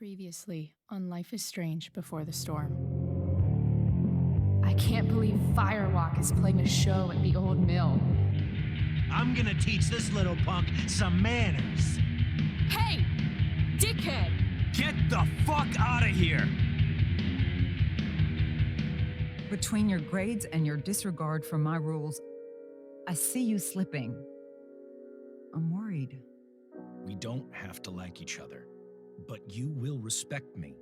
Previously on Life is Strange Before the Storm. I can't believe Firewalk is playing a show at the old mill. I'm gonna teach this little punk some manners. Hey! Dickhead! Get the fuck out of here! Between your grades and your disregard for my rules, I see you slipping. I'm worried. We don't have to like each other, but you will respect me.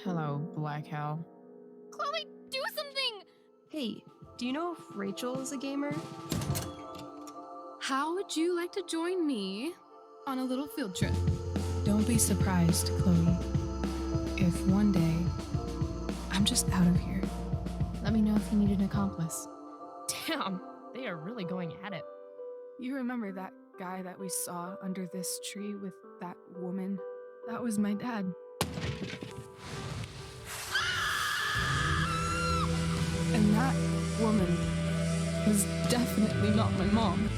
Hello, Black Hell. Chloe, do something! Hey, do you know if Rachel is a gamer? How would you like to join me on a little field trip? Don't be surprised, Chloe, if one day I'm just out of here. Let me know if you need an accomplice. Damn, they are really going at it. You remember that guy that we saw under this tree with that woman? That was my dad. And that woman was definitely not my mom.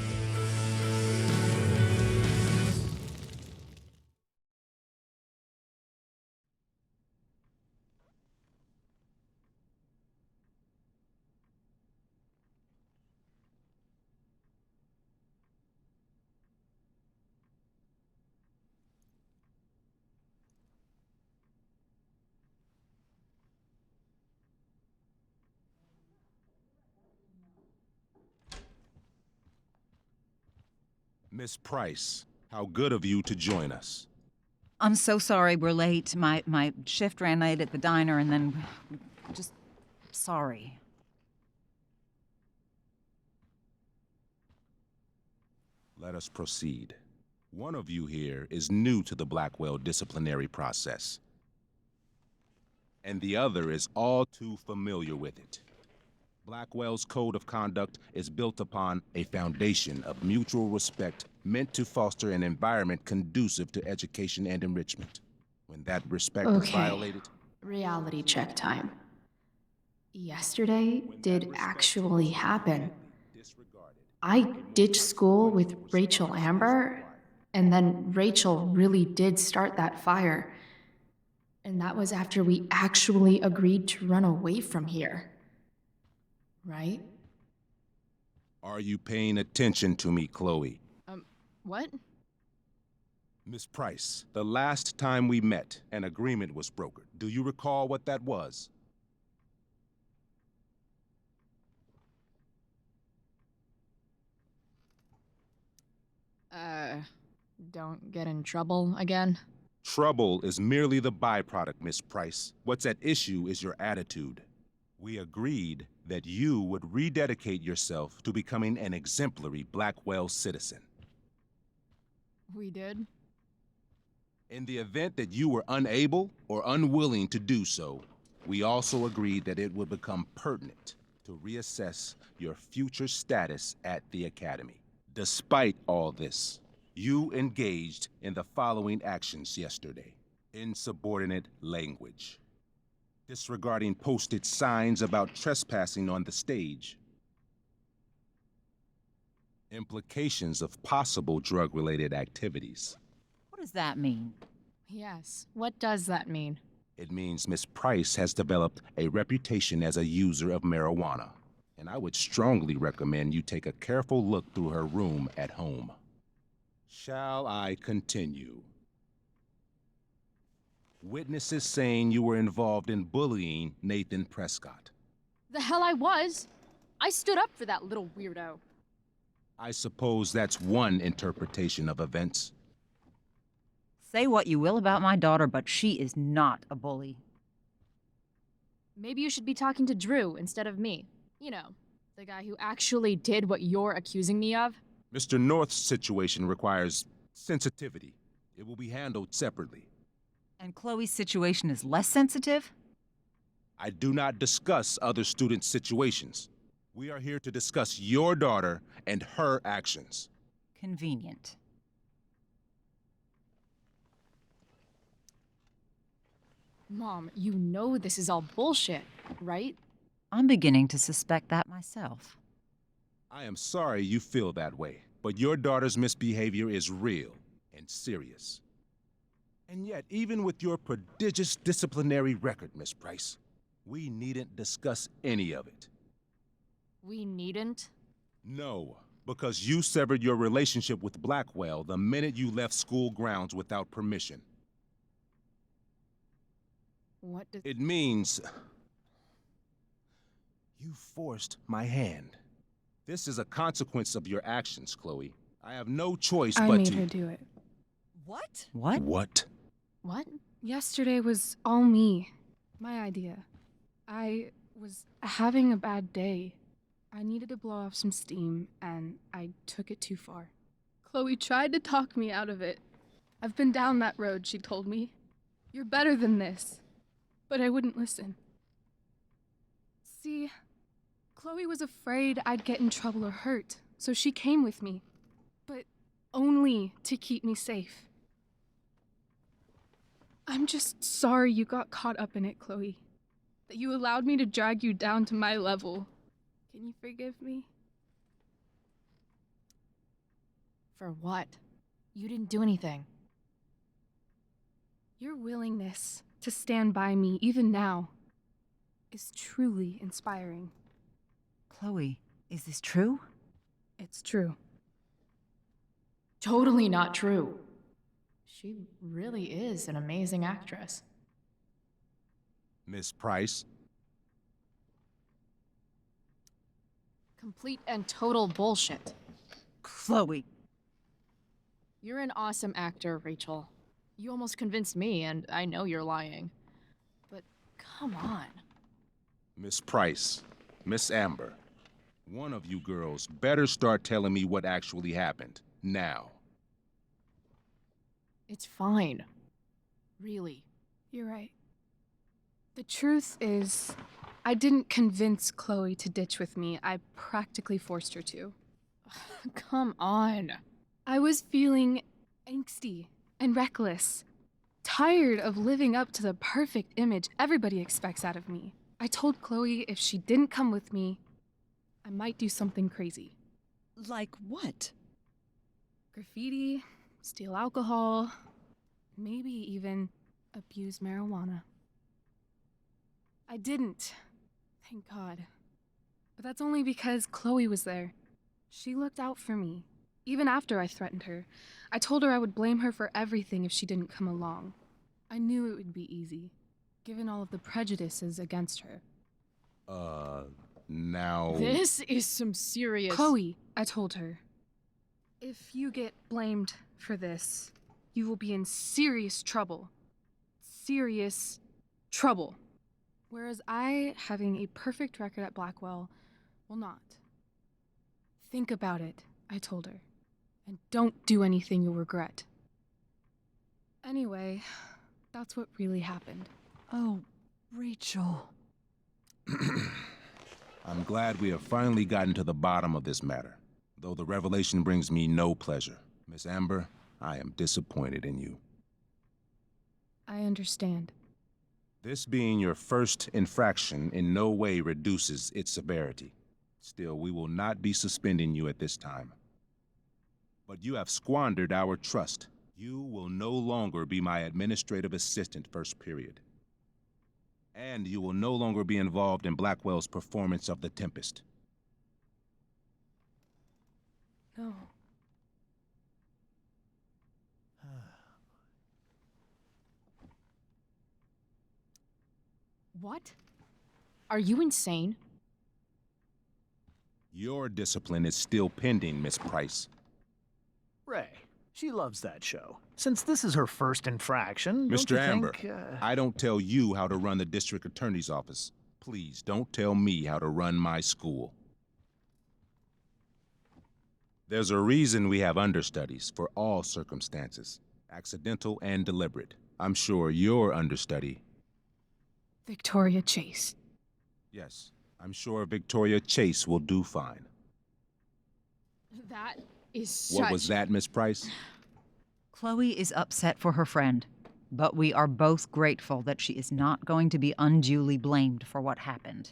Miss Price, how good of you to join us. I'm so sorry we're late. My shift ran late at the diner and then just sorry. Let us proceed. One of you here is new to the Blackwell disciplinary process, and the other is all too familiar with it. Blackwell's code of conduct is built upon a foundation of mutual respect meant to foster an environment conducive to education and enrichment. When that respect is violated... Reality check time. Yesterday did actually happen. I ditched school with Rachel Amber, and then Rachel really did start that fire. And that was after we actually agreed to run away from here. Right? Are you paying attention to me, Chloe? What? Miss Price, the last time we met, an agreement was brokered. Do you recall what that was? Don't get in trouble again? Trouble is merely the byproduct, Miss Price. What's at issue is your attitude. We agreed that you would rededicate yourself to becoming an exemplary Blackwell citizen. We did? In the event that you were unable or unwilling to do so, we also agreed that it would become pertinent to reassess your future status at the Academy. Despite all this, you engaged in the following actions yesterday. Insubordinate language. Disregarding posted signs about trespassing on the stage. Implications of possible drug-related activities. What does that mean? Yes. What does that mean? It means Miss Price has developed a reputation as a user of marijuana, and I would strongly recommend you take a careful look through her room at home. Shall I continue? Witnesses saying you were involved in bullying Nathan Prescott. The hell I was! I stood up for that little weirdo. I suppose that's one interpretation of events. Say what you will about my daughter, but she is not a bully. Maybe you should be talking to Drew instead of me. You know, the guy who actually did what you're accusing me of. Mr. North's situation requires sensitivity. It will be handled separately. And Chloe's situation is less sensitive? I do not discuss other students' situations. We are here to discuss your daughter and her actions. Convenient. Mom, you know this is all bullshit, right? I'm beginning to suspect that myself. I am sorry you feel that way, but your daughter's misbehavior is real and serious. And yet, even with your prodigious disciplinary record, Miss Price, we needn't discuss any of it. We needn't? No, because you severed your relationship with Blackwell the minute you left school grounds without permission. What does... It means you forced my hand. This is a consequence of your actions, Chloe. I have no choice I but made to... her do it. What? What? What? What? Yesterday was all me. My idea. I was having a bad day. I needed to blow off some steam, and I took it too far. Chloe tried to talk me out of it. I've been down that road, she told me. You're better than this. But I wouldn't listen. See, Chloe was afraid I'd get in trouble or hurt, so she came with me. But only to keep me safe. I'm just sorry you got caught up in it, Chloe. That you allowed me to drag you down to my level. Can you forgive me? For what? You didn't do anything. Your willingness to stand by me, even now, is truly inspiring. Chloe, is this true? It's true. Totally not true. She really is an amazing actress. Miss Price? Complete and total bullshit. Chloe. You're an awesome actor, Rachel. You almost convinced me, and I know you're lying. But come on. Miss Price, Miss Amber, one of you girls better start telling me what actually happened, now. It's fine. Really. You're right. The truth is, I didn't convince Chloe to ditch with me. I practically forced her to. Come on. I was feeling angsty and reckless, tired of living up to the perfect image everybody expects out of me. I told Chloe if she didn't come with me, I might do something crazy. Like what? Graffiti, steal alcohol, maybe even abuse marijuana. I didn't, thank God. But that's only because Chloe was there. She looked out for me, even after I threatened her. I told her I would blame her for everything if she didn't come along. I knew it would be easy, given all of the prejudices against her. Now... This is some serious... Chloe, I told her. If you get blamed for this, you will be in serious trouble. Serious trouble. Whereas I, having a perfect record at Blackwell, will not. Think about it, I told her. And don't do anything you'll regret. Anyway, that's what really happened. Oh, Rachel. I'm glad we have finally gotten to the bottom of this matter, though the revelation brings me no pleasure. Miss Amber, I am disappointed in you. I understand. This being your first infraction in no way reduces its severity. Still, we will not be suspending you at this time. But you have squandered our trust. You will no longer be my administrative assistant first period. And you will no longer be involved in Blackwell's performance of The Tempest. No. What? Are you insane? Your discipline is still pending, Miss Price. Ray, she loves that show. Since this is her first infraction, don't Mr. you Amber, think, I don't tell you how to run the district attorney's office. Please don't tell me how to run my school. There's a reason we have understudies for all circumstances, accidental and deliberate. I'm sure your understudy... Victoria Chase. Yes, I'm sure Victoria Chase will do fine. That is such... What was that, Miss Price? Chloe is upset for her friend, but we are both grateful that she is not going to be unduly blamed for what happened.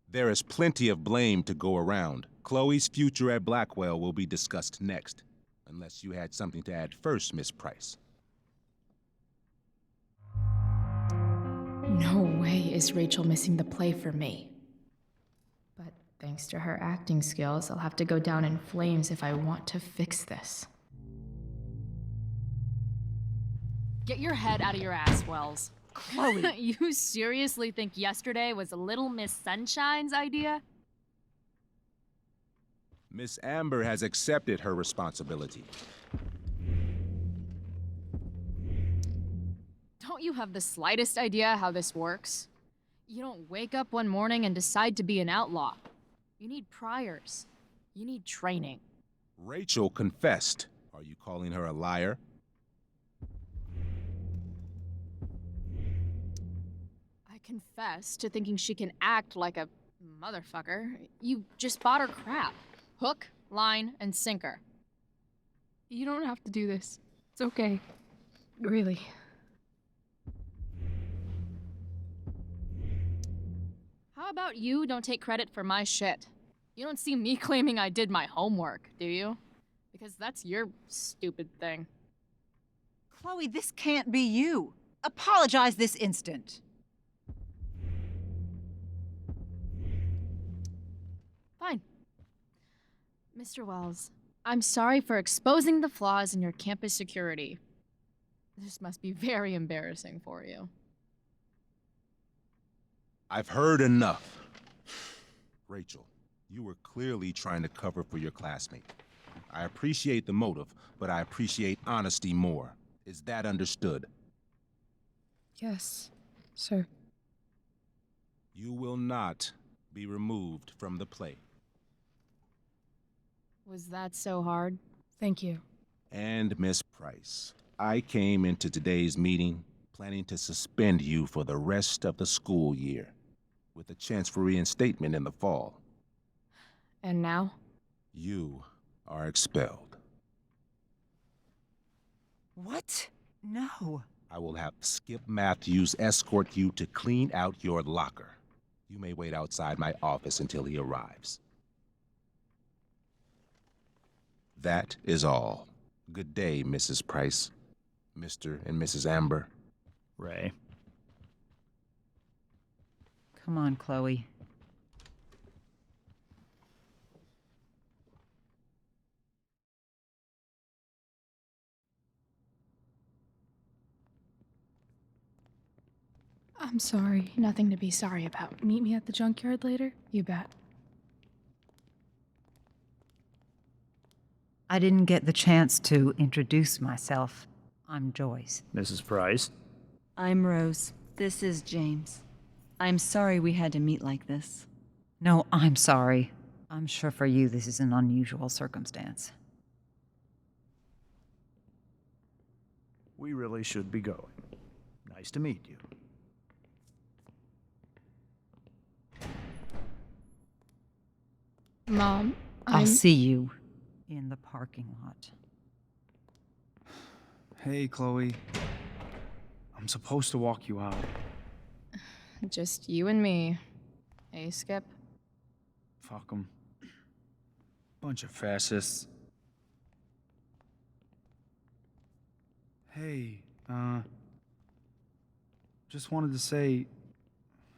There is plenty of blame to go around. Chloe's future at Blackwell will be discussed next, unless you had something to add first, Miss Price. No way is Rachel missing the play for me. But thanks to her acting skills, I'll have to go down in flames if I want to fix this. Get your head out of your ass, Wells. Chloe! You seriously think yesterday was Little Miss Sunshine's idea? Miss Amber has accepted her responsibility. Don't you have the slightest idea how this works? You don't wake up one morning and decide to be an outlaw. You need priors. You need training. Rachel confessed. Are you calling her a liar? I confess to thinking she can act like a motherfucker. You just bought her crap. Hook, line, and sinker. You don't have to do this. It's okay. Really. How about you don't take credit for my shit? You don't see me claiming I did my homework, do you? Because that's your stupid thing. Chloe, this can't be you. Apologize this instant. Fine. Mr. Wells, I'm sorry for exposing the flaws in your campus security. This must be very embarrassing for you. I've heard enough. Rachel, you were clearly trying to cover for your classmate. I appreciate the motive, but I appreciate honesty more. Is that understood? Yes, sir. You will not be removed from the play. Was that so hard? Thank you. And Miss Price, I came into today's meeting planning to suspend you for the rest of the school year, with a chance for reinstatement in the fall. And now? You are expelled. What? No. I will have Skip Matthews escort you to clean out your locker. You may wait outside my office until he arrives. That is all. Good day, Mrs. Price, Mr. and Mrs. Amber. Ray. Come on, Chloe. I'm sorry. Nothing to be sorry about. Meet me at the junkyard later? You bet. I didn't get the chance to introduce myself. I'm Joyce. Mrs. Price. I'm Rose. This is James. I'm sorry we had to meet like this. No, I'm sorry. I'm sure for you this is an unusual circumstance. We really should be going. Nice to meet you. Mom, I'll see you in the parking lot. Hey, Chloe. I'm supposed to walk you out. Just you and me. Hey, Skip? Fuck 'em. Bunch of fascists. Hey, just wanted to say,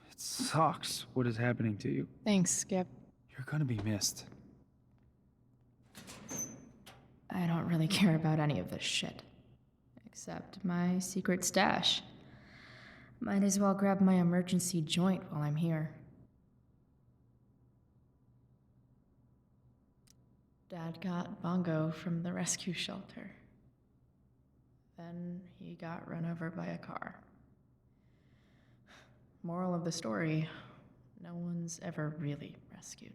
it sucks what is happening to you. Thanks, Skip. You're gonna be missed. I don't really care about any of this shit. Except my secret stash. Might as well grab my emergency joint while I'm here. Dad got Bongo from the rescue shelter. Then he got run over by a car. Moral of the story, no one's ever really rescued.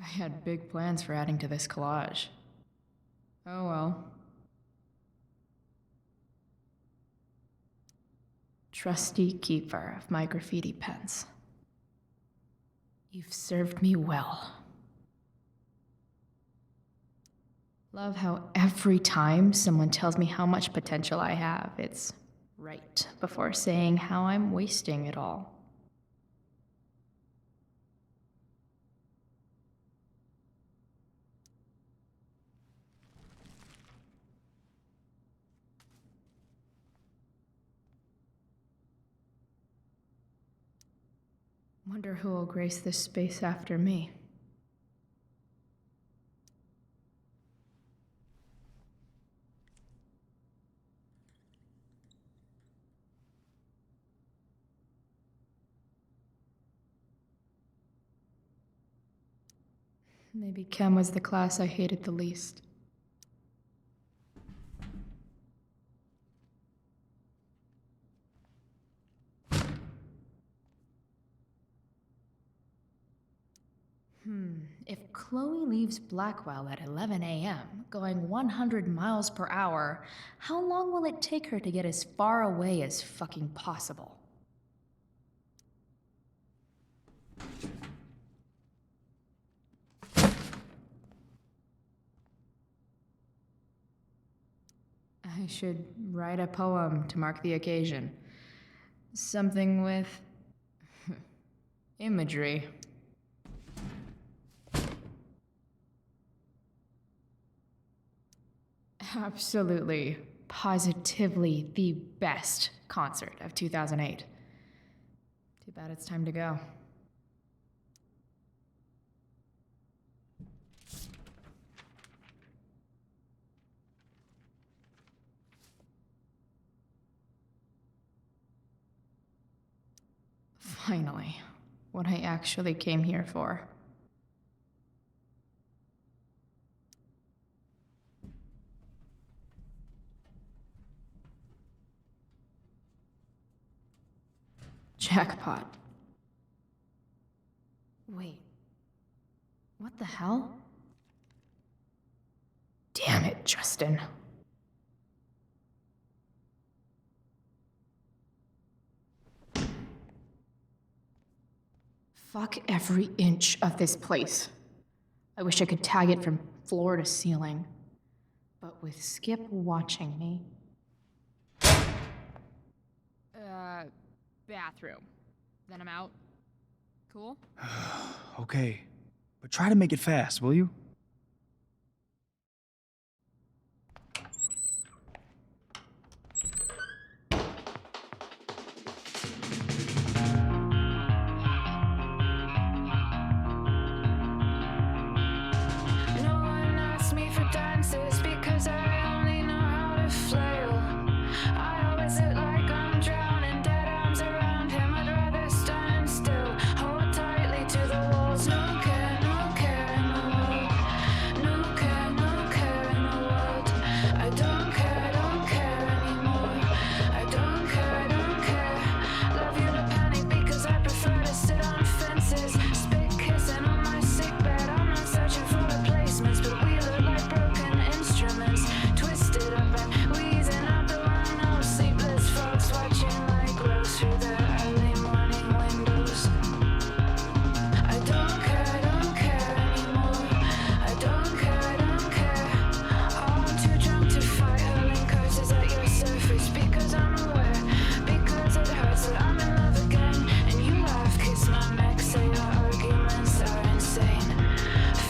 I had big plans for adding to this collage. Oh well. Trusty keeper of my graffiti pens. You've served me well. Love how every time someone tells me how much potential I have, it's right before saying how I'm wasting it all. Wonder who will grace this space after me. Maybe Chem was the class I hated the least. If Chloe leaves Blackwell at 11 a.m., going 100 miles per hour, how long will it take her to get as far away as fucking possible? I should write a poem to mark the occasion. Something with imagery. Absolutely, positively the best concert of 2008. Too bad it's time to go. Finally, what I actually came here for. Jackpot. Wait. What the hell? Damn it, Justin. Fuck every inch of this place. I wish I could tag it from floor to ceiling. But with Skip watching me... Bathroom. Then I'm out. Cool? Okay, but try to make it fast, will you? No one asks me for dances because I only know how to flail. I always look like I'm drowning, dead arms around him. I'd rather stand still, hold tightly to the walls. No care in the world. No care in the world. I don't care anymore. I don't care. Love you to panic because I prefer to sit on fences. Spit kissing on my sick bed. I'm not searching for replacements, but we look like broken instruments, twisted up and wheezing out the window. Sleepless folks watching like glows through their early morning windows. I don't care anymore. I don't care. Oh, I'm too drunk to fight, hurling curses at your surface because I'm aware, because it hurts that I'm in love again. And you laugh, kiss my neck, say our arguments are insane.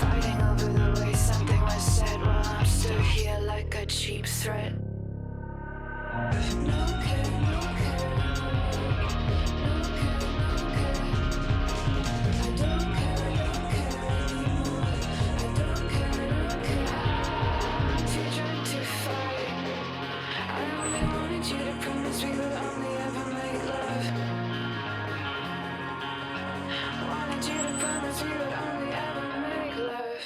Fighting over the way something was said while I'm still here like a cheap threat. No care. I don't care anymore. I don't care. I'm too drunk to fight. I only wanted you to promise we would only ever make love. Wanted you to promise we would only ever make love.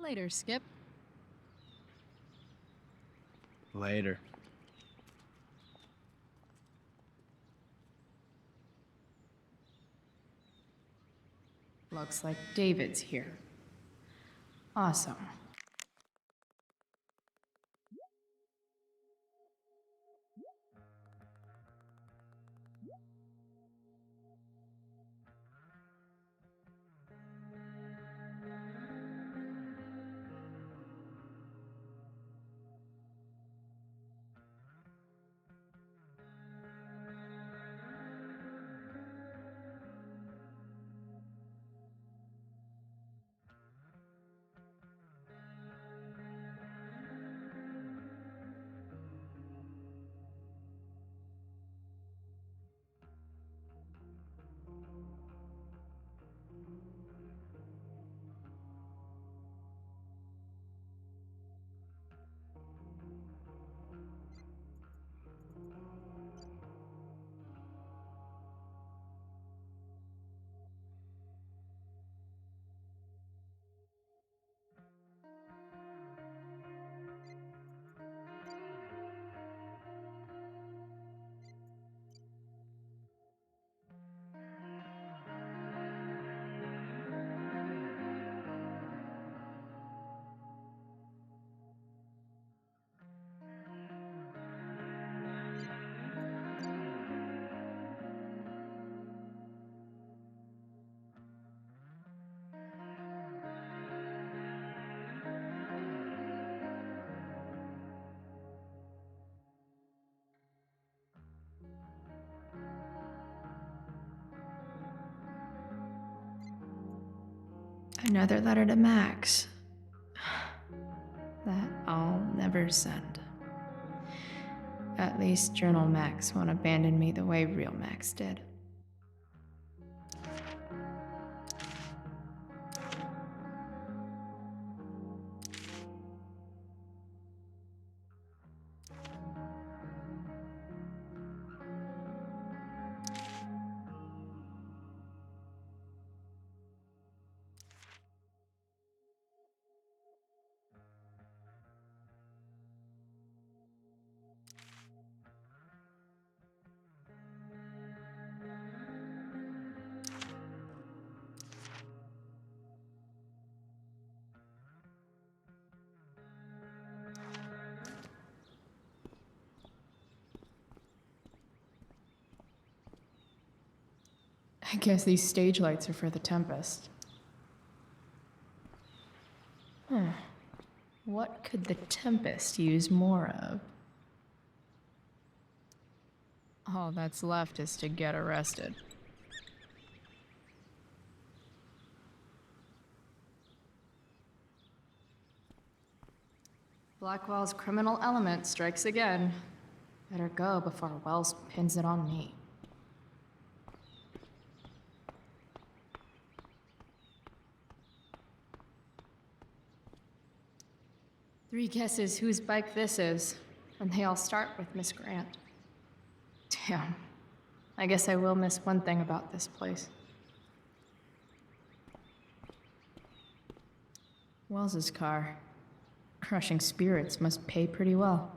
Later, Skip. Later. Looks like David's here. Awesome. Another letter to Max. That I'll never send. At least Journal Max won't abandon me the way real Max did. I guess these stage lights are for the Tempest. What could the Tempest use more of? All that's left is to get arrested. Blackwell's criminal element strikes again. Better go before Wells pins it on me. Three guesses whose bike this is, and they all start with Miss Grant. Damn. I guess I will miss one thing about this place. Wells's car. Crushing spirits must pay pretty well.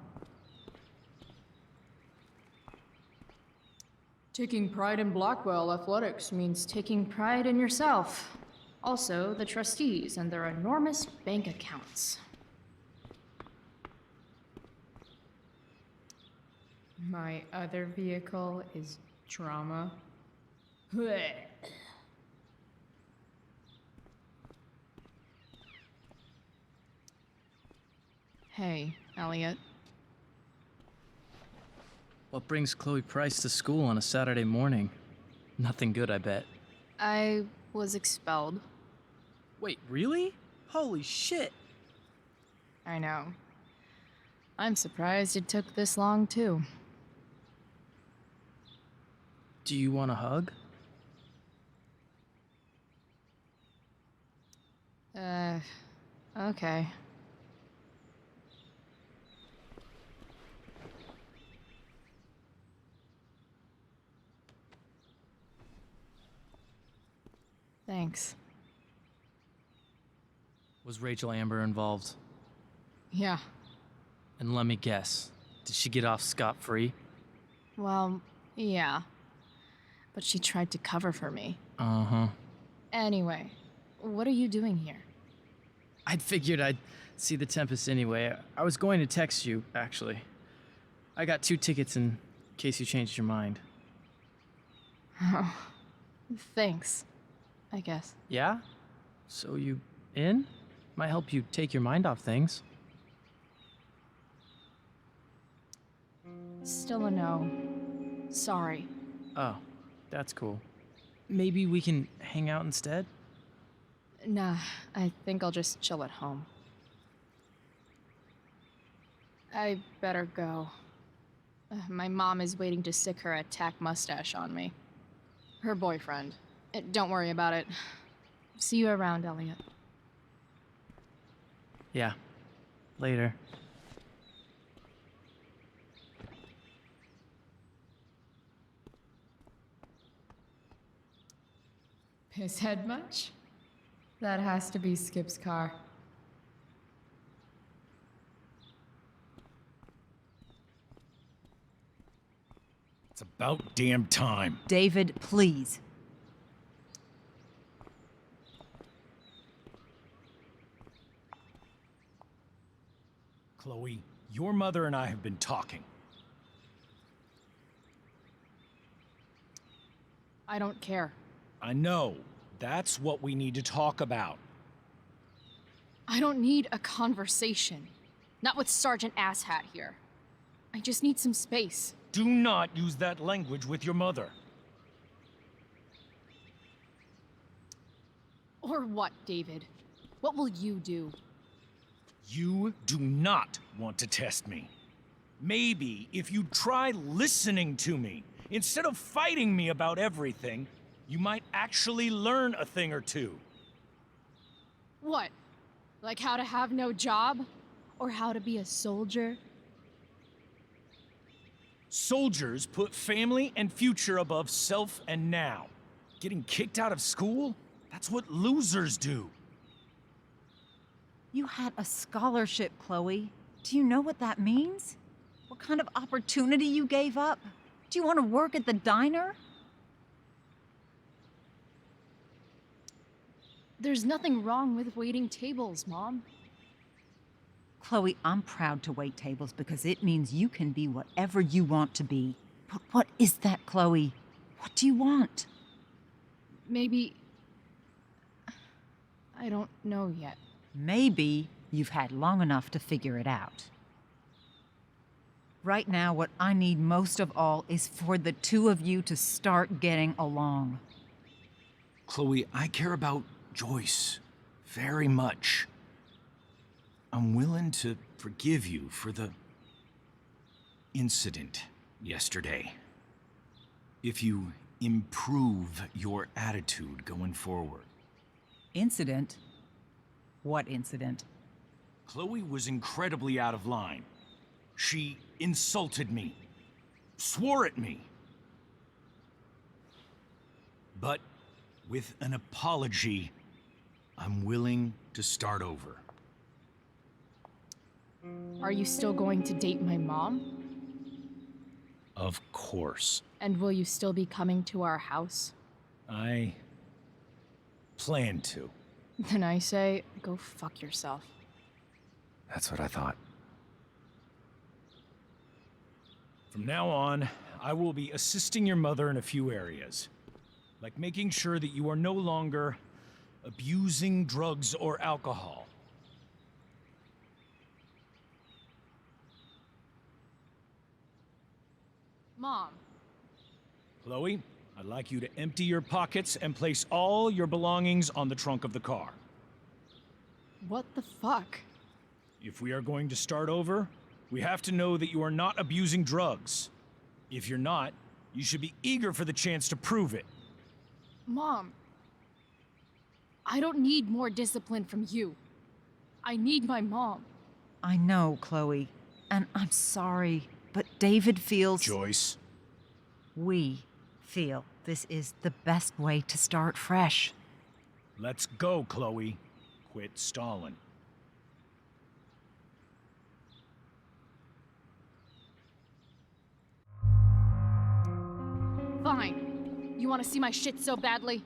Taking pride in Blackwell athletics means taking pride in yourself. Also, the trustees and their enormous bank accounts. My other vehicle is drama. Hey, Elliot. What brings Chloe Price to school on a Saturday morning? Nothing good, I bet. I was expelled. Wait, really? Holy shit! I know. I'm surprised it took this long, too. Do you want a hug? Okay. Thanks. Was Rachel Amber involved? Yeah. And let me guess, did she get off scot-free? Well, yeah. But she tried to cover for me. Uh-huh. Anyway, what are you doing here? I'd figured I'd see the Tempest anyway. I was going to text you, actually. I got 2 tickets in case you changed your mind. Oh, thanks, I guess. Yeah? So you in? Might help you take your mind off things. Still a no. Sorry. Oh, that's cool. Maybe we can hang out instead? Nah, I think I'll just chill at home. I better go. My mom is waiting to stick her attack mustache on me. Her boyfriend. Don't worry about it. See you around, Elliot. Yeah. Later. Pisshead much? That has to be Skip's car. It's about damn time. David, please. Chloe, your mother and I have been talking. I don't care. I know. That's what we need to talk about. I don't need a conversation. Not with Sergeant Asshat here. I just need some space. Do not use that language with your mother. Or what, David? What will you do? You do not want to test me. Maybe if you try listening to me, instead of fighting me about everything, you might actually learn a thing or two. What? Like how to have no job? Or how to be a soldier? Soldiers put family and future above self and now. Getting kicked out of school? That's what losers do. You had a scholarship, Chloe. Do you know what that means? What kind of opportunity you gave up? Do you want to work at the diner? There's nothing wrong with waiting tables, Mom. Chloe, I'm proud to wait tables because it means you can be whatever you want to be. But what is that, Chloe? What do you want? Maybe... I don't know yet. Maybe you've had long enough to figure it out. Right now, what I need most of all is for the two of you to start getting along. Chloe, I care about Joyce very much. I'm willing to forgive you for the incident yesterday. If you improve your attitude going forward. Incident? What incident? Chloe was incredibly out of line. She insulted me, swore at me. But with an apology, I'm willing to start over. Are you still going to date my mom? Of course. And will you still be coming to our house? I plan to. Then I say, go fuck yourself. That's what I thought. From now on, I will be assisting your mother in a few areas. Like making sure that you are no longer abusing drugs or alcohol. Mom. Chloe, I'd like you to empty your pockets and place all your belongings on the trunk of the car. What the fuck? If we are going to start over, we have to know that you are not abusing drugs. If you're not, you should be eager for the chance to prove it. Mom. I don't need more discipline from you. I need my mom. I know, Chloe, and I'm sorry, but David feels... Joyce. We feel this is the best way to start fresh. Let's go, Chloe. quit stalling. Fine. You want to see my shit so badly?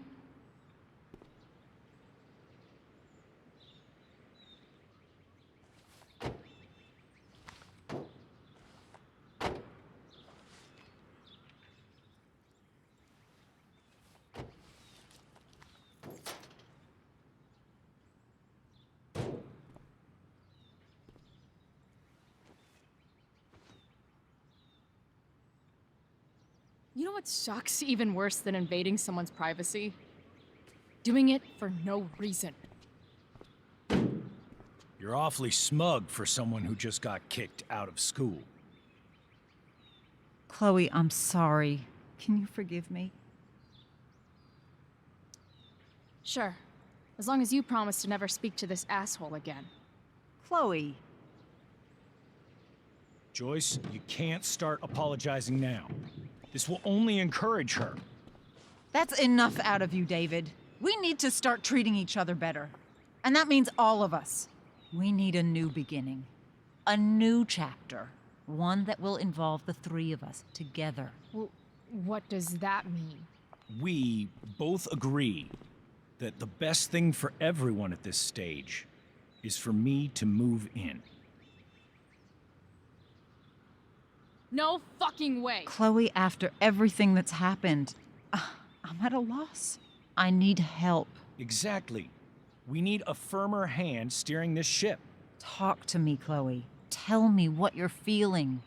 You know what sucks even worse than invading someone's privacy? Doing it for no reason. You're awfully smug for someone who just got kicked out of school. Chloe, I'm sorry. Can you forgive me? Sure. As long as you promise to never speak to this asshole again. Chloe. Joyce, you can't start apologizing now. This will only encourage her. That's enough out of you, David. We need to start treating each other better. And that means all of us. We need a new beginning. A new chapter. One that will involve the three of us together. Well, what does that mean? We both agree that the best thing for everyone at this stage is for me to move in. No fucking way! Chloe, after everything that's happened, I'm at a loss. I need help. Exactly. We need a firmer hand steering this ship. Talk to me, Chloe. Tell me what you're feeling.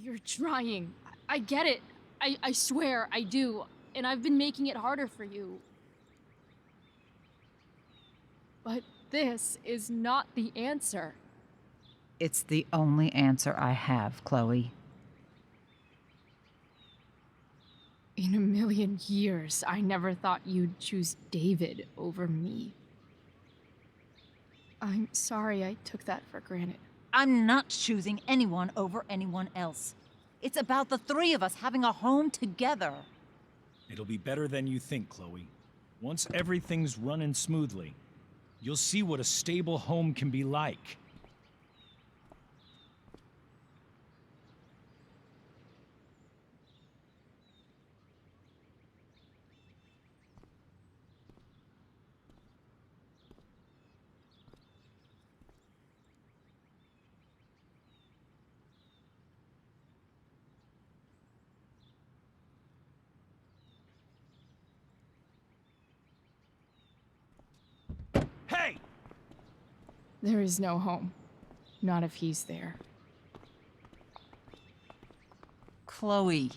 You're trying. I get it. I swear, I do. And I've been making it harder for you. But this is not the answer. It's the only answer I have, Chloe. In a million years, I never thought you'd choose David over me. I'm sorry I took that for granted. I'm not choosing anyone over anyone else. It's about the three of us having a home together. It'll be better than you think, Chloe. Once everything's running smoothly, you'll see what a stable home can be like. Hey! There is no home. Not if he's there. Chloe.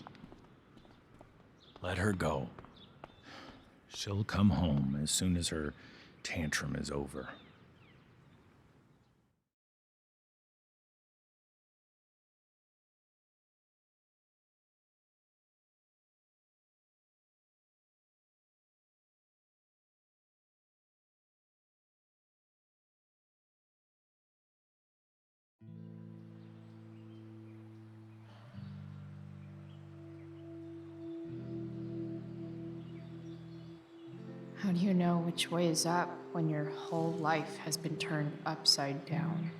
Let her go. She'll come home as soon as her tantrum is over. How do you know which way is up when your whole life has been turned upside down?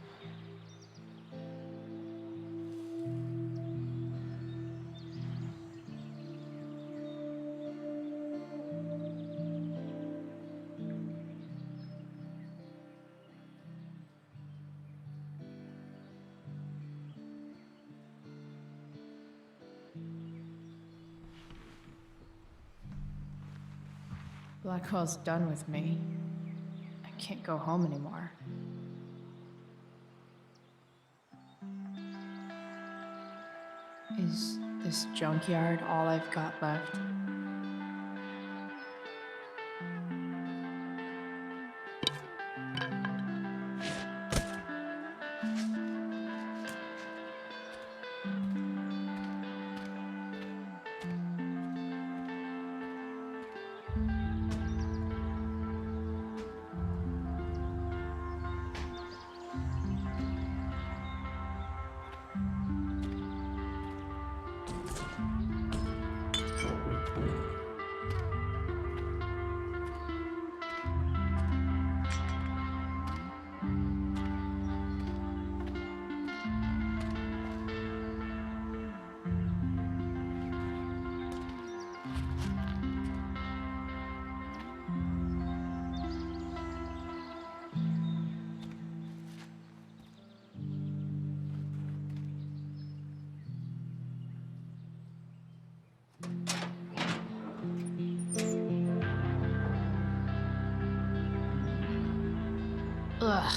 Blackwell's done with me. I can't go home anymore. Is this junkyard all I've got left? Ugh.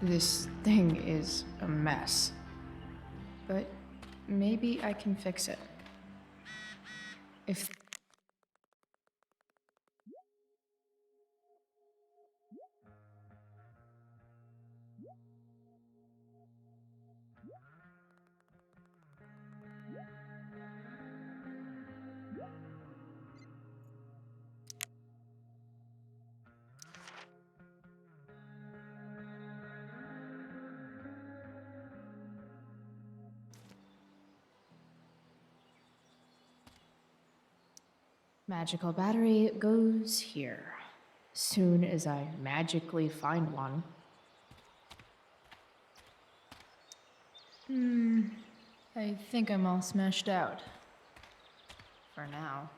This thing is a mess. But maybe I can fix it. If magical battery goes here. Soon as I magically find one. I think I'm all smashed out. For now.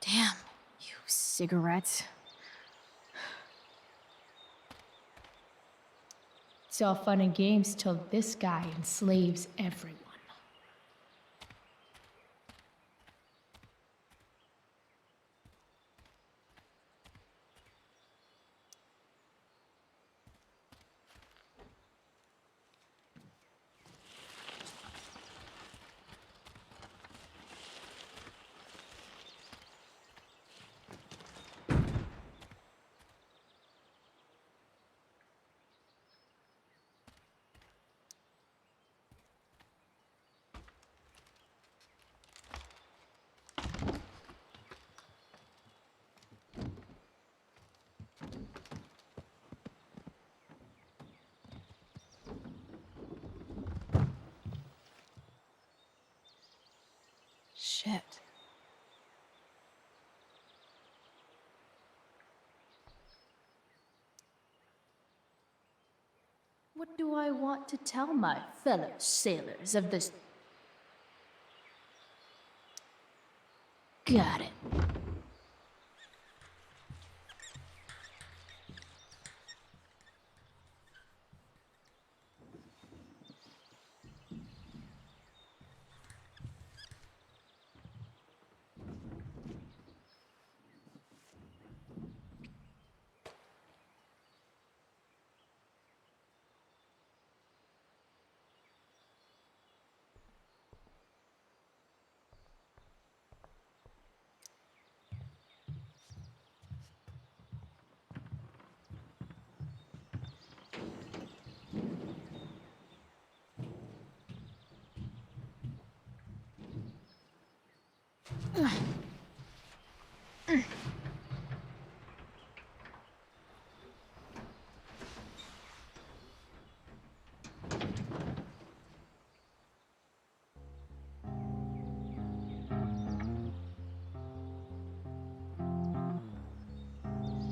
Damn, you cigarettes. It's all fun and games till this guy enslaves everyone. Shit. What do I want to tell my fellow sailors of this? Got it.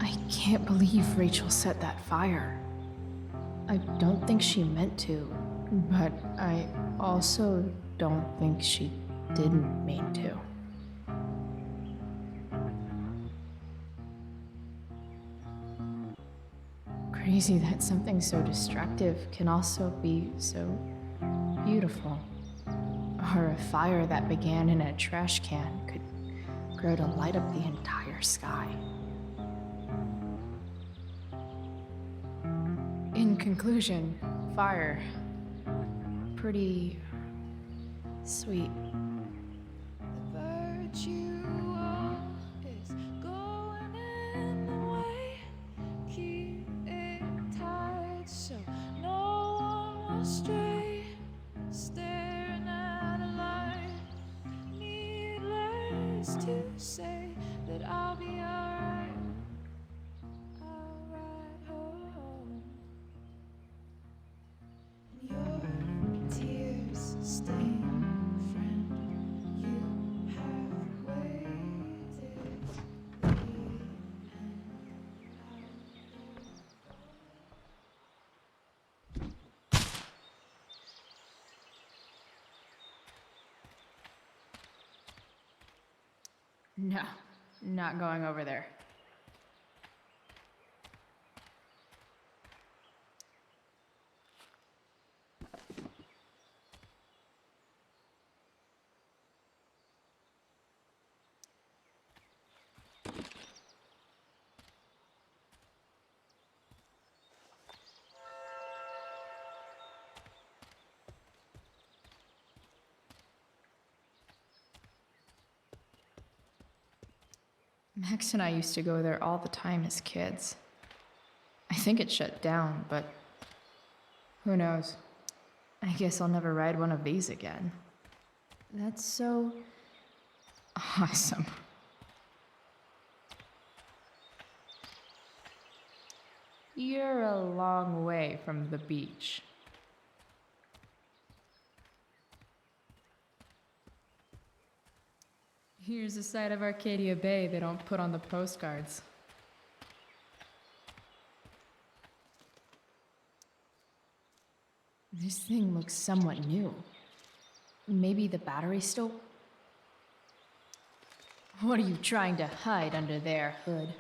I can't believe Rachel set that fire. I don't think she meant to, but I also don't think she didn't mean to. Crazy that something so destructive can also be so beautiful. Or a fire that began in a trash can could grow to light up the entire sky. In conclusion, fire. Pretty sweet. The virtue is going in the way. Keep it tight so no one will stray. Staring at a light. Needless to say that I'll be alright. Alright, home. Your tears stain, friend. You have waited the end. No, not going over there. Max and I used to go there all the time as kids. I think it shut down, but who knows? I guess I'll never ride one of these again. That's so awesome. You're a long way from the beach. Here's a side of Arcadia Bay they don't put on the postcards. This thing looks somewhat new. Maybe the battery's still... What are you trying to hide under there, Hood?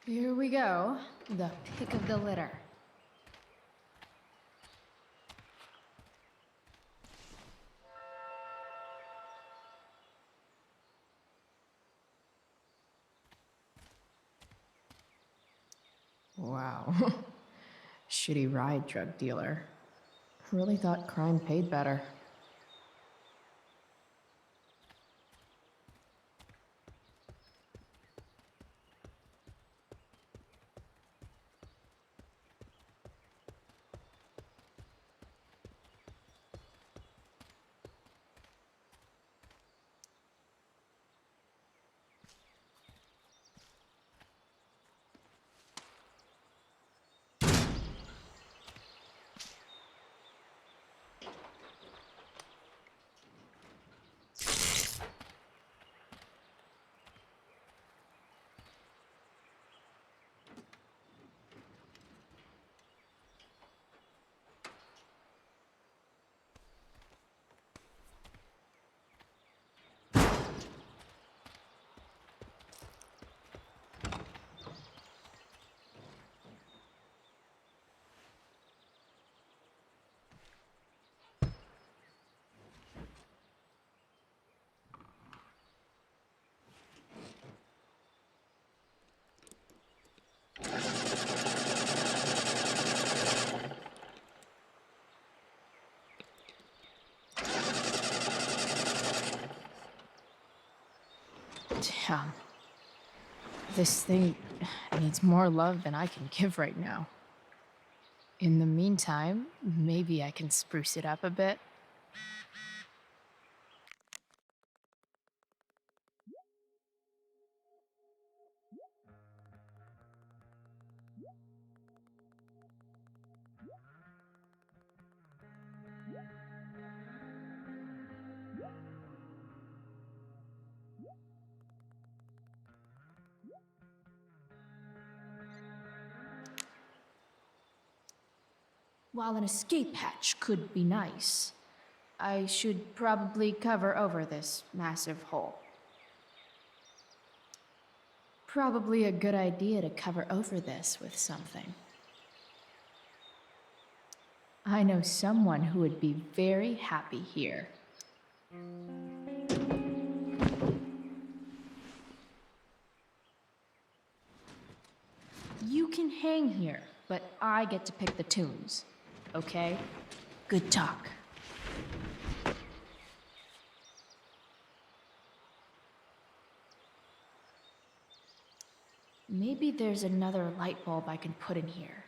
Here we go, the pick of the litter. Wow. Shitty ride, drug dealer. Really thought crime paid better. Damn. This thing needs more love than I can give right now. In the meantime, maybe I can spruce it up a bit. While an escape hatch could be nice, I should probably cover over this massive hole. Probably a good idea to cover over this with something. I know someone who would be very happy here. You can hang here, but I get to pick the tunes. Okay? Good talk. Maybe there's another light bulb I can put in here.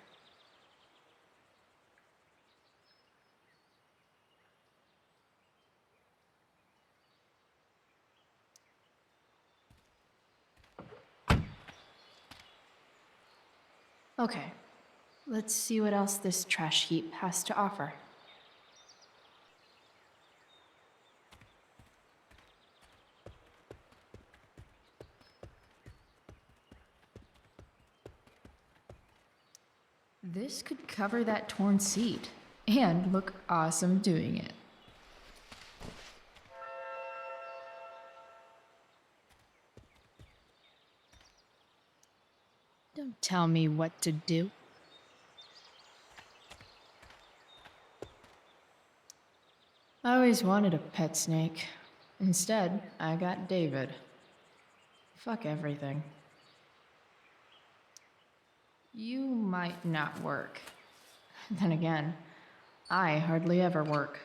Okay, let's see what else this trash heap has to offer. This could cover that torn seat and look awesome doing it. Don't tell me what to do. I always wanted a pet snake. Instead, I got David. Fuck everything. You might not work. Then again, I hardly ever work.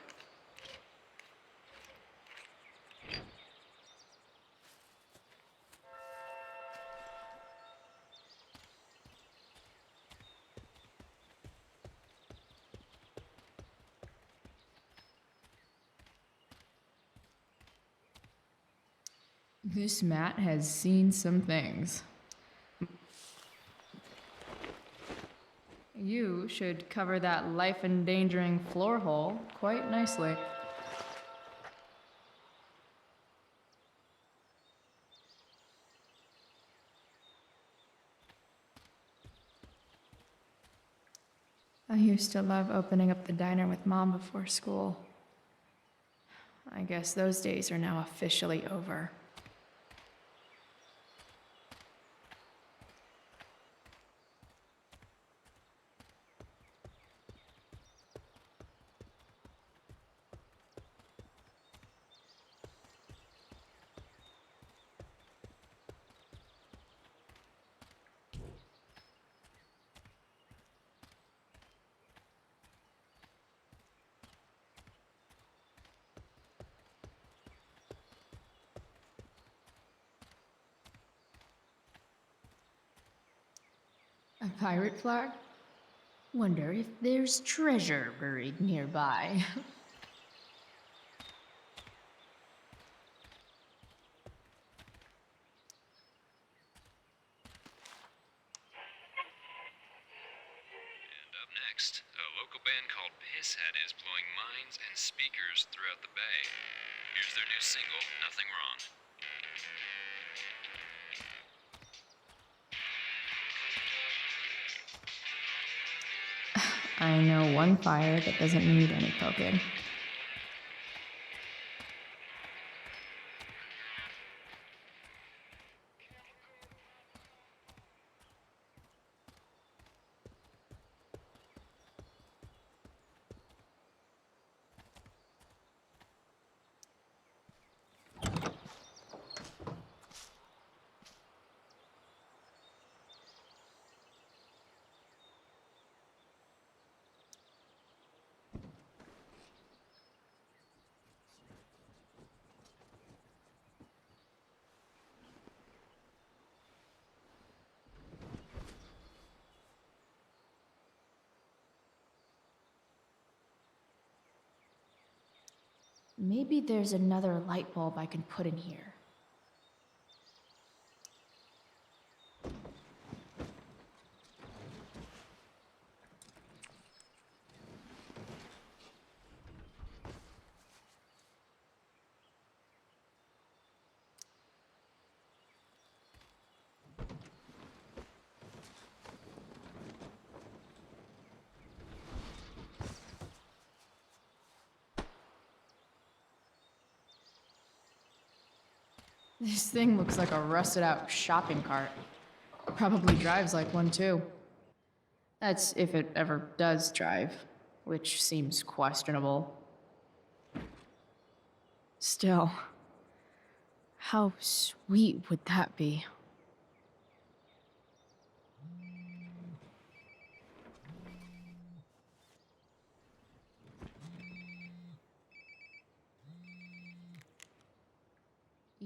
This mat has seen some things. You should cover that life-endangering floor hole quite nicely. I used to love opening up the diner with Mom before school. I guess those days are now officially over. A pirate flag? Wonder if there's treasure buried nearby. And up next, a local band called Pisshead is blowing minds and speakers throughout the bay. Here's their new single, Nothing Wrong. I know one fire that doesn't need any poking. Maybe there's another light bulb I can put in here. This thing looks like a rusted out shopping cart. Probably drives like one too. That's if it ever does drive, which seems questionable. Still, how sweet would that be?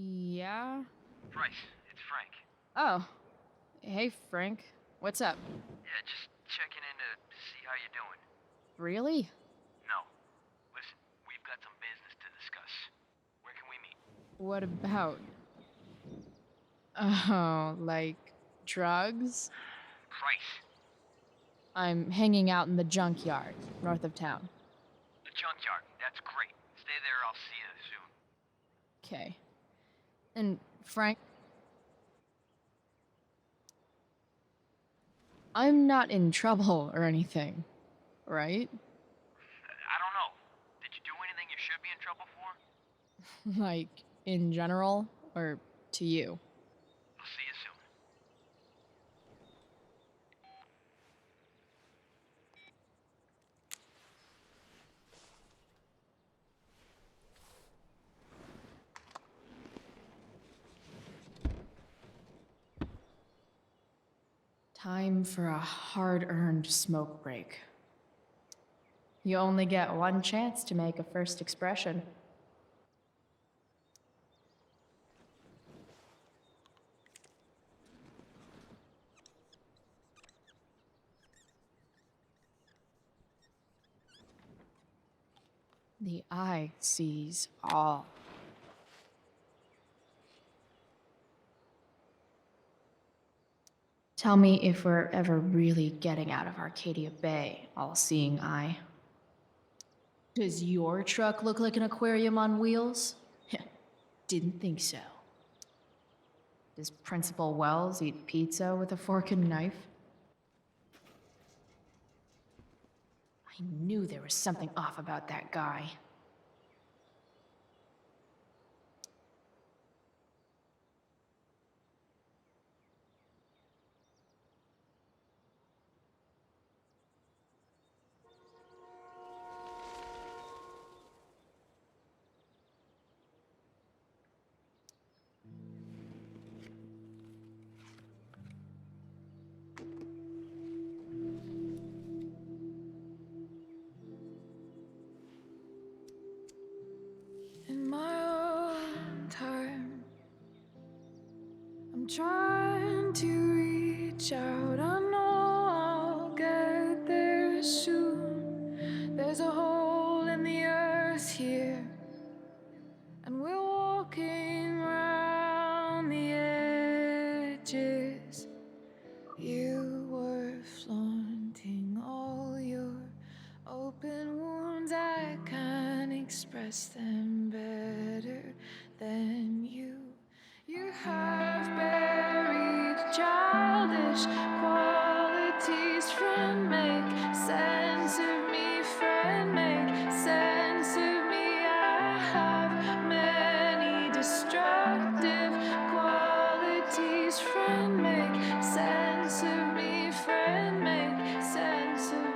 Yeah? Bryce, it's Frank. Oh. Hey, Frank. What's up? Yeah, just checking in to see how you're doing. Really? No. Listen, we've got some business to discuss. Where can we meet? What about? Oh, like drugs? Price. I'm hanging out in the junkyard, north of town. The junkyard. That's great. Stay there, I'll see you soon. Okay. And Frank... I'm not in trouble or anything, right? I don't know. Did you do anything you should be in trouble for? Like, in general, or to you? I'll see you soon. Time for a hard-earned smoke break. You only get one chance to make a first expression. The eye sees all. Tell me if we're ever really getting out of Arcadia Bay, all-seeing eye. Does your truck look like an aquarium on wheels? Didn't think so. Does Principal Wells eat pizza with a fork and knife? I knew there was something off about that guy. In my own time, I'm trying to reach out. I know I'll get there soon. There's a hole in the earth here, and we're walking around the edges. You were flaunting all your open wounds. I can't express them better than you. You have buried childish qualities. Friend, make sense of me. Friend, make sense of me. I have many destructive qualities. Friend, make sense of me. Friend, make sense of me.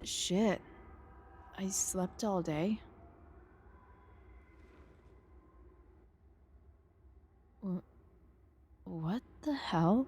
Shit. I slept all day. What the hell?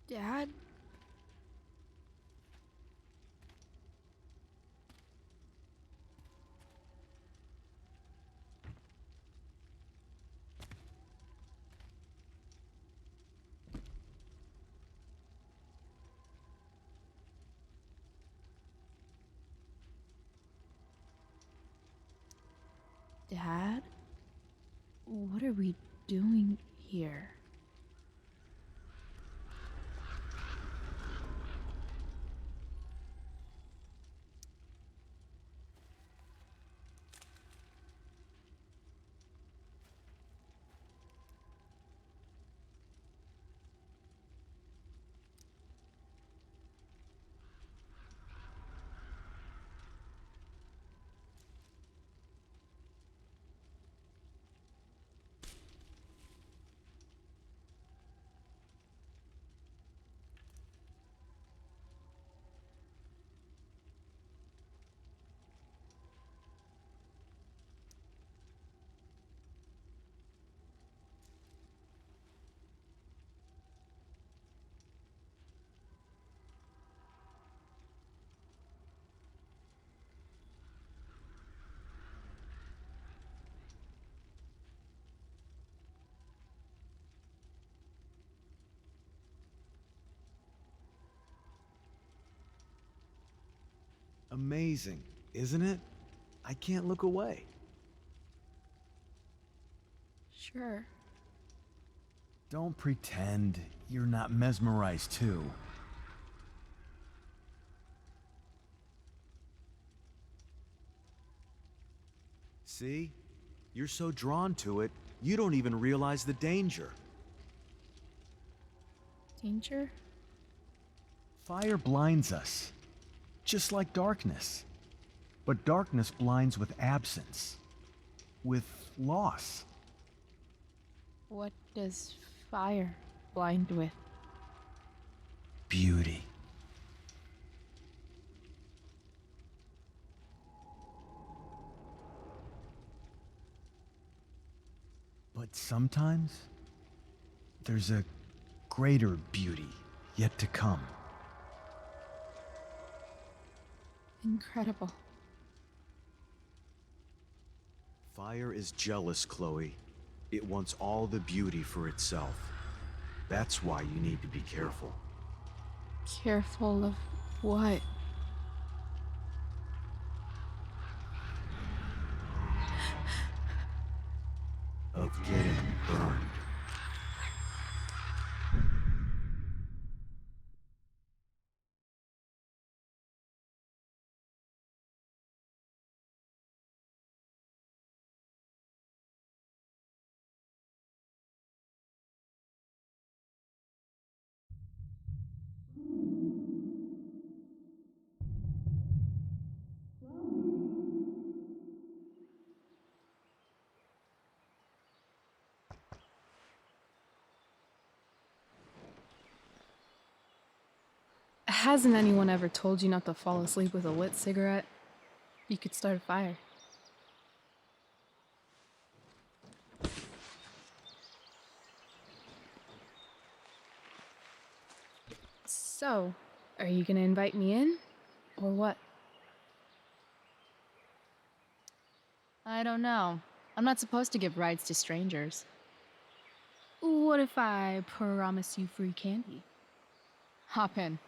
Dad? Dad? What are we doing here? Amazing, isn't it? I can't look away. Sure. Don't pretend you're not mesmerized too. See? You're so drawn to it, you don't even realize the danger. Danger? Fire blinds us, just like darkness. But darkness blinds with absence, with loss. What does fire blind with? Beauty. But sometimes, there's a greater beauty yet to come. Incredible. Fire is jealous, Chloe. It wants all the beauty for itself. That's why you need to be careful. Careful of what? Of getting burned. Hasn't anyone ever told you not to fall asleep with a lit cigarette? You could start a fire. So, are you gonna invite me in? Or what? I don't know. I'm not supposed to give rides to strangers. What if I promise you free candy? Hop in.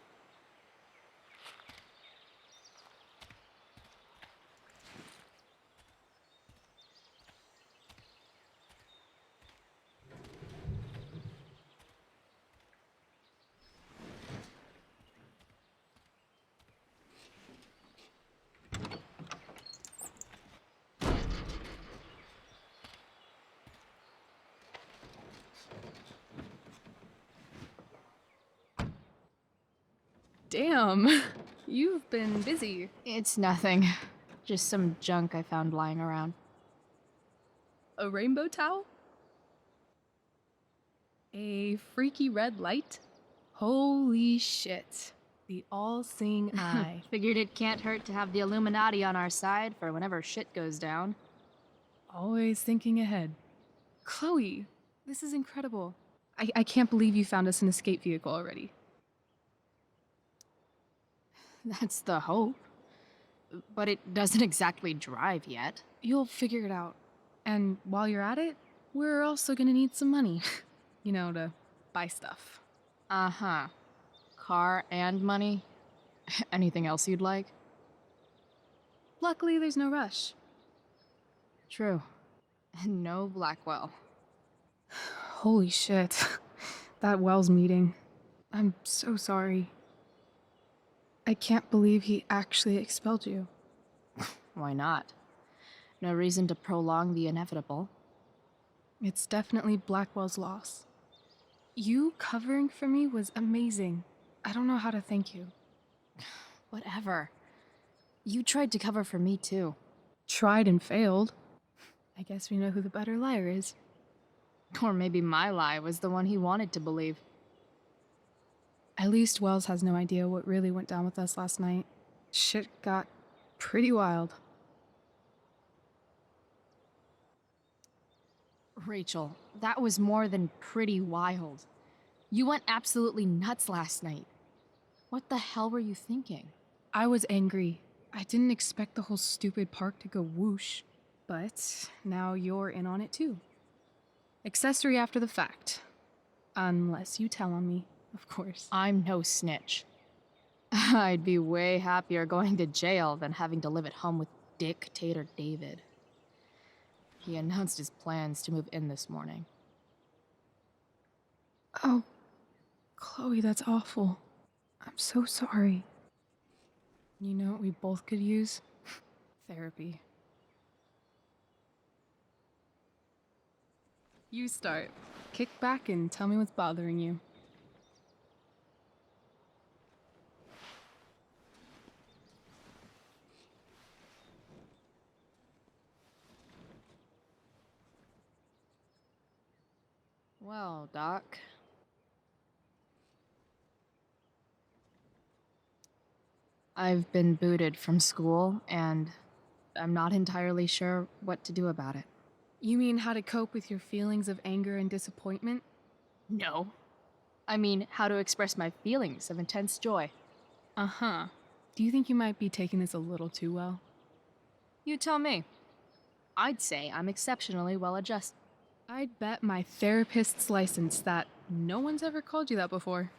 Damn, you've been busy. It's nothing. Just some junk I found lying around. A rainbow towel? A freaky red light? Holy shit. The all-seeing eye. Figured it can't hurt to have the Illuminati on our side for whenever shit goes down. Always thinking ahead. Chloe, this is incredible. I can't believe you found us an escape vehicle already. That's the hope. But it doesn't exactly drive yet. You'll figure it out. And while you're at it, we're also gonna need some money. You know, to buy stuff. Uh-huh. Car and money? Anything else you'd like? Luckily, there's no rush. True. And no Blackwell. Holy shit. That Wells meeting. I'm so sorry. I can't believe he actually expelled you. Why not? No reason to prolong the inevitable. It's definitely Blackwell's loss. You covering for me was amazing. I don't know how to thank you. Whatever. You tried to cover for me too. Tried and failed. I guess we know who the better liar is. Or maybe my lie was the one he wanted to believe. At least Wells has no idea what really went down with us last night. Shit got pretty wild. Rachel, that was more than pretty wild. You went absolutely nuts last night. What the hell were you thinking? I was angry. I didn't expect the whole stupid park to go whoosh. But now you're in on it too. Accessory after the fact. Unless you tell on me, of course. I'm no snitch. I'd be way happier going to jail than having to live at home with Dictator David. He announced his plans to move in this morning. Oh, Chloe, that's awful. I'm so sorry. You know what we both could use? Therapy. You start. Kick back and tell me what's bothering you. Well, Doc. I've been booted from school, and I'm not entirely sure what to do about it. You mean how to cope with your feelings of anger and disappointment? No. I mean, how to express my feelings of intense joy. Uh-huh. Do you think you might be taking this a little too well? You tell me. I'd say I'm exceptionally well adjusted. I'd bet my therapist's license that no one's ever called you that before.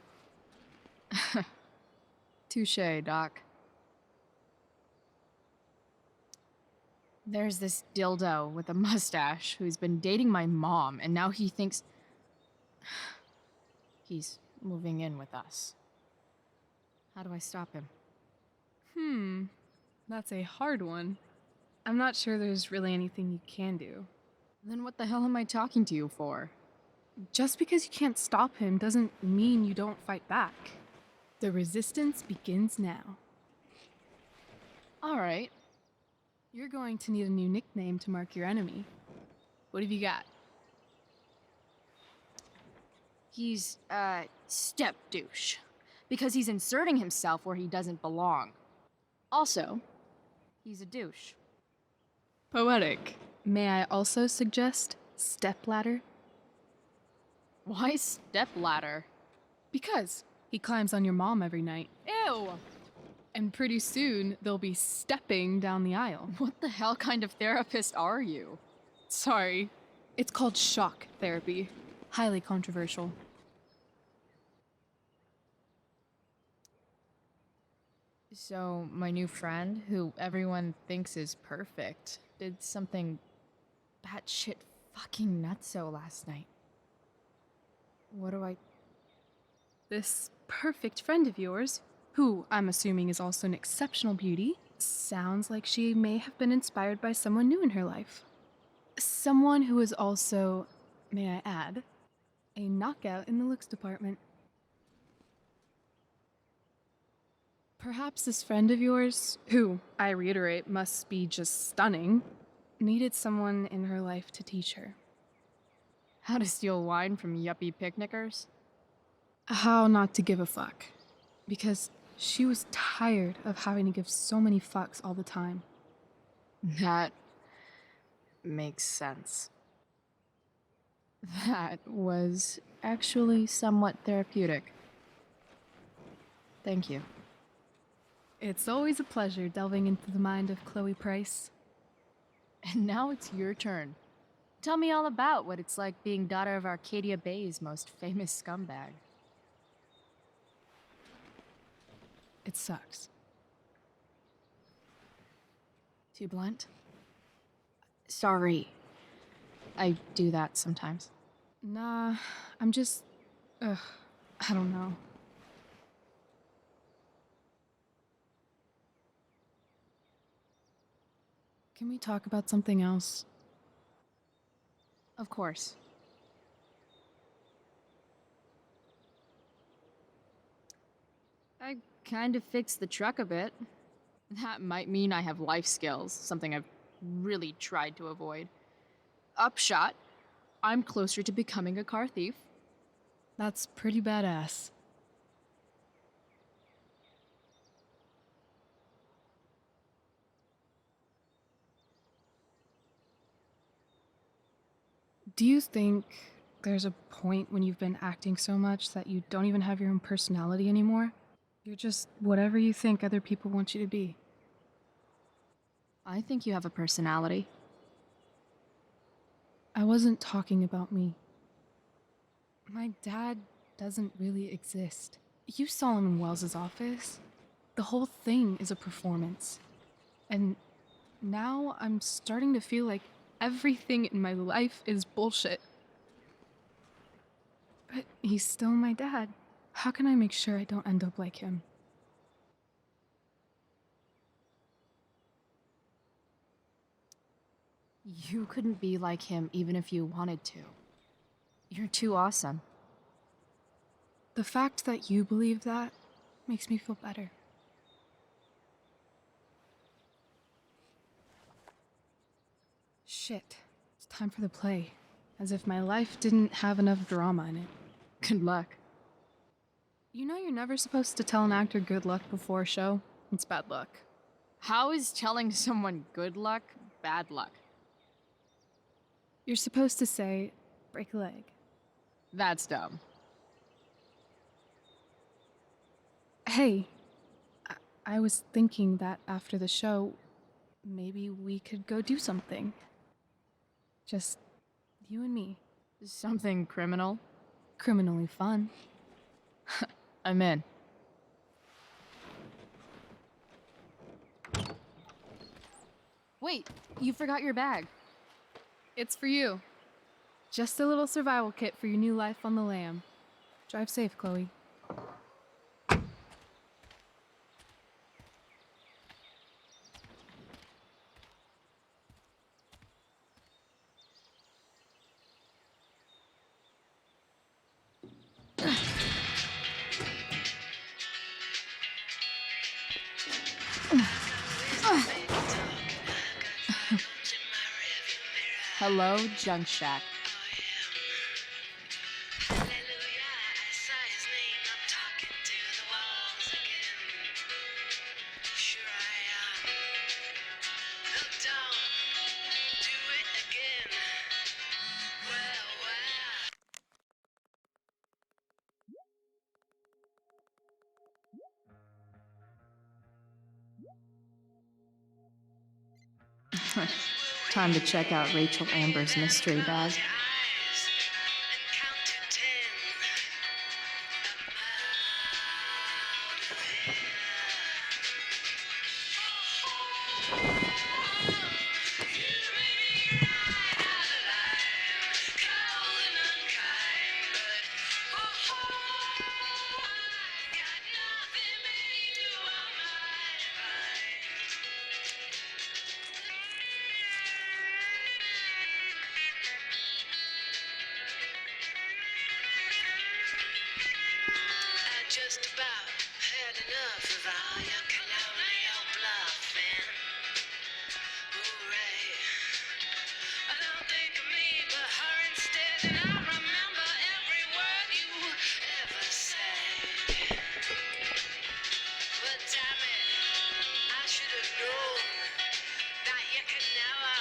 Touché, Doc. There's this dildo with a mustache who's been dating my mom, and now he thinks he's moving in with us. How do I stop him? That's a hard one. I'm not sure there's really anything you can do. Then what the hell am I talking to you for? Just because you can't stop him doesn't mean you don't fight back. The resistance begins now. All right. You're going to need a new nickname to mark your enemy. What have you got? He's, step douche. Because he's inserting himself where he doesn't belong. Also, he's a douche. Poetic. May I also suggest stepladder? Why stepladder? Because he climbs on your mom every night. Ew! And pretty soon, they'll be stepping down the aisle. What the hell kind of therapist are you? Sorry. It's called shock therapy. Highly controversial. So, my new friend, who everyone thinks is perfect, did something batshit fucking nutso last night. What do I... This perfect friend of yours, who I'm assuming is also an exceptional beauty, sounds like she may have been inspired by someone new in her life. Someone who is also, may I add, a knockout in the looks department. Perhaps this friend of yours, who, I reiterate, must be just stunning, needed someone in her life to teach her. How to steal wine from yuppie picnickers? How not to give a fuck. Because she was tired of having to give so many fucks all the time. That makes sense. That was actually somewhat therapeutic. Thank you. It's always a pleasure delving into the mind of Chloe Price. And now it's your turn. Tell me all about what it's like being daughter of Arcadia Bay's most famous scumbag. It sucks. Too blunt? Sorry. I do that sometimes. Nah, I'm just... I don't know. Can we talk about something else? Of course. I kind of fixed the truck a bit. That might mean I have life skills, something I've really tried to avoid. Upshot, I'm closer to becoming a car thief. That's pretty badass. Do you think there's a point when you've been acting so much that you don't even have your own personality anymore? You're just whatever you think other people want you to be. I think you have a personality. I wasn't talking about me. My dad doesn't really exist. You saw him in Wells's office. the whole thing is a performance. And now I'm starting to feel like everything in my life is bullshit. But he's still my dad. How can I make sure I don't end up like him? You couldn't be like him even if you wanted to. You're too awesome. The fact that you believe that makes me feel better. Shit. It's time for the play. As if my life didn't have enough drama in it. Good luck. You know you're never supposed to tell an actor good luck before a show? It's bad luck. How is telling someone good luck bad luck? You're supposed to say, break a leg. That's dumb. Hey, I was thinking that after the show, maybe we could go do something. Just you and me. Something criminal? Criminally fun. I'm in. Wait, you forgot your bag. It's for you. Just a little survival kit for your new life on the lam. Drive safe, Chloe. Hello, Junk Shack. Time to check out Rachel Amber's mystery bag. Just about had enough of all your colonial bluffing. Hooray. I don't think of me but her instead, and I remember every word you ever said. But damn it, I should have known that you can never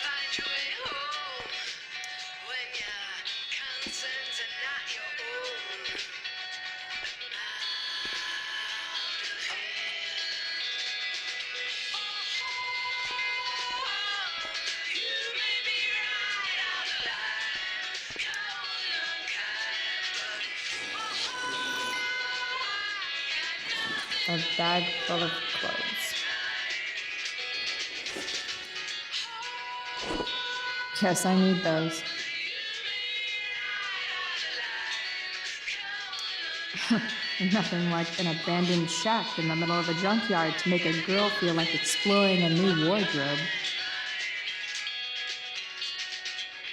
find your way home when your concerns are not your own. A bag full of clothes. Guess I need those. Nothing like an abandoned shack in the middle of a junkyard to make a girl feel like exploring a new wardrobe.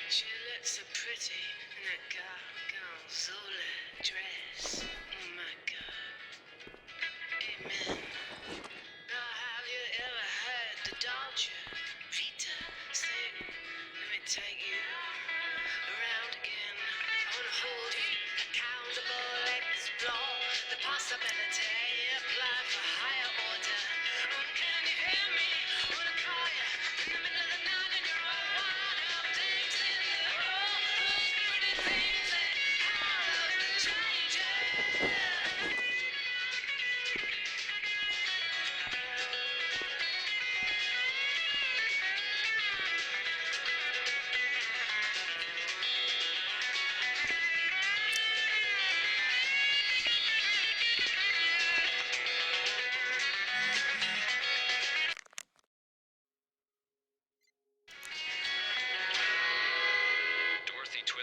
She looks so pretty in that gorgonzola dress. Oh my God. Amen. Now have you ever heard the Dolce Vita sing? Let me take you around again. I wanna hold you accountable, explore the possibility, apply for higher order. Can you hear me? Wanna call you in the middle of the night and you're all wired up. Things in the hole, pretty things that have changing.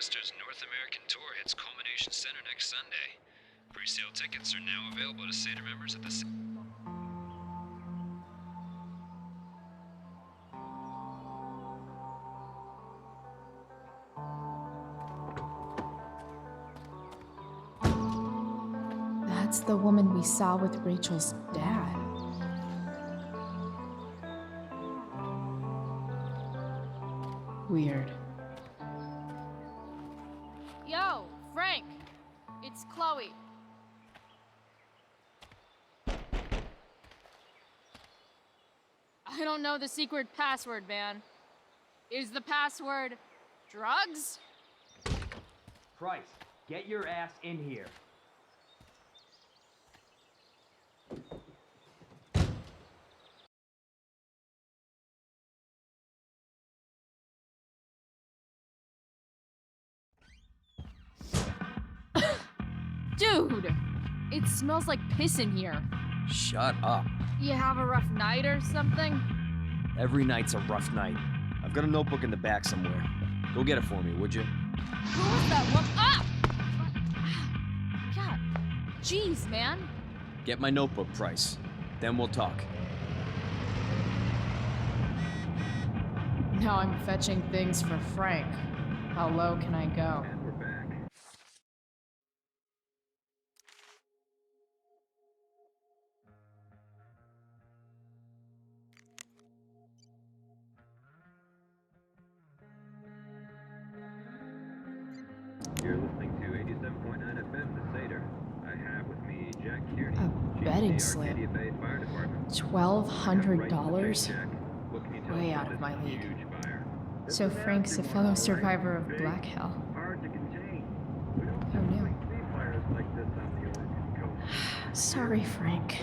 Twister's North American tour hits Culmination Center next Sunday. Pre-sale tickets are now available to Seder members at the... That's the woman we saw with Rachel's dad. Weird. Yo, Frank! It's Chloe. I don't know the secret password, man. Is the password drugs? Price, get your ass in here. Dude! It smells like piss in here. Shut up. You have a rough night or something? Every night's a rough night. I've got a notebook in the back somewhere. Go get it for me, would you? Who was that one? Ah! God. Jeez, man. Get my notebook, Price. Then we'll talk. Now I'm fetching things for Frank. How low can I go? You're listening to 87.9 FM, The Seder. I have with me Jack Kearney. A betting slip. $1,200? Way out of my league. So Frank's a fellow survivor of Black Hell. Who knew? Sorry, Frank.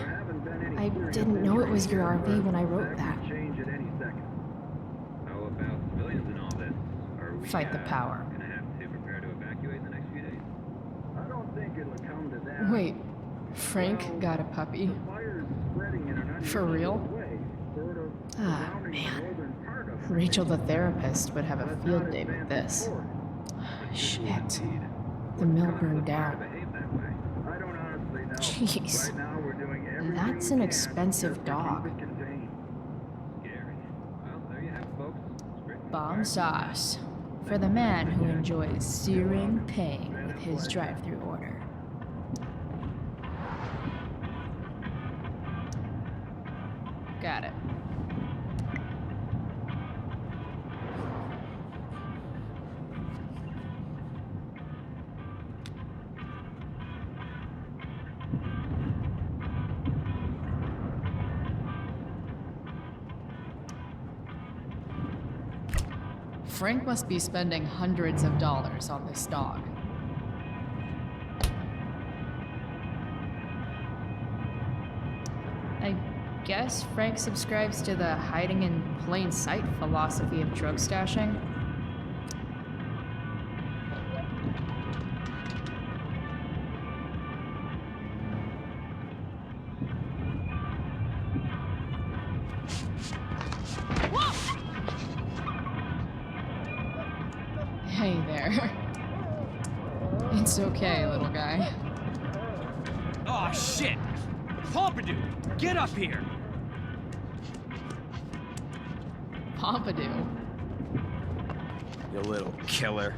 I didn't know it was your RV when I wrote that. How about civilians and all this? Are we Fight the power. gonna have to prepare to evacuate in the next few days? I don't think it'll come to that. Wait, Frank got a puppy? For real? Ah, man. Rachel the therapist would have a field day with this. Shit. The mill burned down. Jeez. That's an expensive dog. Bomb sauce. For the man who enjoys searing pain with his drive-thru order. Got it. Frank must be spending hundreds of dollars on this dog. I guess Frank subscribes to the hiding in plain sight philosophy of drug stashing. Hey there. It's okay, little guy. Oh shit! Pompidou, get up here! Pompidou? You little killer.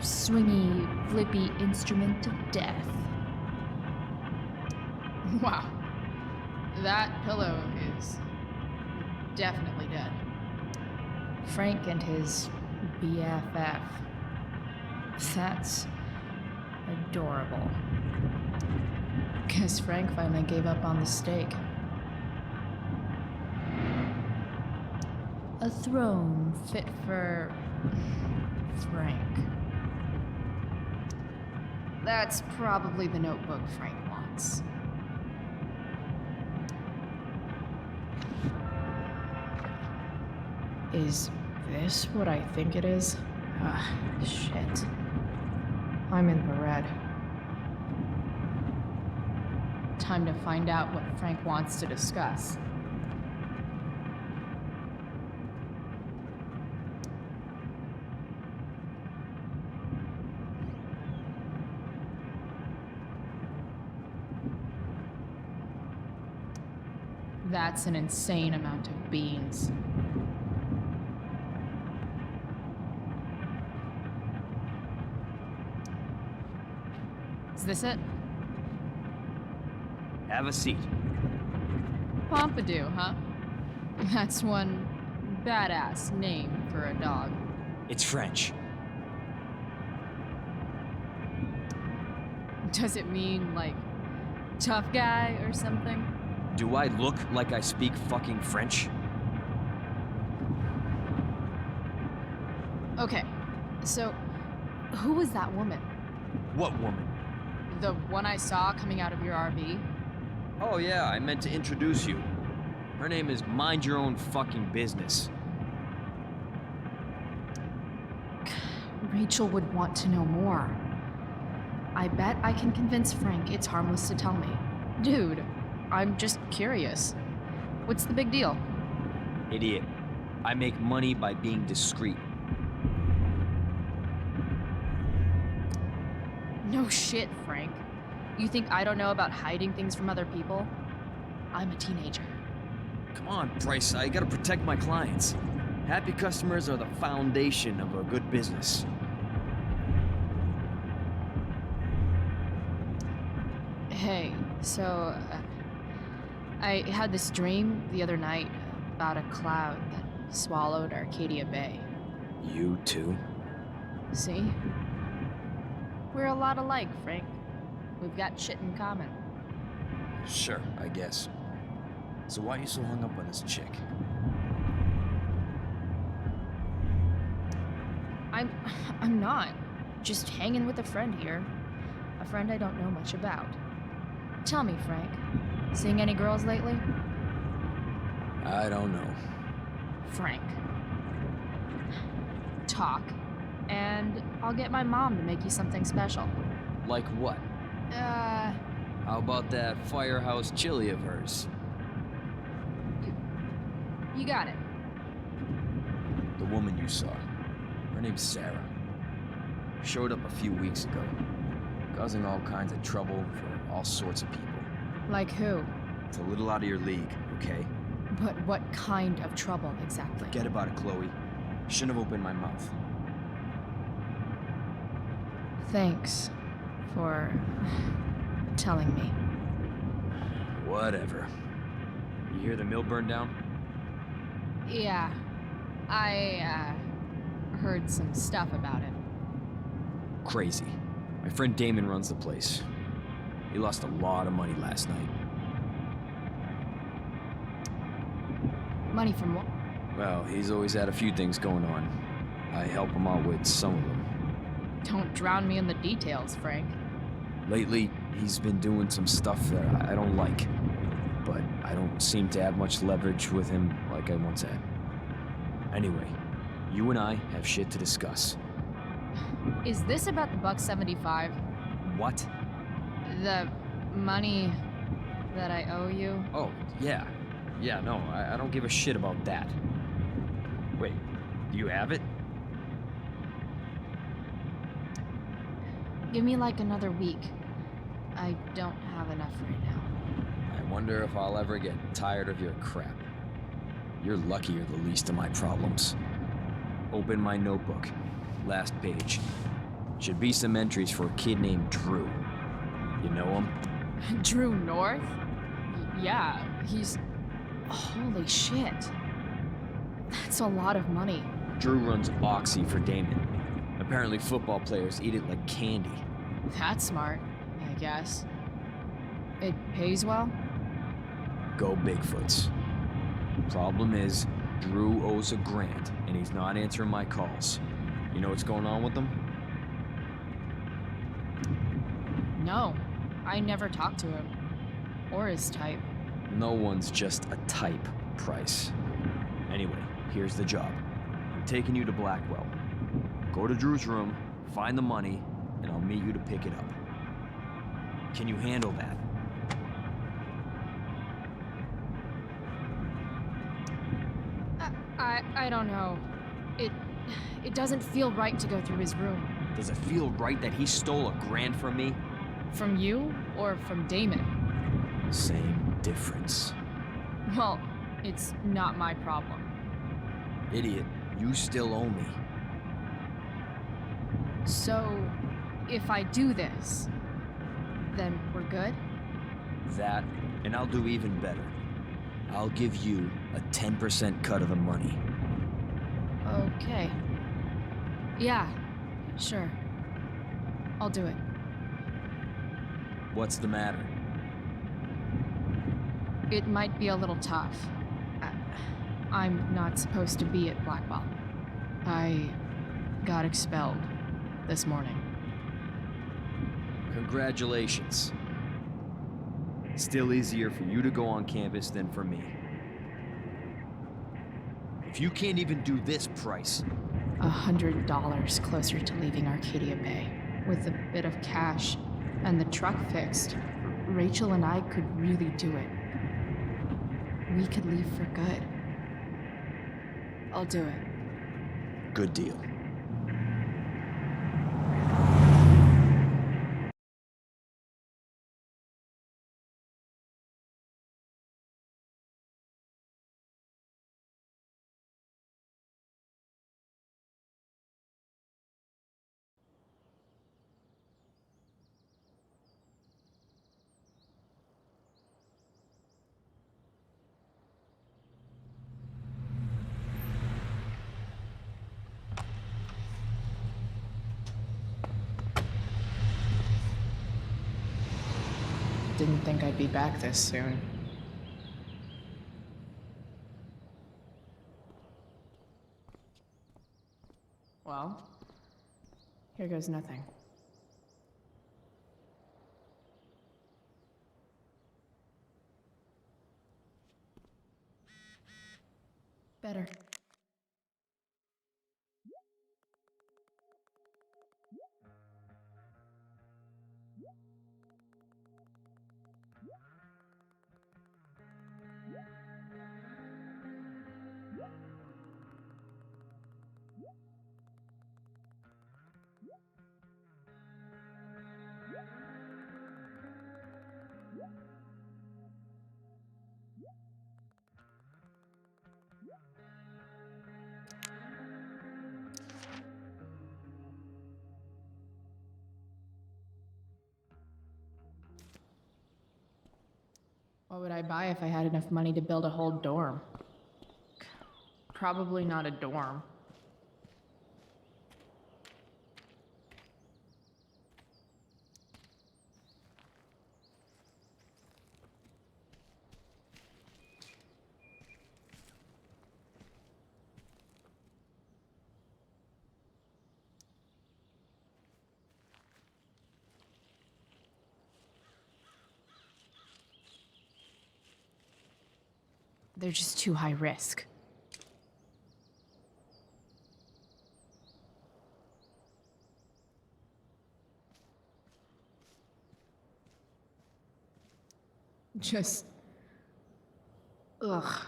Swingy, flippy instrument of death. Wow. That pillow is definitely dead. Frank and his BFF. That's adorable. Guess Frank finally gave up on the steak. A throne fit for Frank. That's probably the notebook Frank wants. Is this what I think it is? Ah, shit. I'm in the red. Time to find out what Frank wants to discuss. That's an insane amount of beans. Is this it? Have a seat. Pompidou, huh? That's one badass name for a dog. It's French. Does it mean, like, tough guy or something? Do I look like I speak fucking French? Okay, so who was that woman? What woman? The one I saw coming out of your RV? Oh yeah, I meant to introduce you. Her name is Mind Your Own Fucking Business. Rachel would want to know more. I bet I can convince Frank it's harmless to tell me. Dude, I'm just curious. What's the big deal? Idiot. I make money by being discreet. No shit, Frank. You think I don't know about hiding things from other people? I'm a teenager. Come on, Bryce, I gotta protect my clients. Happy customers are the foundation of a good business. Hey, so I had this dream the other night about a cloud that swallowed Arcadia Bay. You too? See? We're a lot alike, Frank. We've got shit in common. Sure, I guess. So why are you so hung up on this chick? I'm not. Just hanging with a friend here. A friend I don't know much about. Tell me, Frank. Seeing any girls lately? I don't know. Frank. Talk, and I'll get my mom to make you something special. Like what? How about that firehouse chili of hers? You got it. The woman you saw. Her name's Sarah. Showed up a few weeks ago, causing all kinds of trouble for all sorts of people. Like who? It's a little out of your league, okay? But what kind of trouble exactly? Forget about it, Chloe. Shouldn't have opened my mouth. Thanks for telling me. Whatever. You hear the mill burned down? Yeah. I heard some stuff about it. Crazy. My friend Damon runs the place. He lost a lot of money last night. Money from what? Well, he's always had a few things going on. I help him out with some of them. Don't drown me in the details, Frank. Lately, he's been doing some stuff that I don't like. But I don't seem to have much leverage with him like I once had. Anyway, you and I have shit to discuss. Is this about the $1.75? What? The money that I owe you? Oh, yeah. Yeah, no, I don't give a shit about that. Wait, do you have it? Give me like another week. I don't have enough right now. I wonder if I'll ever get tired of your crap. You're lucky you're the least of my problems. Open my notebook. Last page. Should be some entries for a kid named Drew. You know him? Drew North? Yeah, he's... Holy shit. That's a lot of money. Drew runs Oxy for Damon. Apparently football players eat it like candy. That's smart, I guess. It pays well? Go Bigfoots. Problem is, Drew owes a grant, and he's not answering my calls. You know what's going on with him? No, I never talked to him. Or his type. No one's just a type, Price. Anyway, here's the job. I'm taking you to Blackwell. Go to Drew's room, find the money, and I'll meet you to pick it up. Can you handle that? I don't know. It doesn't feel right to go through his room. Does it feel right that he stole $1,000 from me? From you or from Damon? Same difference. Well, it's not my problem. Idiot, you still owe me. So, if I do this, then we're good? That, and I'll do even better. I'll give you a 10% cut of the money. Okay. Yeah, sure. I'll do it. What's the matter? It might be a little tough. I'm not supposed to be at Blackwell. I got expelled this morning. Congratulations. Still easier for you to go on campus than for me. If you can't even do this, Price. $100 closer to leaving Arcadia Bay. With a bit of cash and the truck fixed, Rachel and I could really do it. We could leave for good. I'll do it. Good deal. Didn't think I'd be back this soon. Well, here goes nothing. Better. What would I buy if I had enough money to build a whole dorm? Probably not a dorm. They're just too high risk. Just... ugh.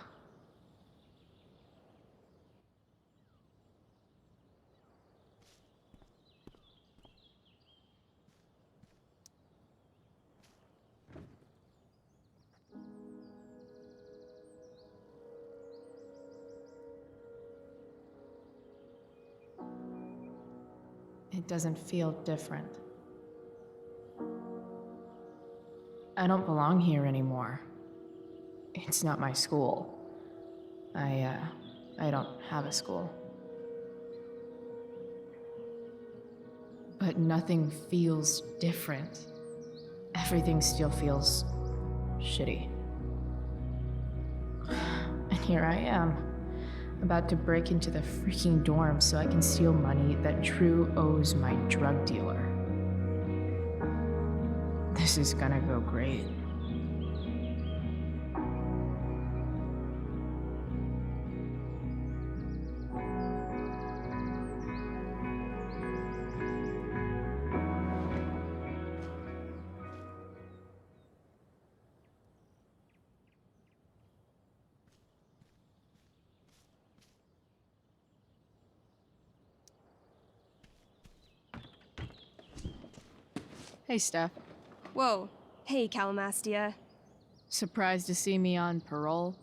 It doesn't feel different. I don't belong here anymore. It's not my school. I don't have a school. But nothing feels different. Everything still feels shitty. And here I am, about to break into the freaking dorm so I can steal money that Drew owes my drug dealer. This is gonna go great. Hey, Steph. Whoa. Hey, Calamastia. Surprised to see me on parole?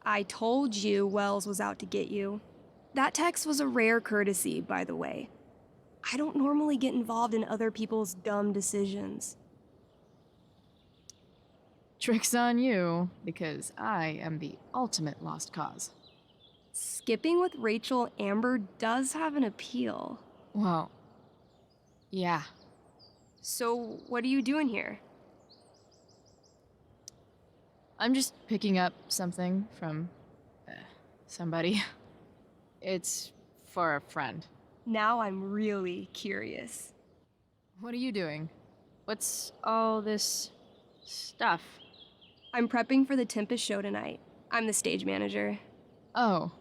I told you Wells was out to get you. That text was a rare courtesy, by the way. I don't normally get involved in other people's dumb decisions. Trick's on you, because I am the ultimate lost cause. Skipping with Rachel Amber does have an appeal. Well, yeah. So, what are you doing here? I'm just picking up something from somebody. It's for a friend. Now I'm really curious. What are you doing? What's all this stuff? I'm prepping for the Tempest show tonight. I'm the stage manager. Oh,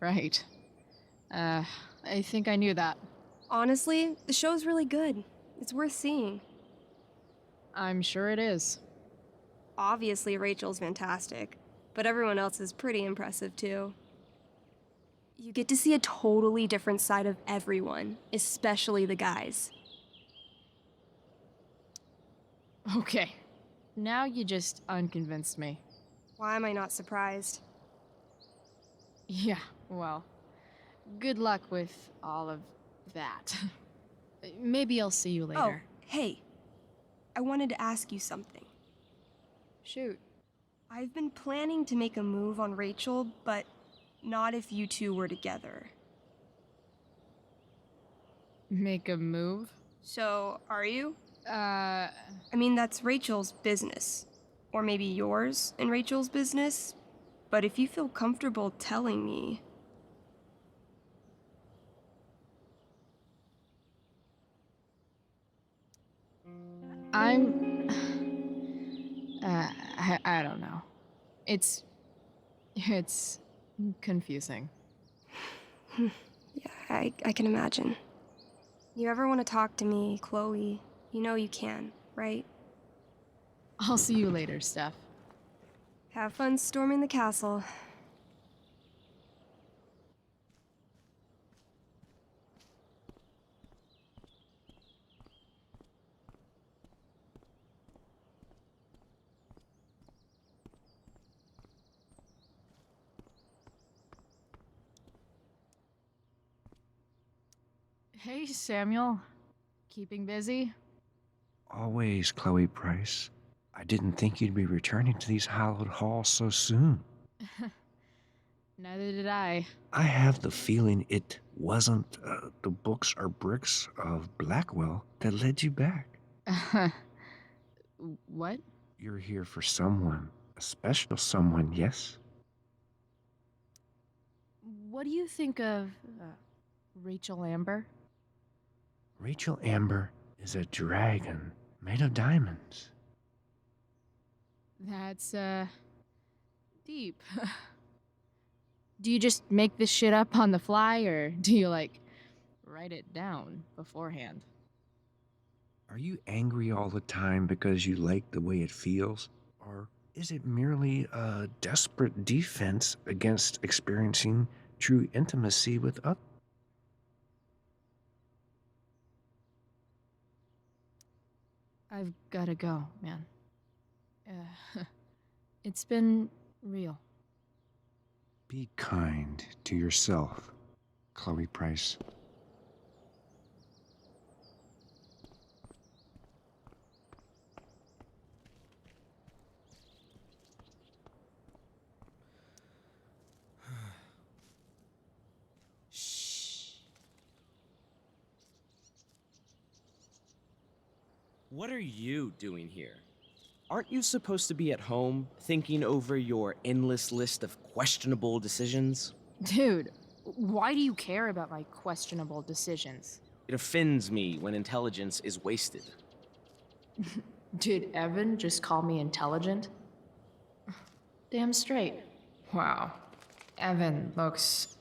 right. I think I knew that. Honestly, the show's really good. It's worth seeing. I'm sure it is. Obviously, Rachel's fantastic, but everyone else is pretty impressive too. You get to see a totally different side of everyone, especially the guys. Okay. Now you just unconvinced me. Why am I not surprised? Yeah, well, good luck with all of that. Maybe I'll see you later. Oh, hey. I wanted to ask you something. Shoot. I've been planning to make a move on Rachel, but not if you two were together. Make a move? So, are you? I mean, that's Rachel's business. Or maybe yours and Rachel's business. But if you feel comfortable telling me... I don't know. It's confusing. Yeah, I can imagine. You ever want to talk to me, Chloe, you know you can, right? I'll see you later, Steph. Have fun storming the castle. Hey, Samuel. Keeping busy? Always, Chloe Price. I didn't think you'd be returning to these hallowed halls so soon. Neither did I. I have the feeling it wasn't the books or bricks of Blackwell that led you back. What? You're here for someone, a special someone, yes? What do you think of Rachel Amber? Rachel Amber is a dragon made of diamonds. That's, deep. Do you just make this shit up on the fly, or do you, like, write it down beforehand? Are you angry all the time because you like the way it feels? Or is it merely a desperate defense against experiencing true intimacy with others? I've gotta go, man. It's been real. Be kind to yourself, Chloe Price. What are you doing here? Aren't you supposed to be at home, thinking over your endless list of questionable decisions? Dude, why do you care about my questionable decisions? It offends me when intelligence is wasted. Did Evan just call me intelligent? Damn straight. Wow. Evan looks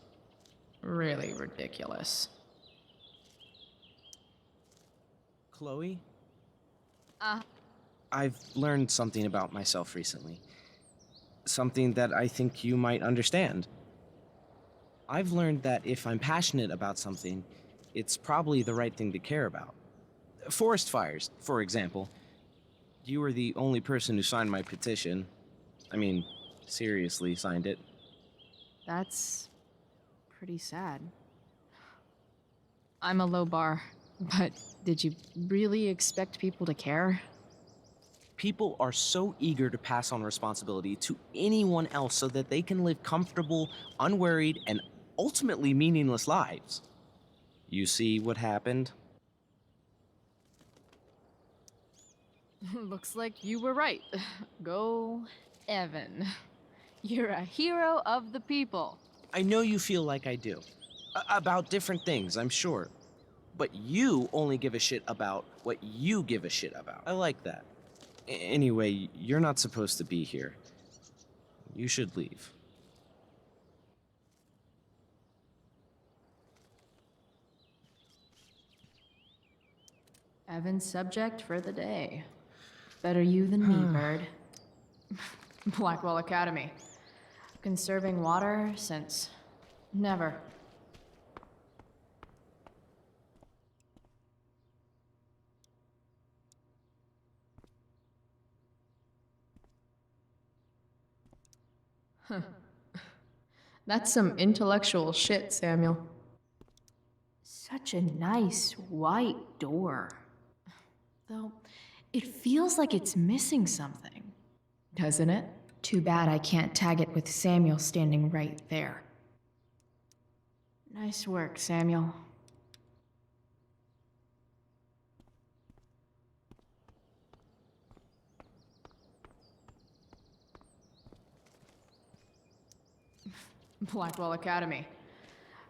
really ridiculous. Chloe? Uh, I've learned something about myself recently. Something that I think you might understand. I've learned that if I'm passionate about something, it's probably the right thing to care about. Forest fires, for example. You were the only person who signed my petition. I mean, seriously signed it. that's pretty sad. I'm a low bar, but did you really expect people to care? People are so eager to pass on responsibility to anyone else so that they can live comfortable, unworried, and ultimately meaningless lives. You see what happened? Looks like you were right. Go, Evan. You're a hero of the people. I know you feel like I do. About different things, I'm sure. But you only give a shit about what you give a shit about. I like that. Anyway, you're not supposed to be here. You should leave. Evan's subject for the day. Better you than me, bird. Blackwell Academy. Conserving water since never. Huh. That's some intellectual shit, Samuel. Such a nice white door. Though, it feels like it's missing something. Doesn't it? Too bad I can't tag it with Samuel standing right there. Nice work, Samuel. Blackwell Academy.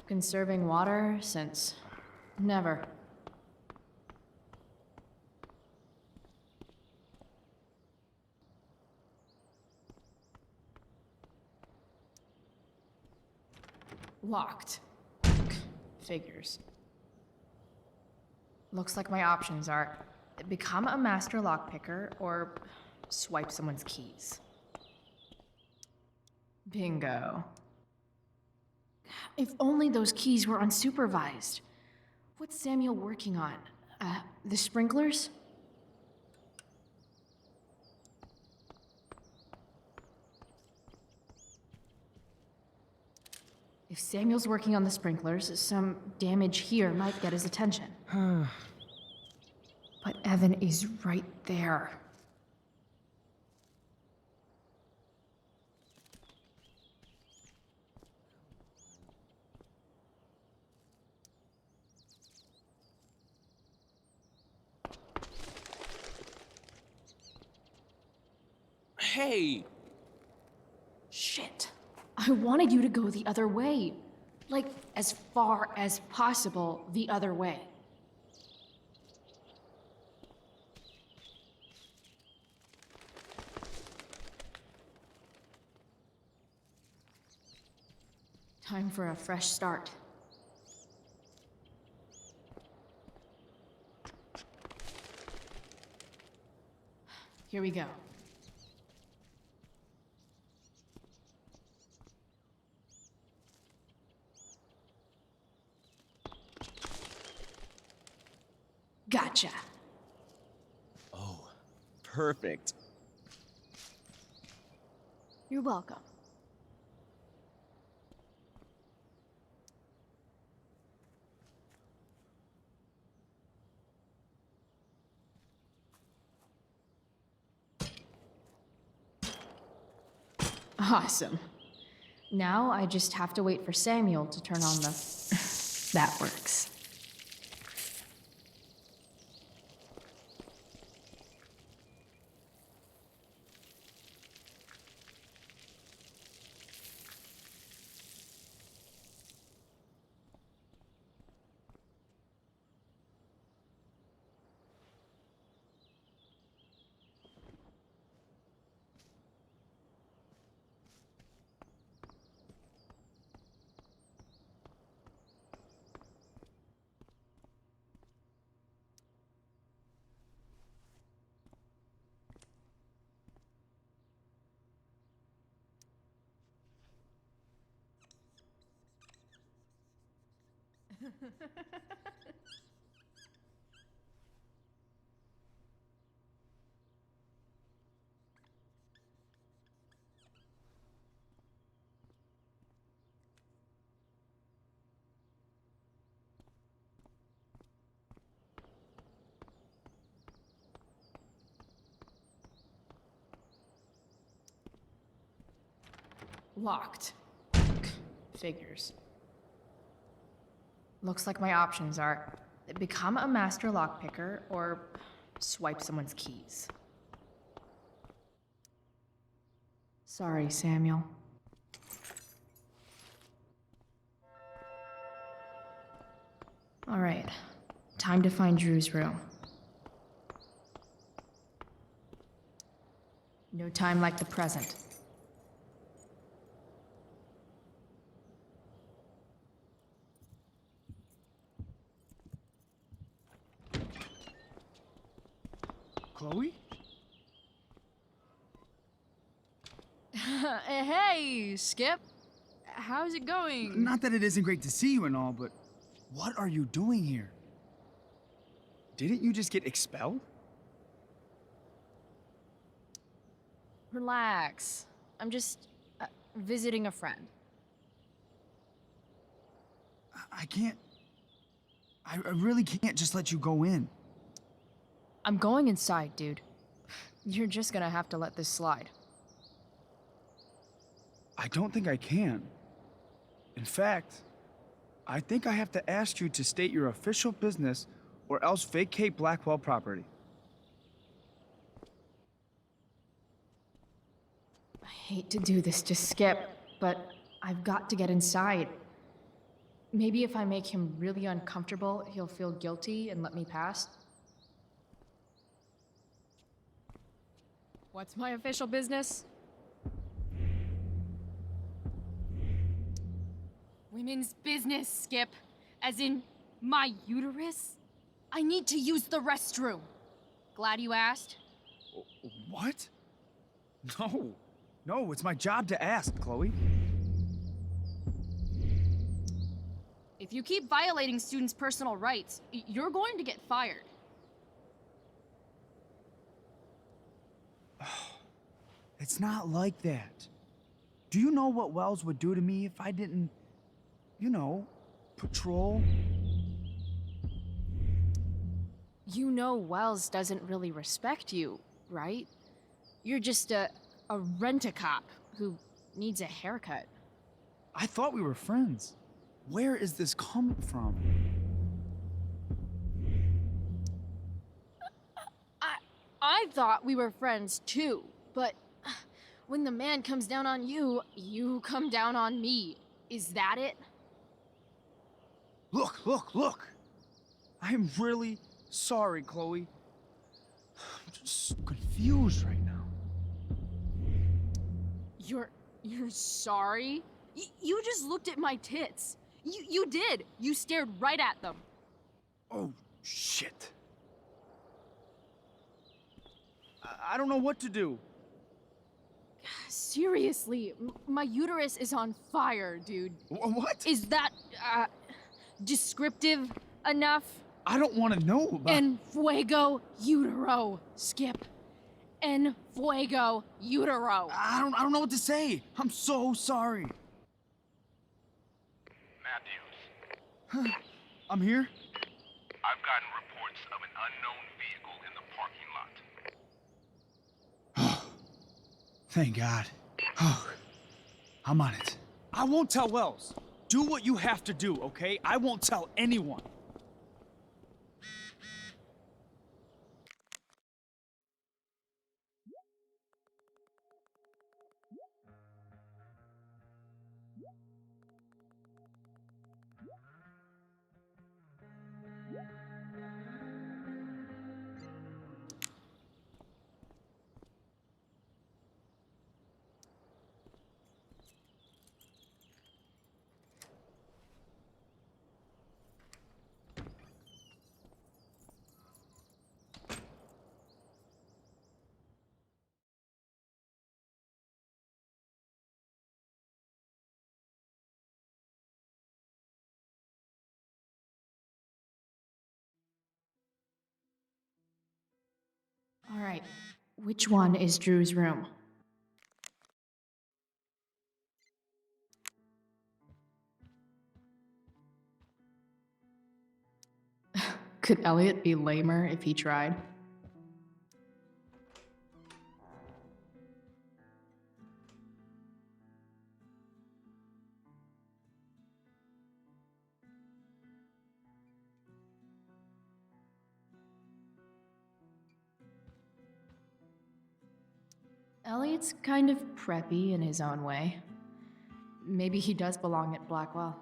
Conserving water since never. Locked. Figures. Looks like my options are become a master lockpicker or swipe someone's keys. Bingo. If only those keys were unsupervised. What's Samuel working on? The sprinklers? If Samuel's working on the sprinklers, some damage here might get his attention. But Evan is right there. Hey! Shit. I wanted you to go the other way. Like, as far as possible the other way. Time for a fresh start. Here we go. Gotcha. Oh, perfect. You're welcome. Awesome. Now I just have to wait for Samuel to turn on the... That works. Locked. Figures. Looks like my options are become a master lockpicker or swipe someone's keys. Sorry, Samuel. All right, time to find Drew's room. No time like the present. Chloe? Hey, Skip. How's it going? Not that it isn't great to see you and all, but what are you doing here? Didn't you just get expelled? Relax. I'm just visiting a friend. I can't. I really can't just let you go in. I'm going inside, dude. You're just gonna have to let this slide. I don't think I can. In fact, I think I have to ask you to state your official business or else vacate Blackwell property. I hate to do this to Skip, but I've got to get inside. Maybe if I make him really uncomfortable, he'll feel guilty and let me pass. What's my official business? Women's business, Skip. As in, my uterus? I need to use the restroom. Glad you asked. What? No. No, it's my job to ask, Chloe. If you keep violating students' personal rights, you're going to get fired. It's not like that. Do you know what Wells would do to me if I didn't, you know, patrol? You know Wells doesn't really respect you, right? You're just a rent-a-cop who needs a haircut. I thought we were friends. Where is this coming from? I thought we were friends too, but when the man comes down on you, you come down on me. Is that it? Look! I'm really sorry, Chloe. I'm just confused right now. You're sorry? You just looked at my tits. You did. You stared right at them. Oh, shit. I don't know what to do. Seriously, my uterus is on fire, dude. What? Is that, descriptive enough? I don't want to know about... En fuego utero, Skip. En fuego utero. I don't know what to say. I'm so sorry. Matthews. I'm here. I've gotten reports of an unknown vehicle in the parking lot. Thank God. I'm on it. I won't tell Wells. Do what you have to do, okay? I won't tell anyone. Alright, which one is Drew's room? Could Elliot be lamer if he tried? Elliot's kind of preppy in his own way. Maybe he does belong at Blackwell.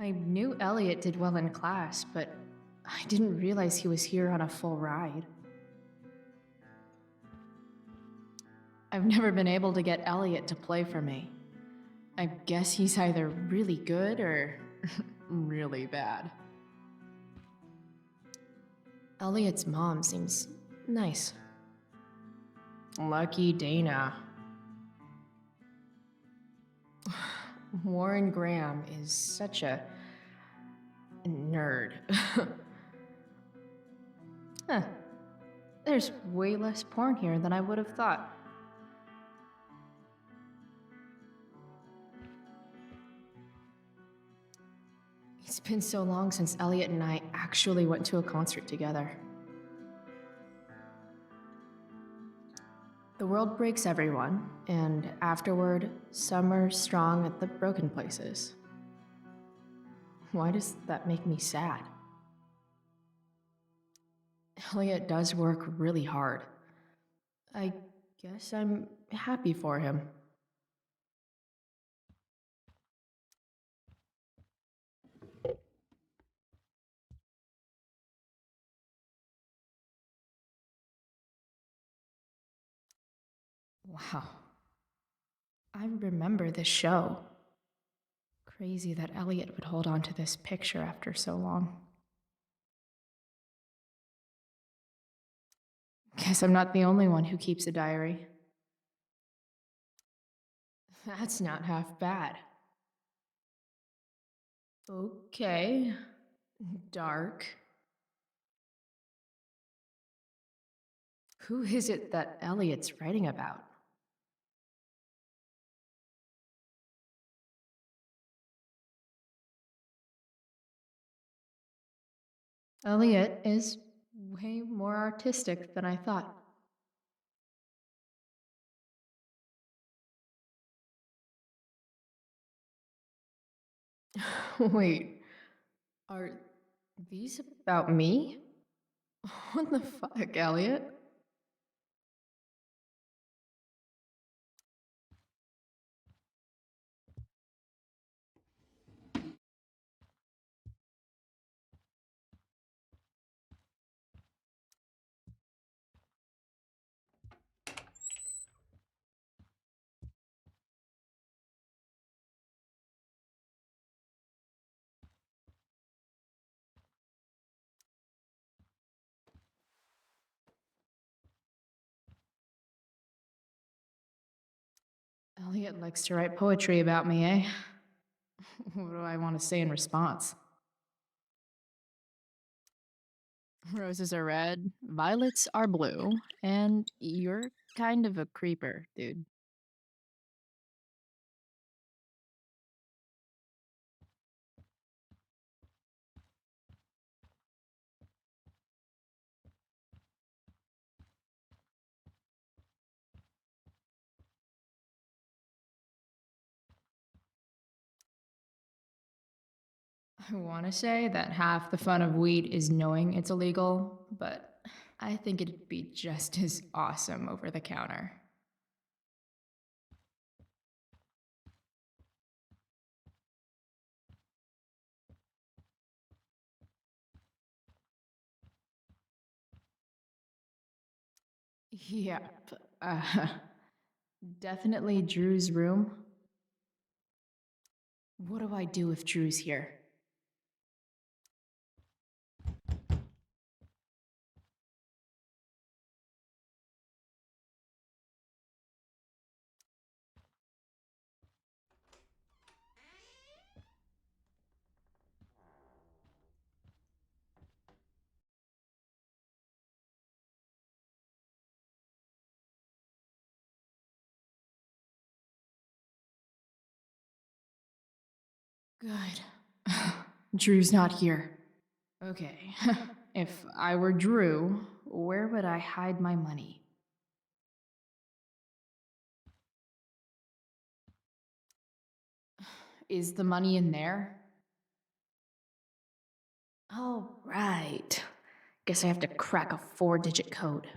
I knew Elliot did well in class, but I didn't realize he was here on a full ride. I've never been able to get Elliot to play for me. I guess he's either really good or really bad. Elliot's mom seems nice. Lucky Dana. Warren Graham is such a nerd. Huh. There's way less porn here than I would have thought. It's been so long since Elliot and I actually went to a concert together. The world breaks everyone, and afterward, some are strong at the broken places. Why does that make me sad? Elliot does work really hard. I guess I'm happy for him. Wow. I remember this show. Crazy that Elliot would hold on to this picture after so long. Guess I'm not the only one who keeps a diary. That's not half bad. Okay. Dark. Who is it that Elliot's writing about? Elliot is way more artistic than I thought. Wait, are these about me? What the fuck, Elliot? Elliot likes to write poetry about me, eh? What do I want to say in response? Roses are red, violets are blue, and you're kind of a creeper, dude. I want to say that half the fun of weed is knowing it's illegal, but I think it'd be just as awesome over the counter. Yep. Definitely Drew's room. What do I do if Drew's here? Good. Drew's not here. Okay. If I were Drew, where would I hide my money? Is the money in there? Oh, right. Guess I have to crack a 4-digit code.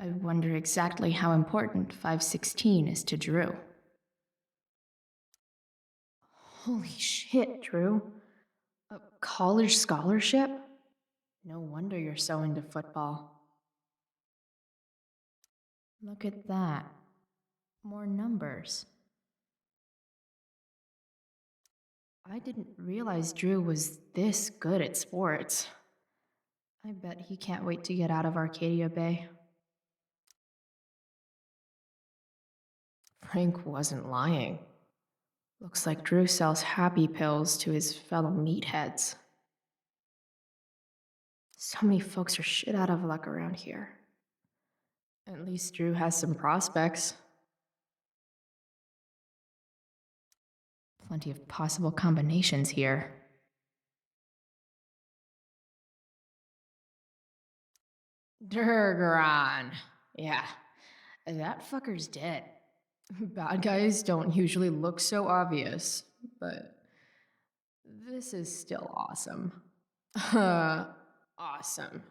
I wonder exactly how important 516 is to Drew. Holy shit, Drew. A college scholarship? No wonder you're so into football. Look at that. More numbers. I didn't realize Drew was this good at sports. I bet he can't wait to get out of Arcadia Bay. Frank wasn't lying. Looks like Drew sells happy pills to his fellow meatheads. So many folks are shit out of luck around here. At least Drew has some prospects. Plenty of possible combinations here. Durgaron. Yeah, that fucker's dead. Bad guys don't usually look so obvious, but this is still awesome. Awesome.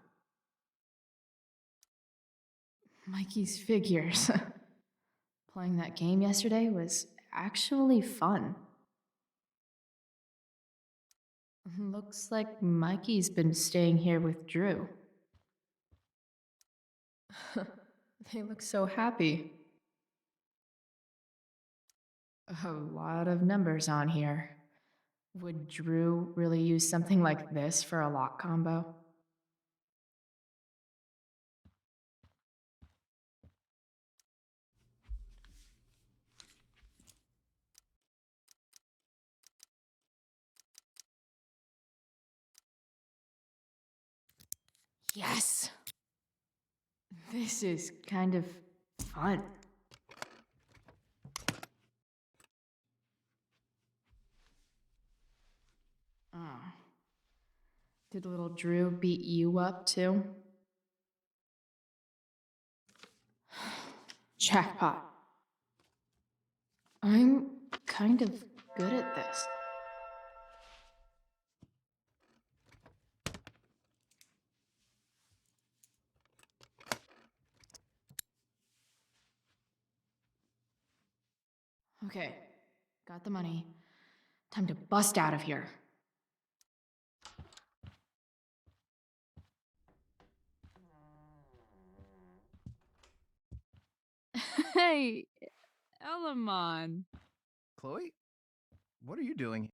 Mikey's figures. Playing that game yesterday was actually fun. Looks like Mikey's been staying here with Drew. They look so happy. A lot of numbers on here. Would Drew really use something like this for a lock combo? Yes! This is kind of fun. Oh. Did little Drew beat you up too? Jackpot. I'm kind of good at this. Okay, got the money. Time to bust out of here. Hey, Elamon. Chloe? What are you doing?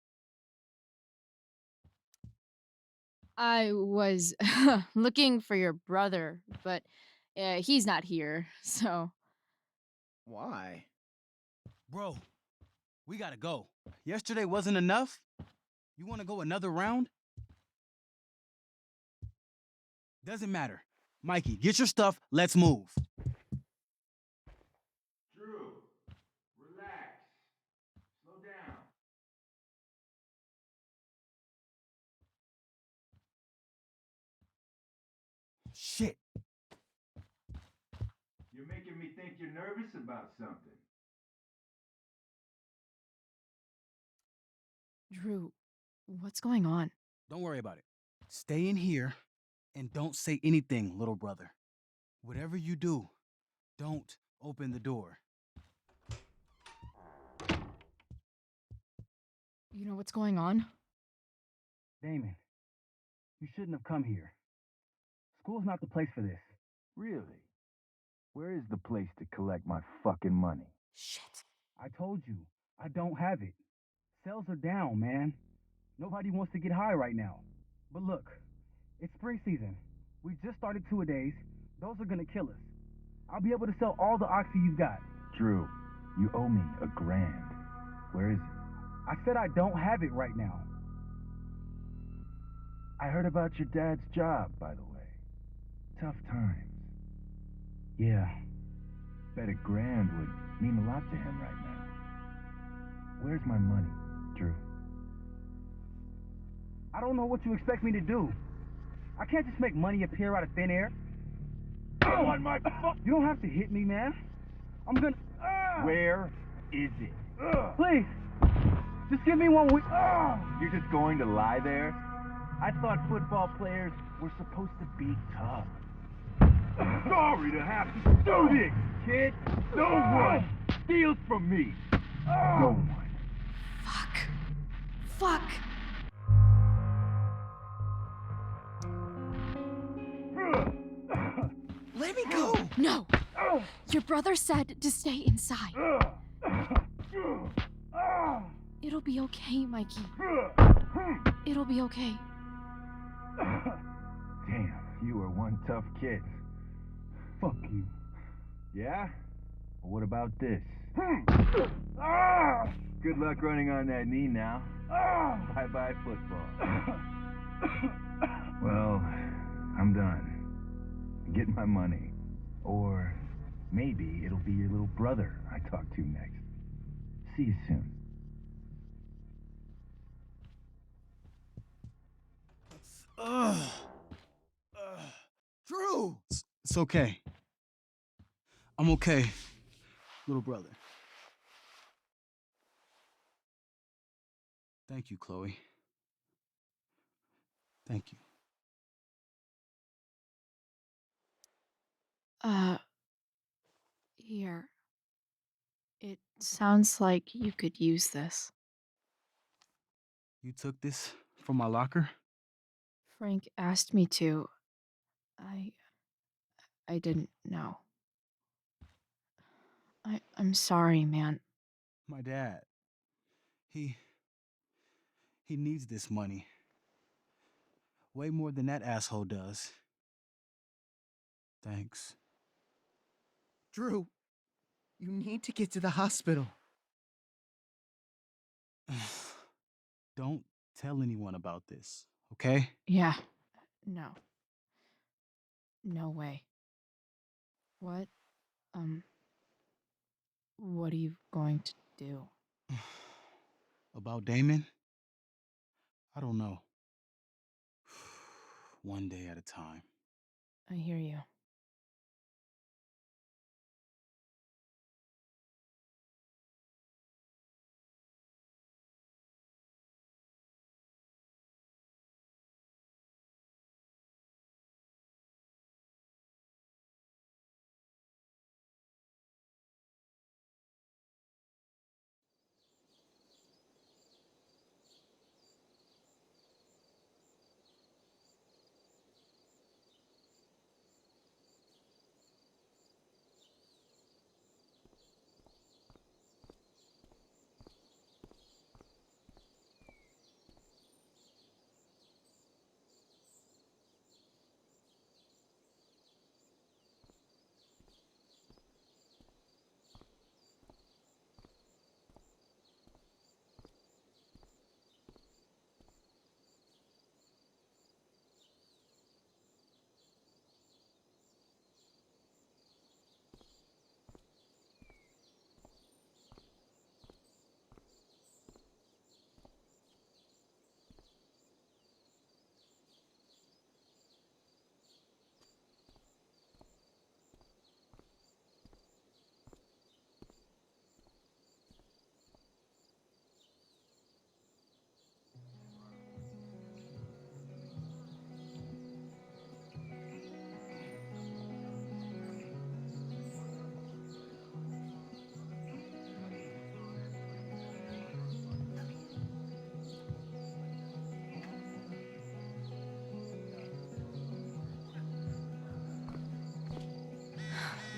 I was looking for your brother, but he's not here, so. Why? Bro, we gotta go. Yesterday wasn't enough? You wanna go another round? Doesn't matter. Mikey, get your stuff, let's move. Drew, relax. Slow down. Shit. You're making me think you're nervous about something. Drew, what's going on? Don't worry about it. Stay in here and don't say anything, little brother. Whatever you do, don't open the door. You know what's going on? Damon, you shouldn't have come here. School's not the place for this. Really? Where is the place to collect my fucking money? Shit. I told you, I don't have it. Sales are down, man. Nobody wants to get high right now. But look, it's spring season. We just started two-a-days. Those are gonna kill us. I'll be able to sell all the oxy you've got. Drew, you owe me $1,000. Where is it? I said I don't have it right now. I heard about your dad's job, by the way. Tough times. Yeah. Bet $1,000 would mean a lot to him right now. Where's my money, Drew? I don't know what you expect me to do. I can't just make money appear out of thin air. Oh, on my You don't have to hit me, man. I'm gonna... Where is it? Please, just give me 1 week. You're just going to lie there? I thought football players were supposed to be tough. Sorry to have to do this, kid. No one steals from me. No one. Fuck! Let me go! No! Your brother said to stay inside. It'll be okay, Mikey. It'll be okay. Damn, you are one tough kid. Fuck you. Yeah? Well, what about this? Good luck running on that knee now. Bye-bye football. Well, I'm done. Get my money. Or maybe it'll be your little brother I talk to next. See you soon. Drew! It's okay. I'm okay, little brother. Thank you, Chloe. Thank you. Here. It sounds like you could use this. You took this from my locker? Frank asked me to. I didn't know. I'm sorry, man. My dad. He needs this money. Way more than that asshole does. Thanks. Drew, you need to get to the hospital. Don't tell anyone about this, okay? Yeah. No. No way. What? What are you going to do? About Damon? I don't know. One day at a time. I hear you.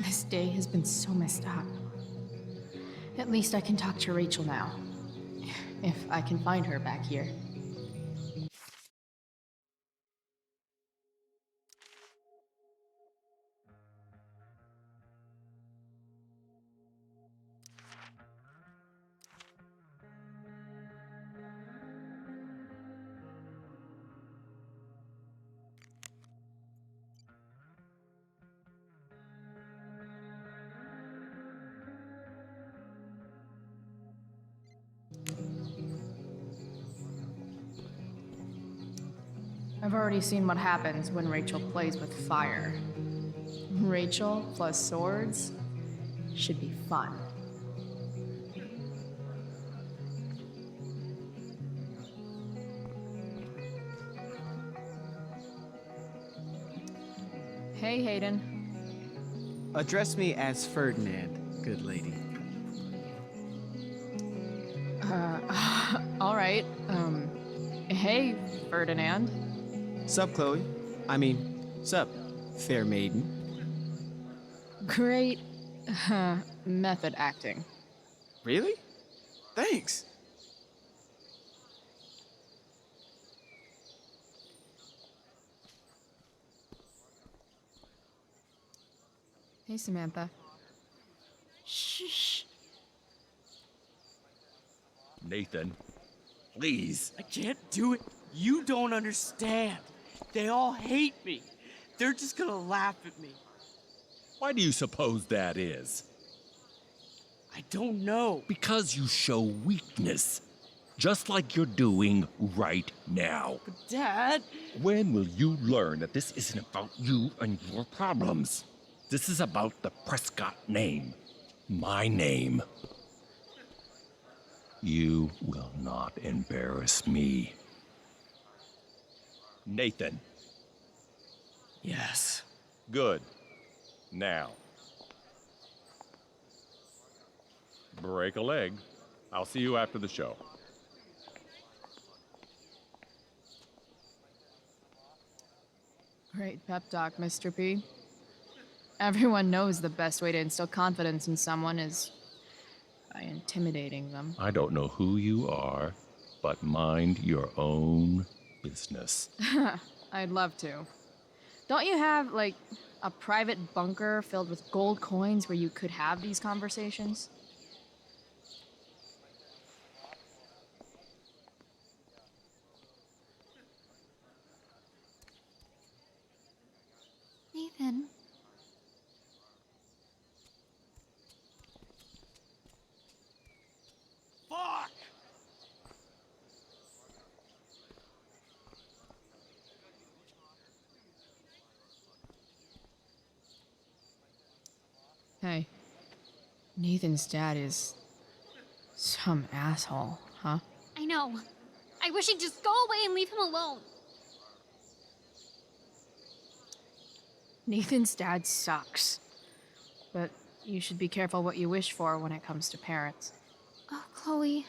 This day has been so messed up. At least I can talk to Rachel now. If I can find her back here. I've already seen what happens when Rachel plays with fire. Rachel plus swords should be fun. Hey, Hayden. Address me as Ferdinand, good lady. All right. Hey, Ferdinand. Sup, Chloe? I mean, sup, fair maiden. Great method acting. Really? Thanks. Hey, Samantha. Shh. Nathan, please. I can't do it. You don't understand. They all hate me. They're just gonna laugh at me. Why do you suppose that is? I don't know. Because you show weakness. Just like you're doing right now. But Dad... When will you learn that this isn't about you and your problems? This is about the Prescott name. My name. You will not embarrass me. Nathan. Yes. Good. Now. Break a leg. I'll see you after the show. Great pep talk, Mr. P. Everyone knows the best way to instill confidence in someone is by intimidating them. I don't know who you are, but mind your own business. I'd love to. Don't you have, like, a private bunker filled with gold coins where you could have these conversations? Nathan. Fuck! Hey, Nathan's dad is some asshole, huh? I know. I wish he'd just go away and leave him alone. Nathan's dad sucks. But you should be careful what you wish for when it comes to parents. Oh, Chloe.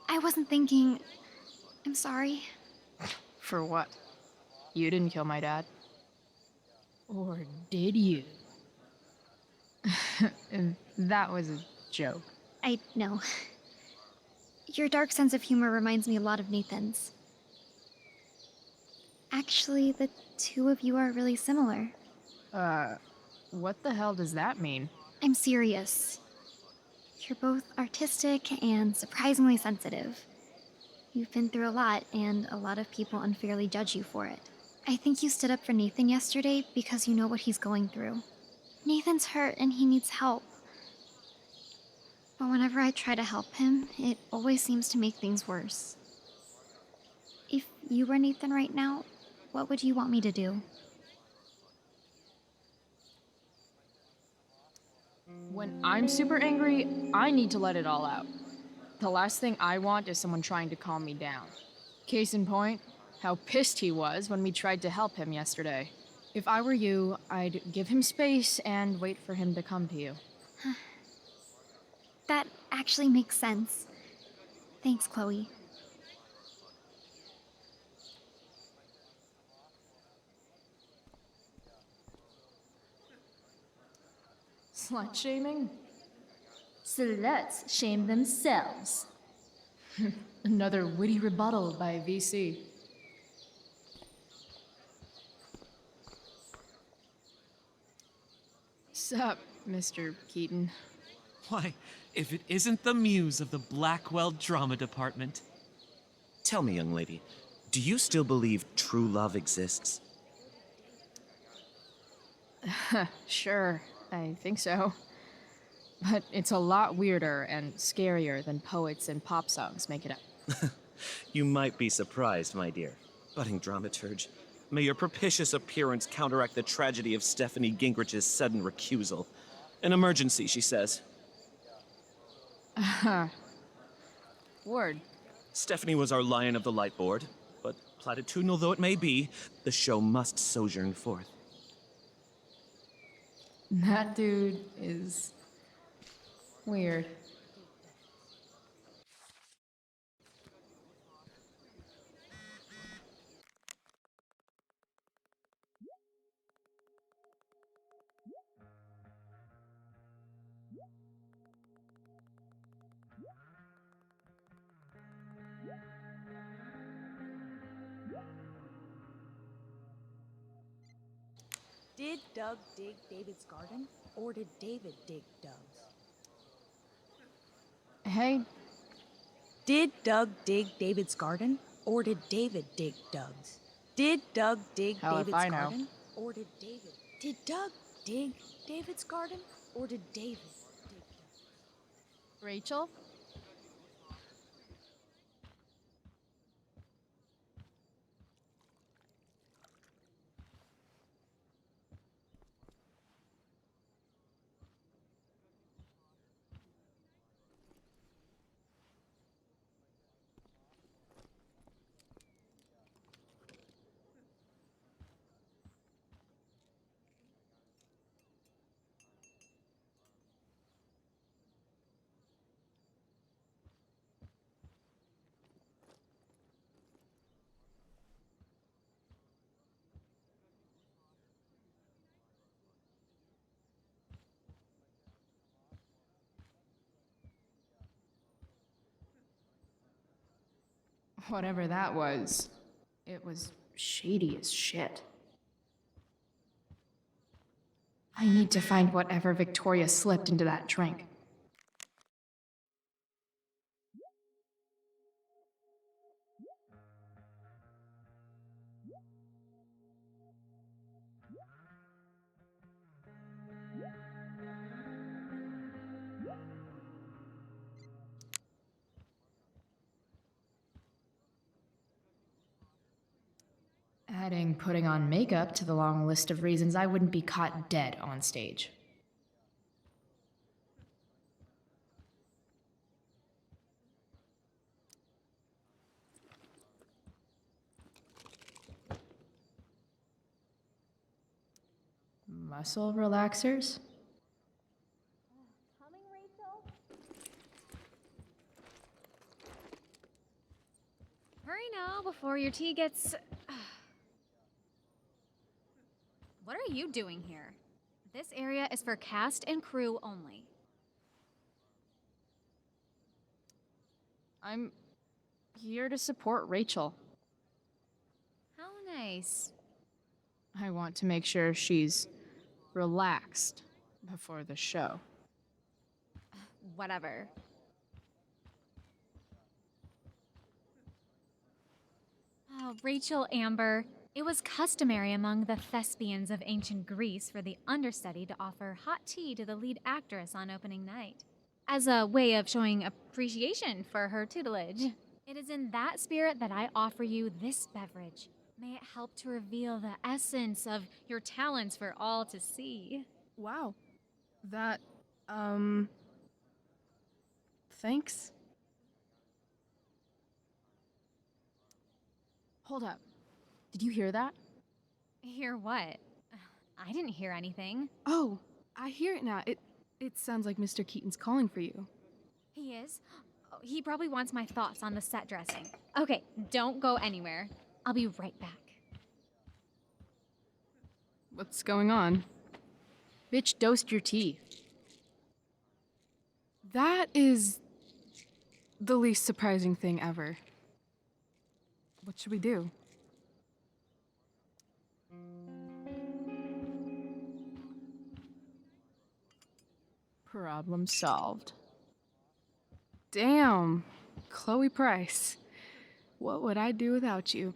I wasn't thinking... I'm sorry. For what? You didn't kill my dad? Or did you? That was a joke. I know. Your dark sense of humor reminds me a lot of Nathan's. Actually, the two of you are really similar. What the hell does that mean? I'm serious. You're both artistic and surprisingly sensitive. You've been through a lot, and a lot of people unfairly judge you for it. I think you stood up for Nathan yesterday because you know what he's going through. Nathan's hurt and he needs help. But whenever I try to help him, it always seems to make things worse. If you were Nathan right now, what would you want me to do? When I'm super angry, I need to let it all out. The last thing I want is someone trying to calm me down. Case in point, how pissed he was when we tried to help him yesterday. If I were you, I'd give him space and wait for him to come to you. That actually makes sense. Thanks, Chloe. Slut shaming? Sluts shame themselves. Another witty rebuttal by VC. Sup, Mr. Keaton? Why, if it isn't the muse of the Blackwell Drama Department. Tell me, young lady, do you still believe true love exists? Sure, I think so. But it's a lot weirder and scarier than poets and pop songs make it up. You might be surprised, my dear. Budding dramaturge, may your propitious appearance counteract the tragedy of Stephanie Gingrich's sudden recusal. An emergency, she says. Word. Stephanie was our lion of the light board, but platitudinal though it may be, the show must sojourn forth. That dude is weird. Did Doug dig David's garden, or did David dig Doug's? Hey. Did Doug dig David's garden, or did David dig Doug's? Did Doug dig Hell if David's I know. garden, or did David? Did Doug dig David's garden, or did David dig Doug's? Rachel? Whatever that was, it was shady as shit. I need to find whatever Victoria slipped into that drink. Adding putting on makeup to the long list of reasons I wouldn't be caught dead on stage. Muscle relaxers? Coming, Rachel? Hurry now before your tea gets... What are you doing here? This area is for cast and crew only. I'm here to support Rachel. How nice. I want to make sure she's relaxed before the show. Whatever. Oh, Rachel Amber. It was customary among the thespians of ancient Greece for the understudy to offer hot tea to the lead actress on opening night, as a way of showing appreciation for her tutelage. It is in that spirit that I offer you this beverage. May it help to reveal the essence of your talents for all to see. Wow. That, thanks. Hold up. Did you hear that? Hear what? I didn't hear anything. Oh, I hear it now. It sounds like Mr. Keaton's calling for you. He is? Oh, he probably wants my thoughts on the set dressing. Okay, don't go anywhere. I'll be right back. What's going on? Bitch, dosed your tea. That is the least surprising thing ever. What should we do? Problem solved. Damn, Chloe Price. What would I do without you?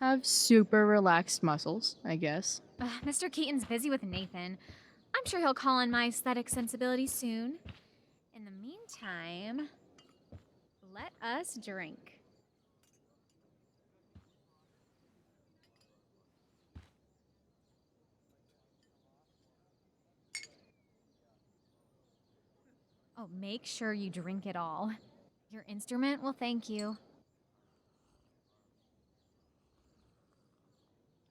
Have super relaxed muscles, I guess. Mr. Keaton's busy with Nathan. I'm sure he'll call on my aesthetic sensibility soon. In the meantime, let us drink. Oh, make sure you drink it all. Your instrument will thank you.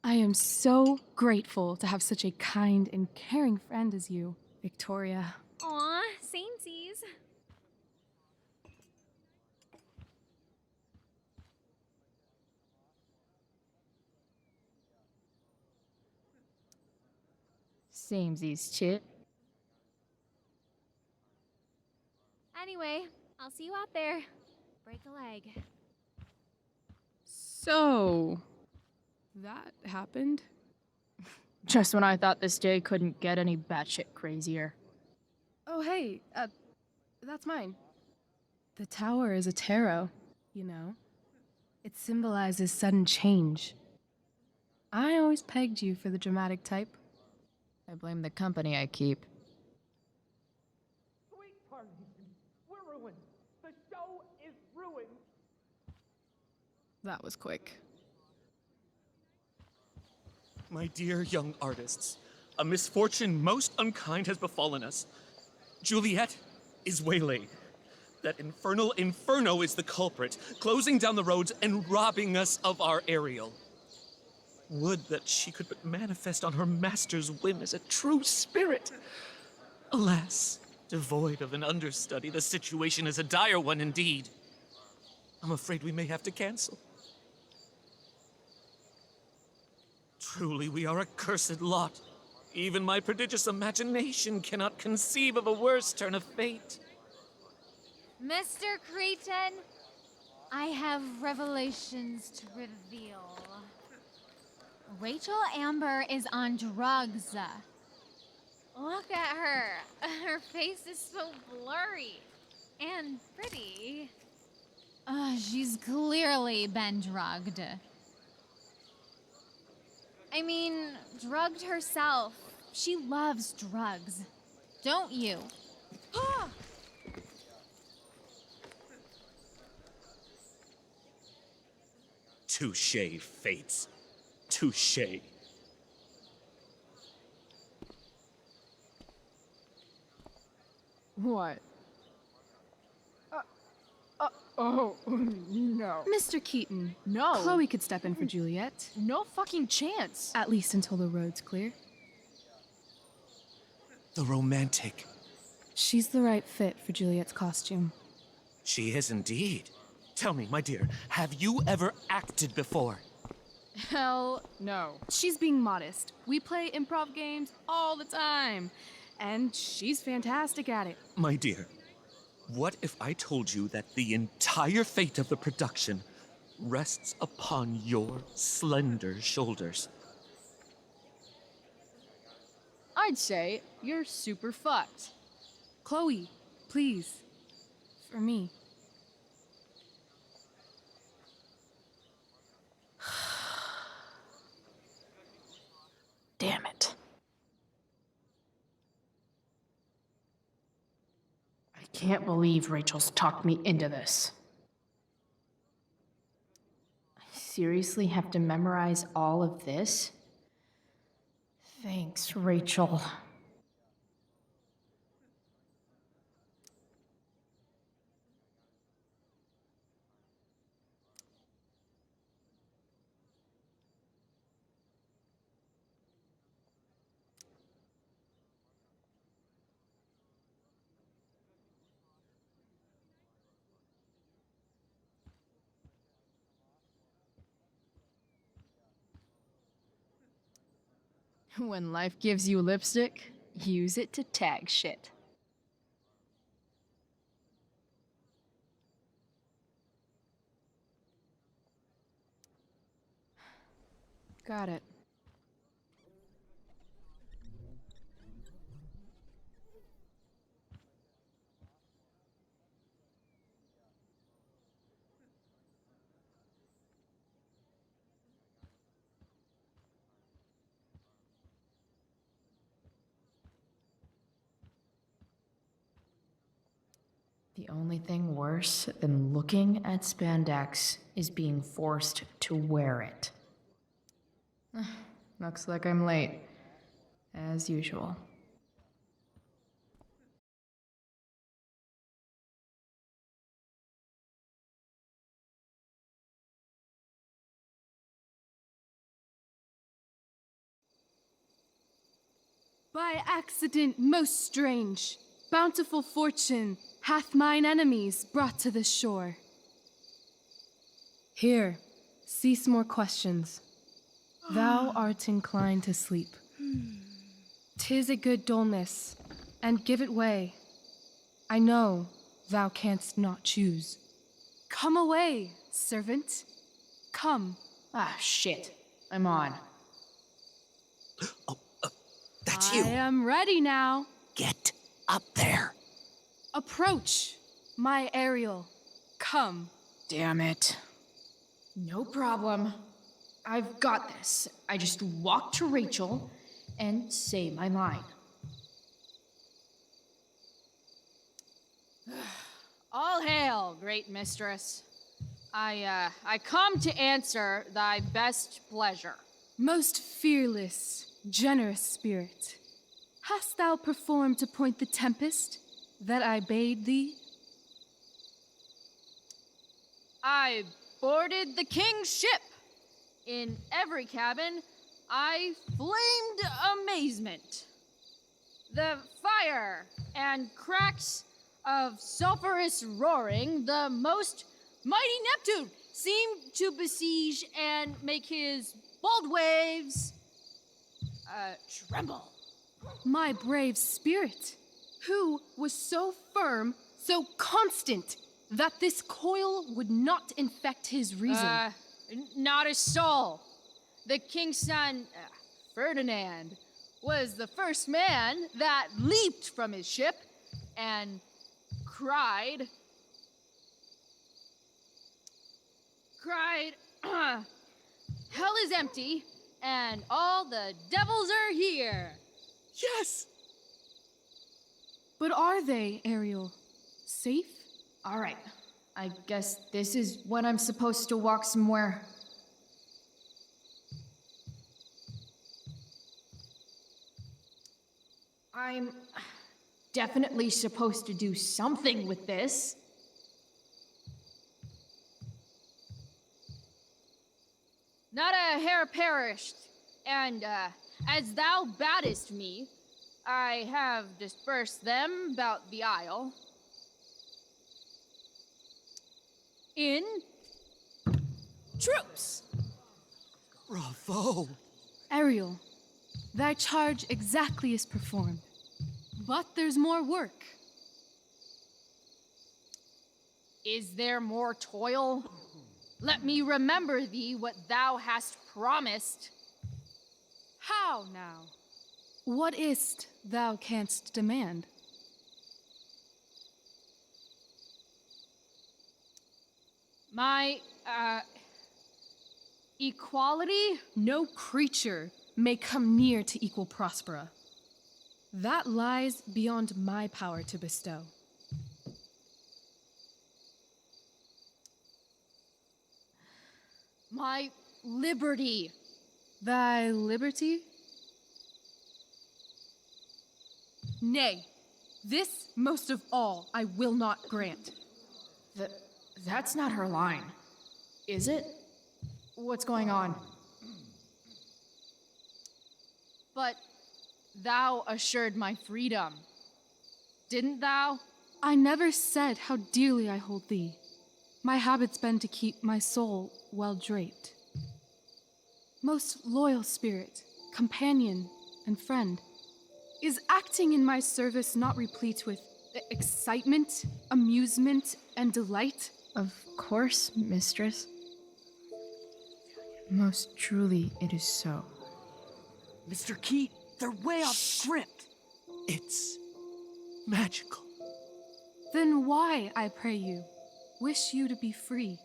I am so grateful to have such a kind and caring friend as you, Victoria. Aw, samesies. Samesies, chit. Anyway, I'll see you out there. Break a leg. So, that happened? Just when I thought this day couldn't get any batshit crazier. Oh, hey, that's mine. The tower is a tarot, you know. It symbolizes sudden change. I always pegged you for the dramatic type. I blame the company I keep. Sweetheart, we're ruined. The show is ruined. That was quick. My dear young artists, a misfortune most unkind has befallen us. Juliet is waylaid. That infernal inferno is the culprit, closing down the roads and robbing us of our Ariel. Would that she could but manifest on her master's whim as a true spirit. Alas, devoid of an understudy, the situation is a dire one indeed. I'm afraid we may have to cancel. Truly, we are a cursed lot. Even my prodigious imagination cannot conceive of a worse turn of fate. Mr. Cretan, I have revelations to reveal. Rachel Amber is on drugs. Look at her. Her face is so blurry and pretty. She's clearly been drugged. I mean, drugged herself. She loves drugs. Don't you? Touché, fates. Touché. What? Oh, no. Mr. Keaton. No. Chloe could step in for Juliet. No fucking chance. At least until the road's clear. The romantic. She's the right fit for Juliet's costume. She is indeed. Tell me, my dear, have you ever acted before? Hell no. She's being modest. We play improv games all the time. And she's fantastic at it. My dear, what if I told you that the entire fate of the production rests upon your slender shoulders? I'd say you're super fucked. Chloe, please. For me. Damn it. I can't believe Rachel's talked me into this. I seriously have to memorize all of this? Thanks, Rachel. When life gives you lipstick, use it to tag shit. Got it. The only thing worse than looking at spandex is being forced to wear it. Looks like I'm late, as usual. By accident most strange, bountiful fortune hath mine enemies brought to this shore. Here, cease more questions. Thou art inclined to sleep. 'Tis a good dullness, and give it way. I know thou canst not choose. Come away, servant. Come. Ah, shit. I'm on. That's I you. am ready now. Get up there. Approach, my Ariel. Come. Damn it. No problem. I've got this. I just walk to Rachel and say my line. All hail, great mistress. I come to answer thy best pleasure. Most fearless, generous spirit, hast thou performed to point the tempest that I bade thee? I boarded the king's ship. In every cabin, I flamed amazement. The fire and cracks of sulphurous roaring, the most mighty Neptune seemed to besiege and make his bold waves tremble. My brave spirit, who was so firm, so constant, that this coil would not infect his reason. Not a soul. The king's son, Ferdinand, was the first man that leaped from his ship and cried, hell is empty and all the devils are here. Yes! But are they, Ariel? Safe? All right. I guess this is when I'm supposed to walk somewhere. I'm definitely supposed to do something with this. Not a hair perished, and as thou badest me, I have dispersed them about the isle. In troops. Bravo! Ariel, thy charge exactly is performed. But there's more work. Is there more toil? Let me remember thee what thou hast promised. How now? What is't thou canst demand? My, equality? No creature may come near to equal Prospera. That lies beyond my power to bestow. My liberty. Thy liberty? Nay, this most of all I will not grant. That's not her line. Is it? What's going on? But thou assured my freedom, didn't thou? I never said how dearly I hold thee. My habit's been to keep my soul well draped. Most loyal spirit, companion, and friend, is acting in my service not replete with excitement, amusement, and delight? Of course, mistress. Most truly it is so. Mr. Keat, they're way off script. It's magical. Then why, I pray you, wish you to be free?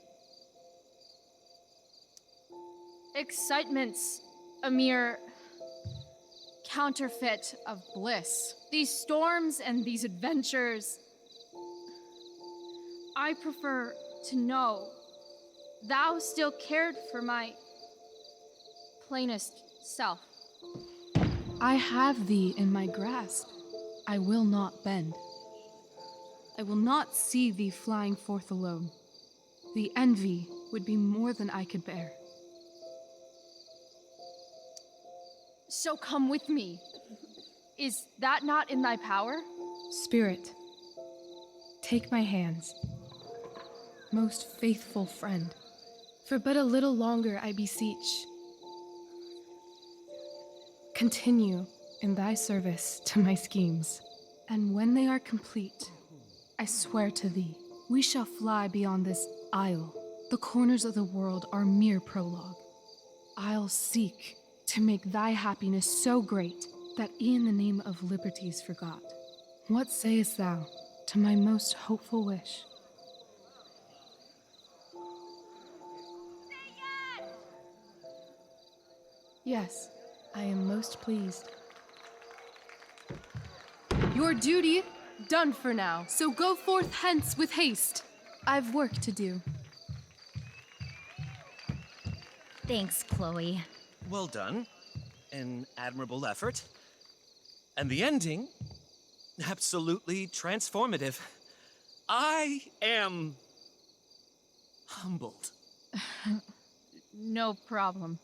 Excitement's a mere counterfeit of bliss. These storms and these adventures, I prefer to know thou still cared for my plainest self. I have thee in my grasp. I will not bend. I will not see thee flying forth alone. The envy would be more than I could bear. So come with me. Is that not in thy power? Spirit, take my hands. Most faithful friend, for but a little longer I beseech. Continue in thy service to my schemes, and when they are complete, I swear to thee, we shall fly beyond this isle. The corners of the world are mere prologue. I'll seek to make thy happiness so great that e'en the name of liberty's forgot. What sayest thou to my most hopeful wish? Yes, I am most pleased. Your duty done for now, so go forth hence with haste. I've work to do. Thanks, Chloe. Well done. An admirable effort. And the ending, absolutely transformative. I am humbled. No problem.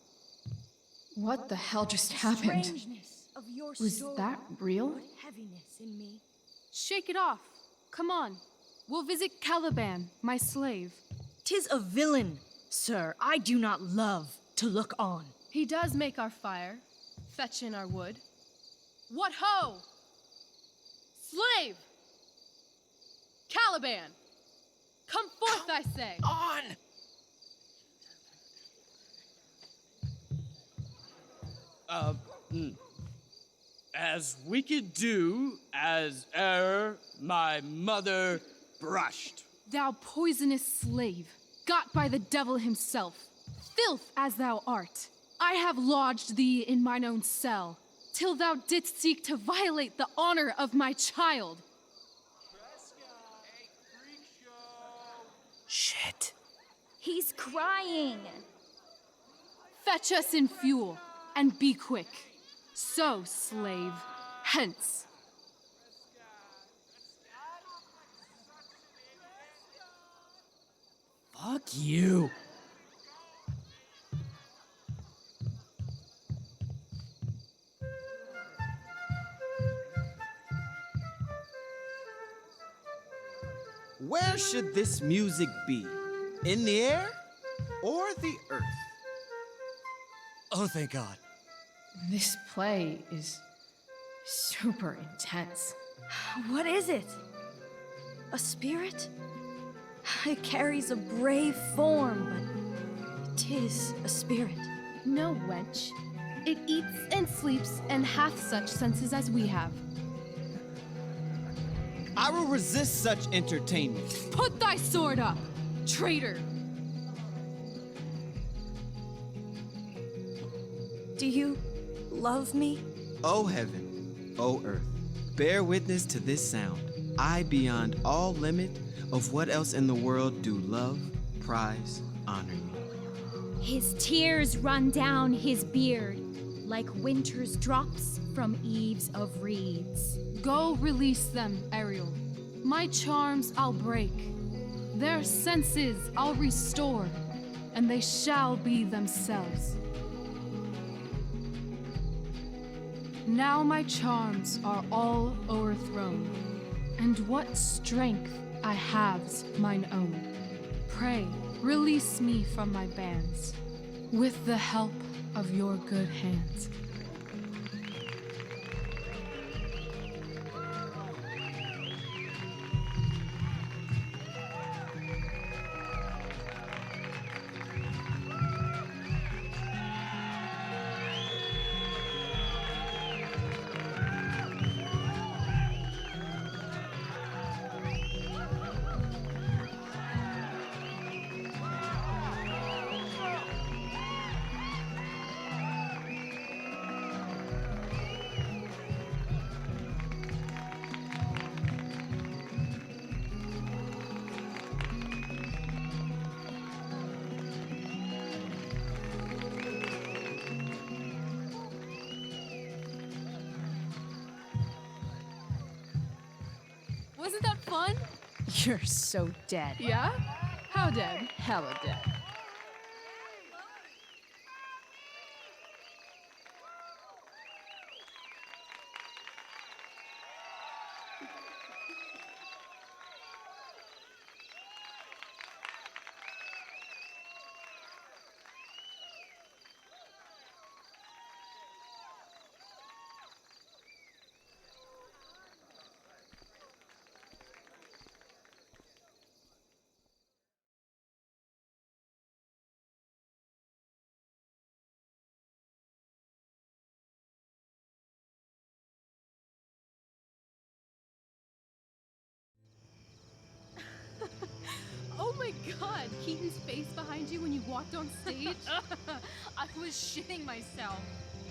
What the hell just happened? Was that real? Shake it off. Come on. We'll visit Caliban, my slave. 'Tis a villain, sir. I do not love to look on. He does make our fire, fetch in our wood. What ho! Slave! Caliban! Come forth, I say! On! As we could do as e'er my mother brushed. Thou poisonous slave, got by the devil himself, filth as thou art, I have lodged thee in mine own cell, till thou didst seek to violate the honor of my child. Shit. He's crying. Fetch us in fuel, and be quick. So, slave, hence. Fuck you. Where should this music be? In the air or the earth? Oh, thank God. This play is super intense. What is it? A spirit? It carries a brave form, but 'tis a spirit. No, wench. It eats and sleeps and hath such senses as we have. I will resist such entertainment. Put thy sword up, traitor! Do you love me? O heaven, O earth, bear witness to this sound. I, beyond all limit of what else in the world, do love, prize, honor you. His tears run down his beard like winter's drops from eaves of reeds. Go release them, Ariel. My charms I'll break. Their senses I'll restore, and they shall be themselves. Now my charms are all o'erthrown, and what strength I have's mine own. Pray, release me from my bands, with the help of your good hands. Wasn't that fun? You're so dead. Yeah? How dead? Hella dead. my god, Keaton's face behind you when you walked on stage? I was shitting myself.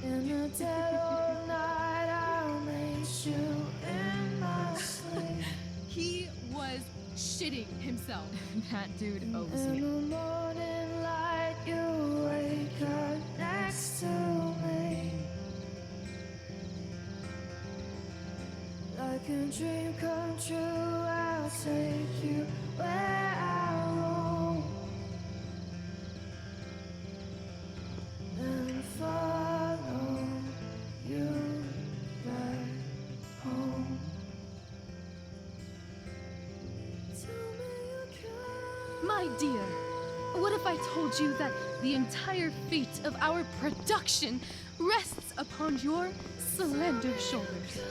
In the dead of night, I'll make you in my sleep. He was shitting himself. That dude owes In me. the morning light, you wake up next to me. Like a dream come true, I'll take you where I roam. And follow you back home. My dear, what if I told you that the entire fate of our production rests upon your slender shoulders?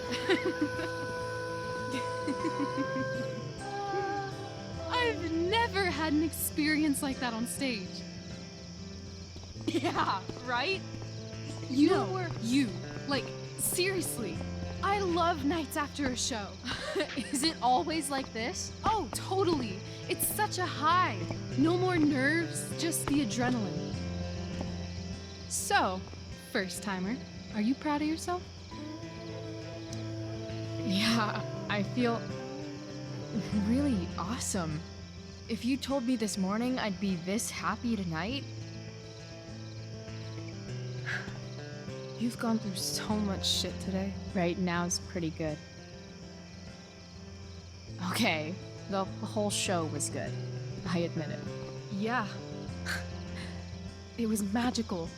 I've never had an experience like that on stage. Yeah, right? You were you. Like, seriously. I love nights after a show. Is it always like this? Oh, totally. It's such a high. No more nerves, just the adrenaline. So, first timer, are you proud of yourself? Yeah, I feel really awesome. If you told me this morning I'd be this happy tonight. You've gone through so much shit today. Right now's pretty good. Okay, the whole show was good. I admit it. Yeah. It was magical.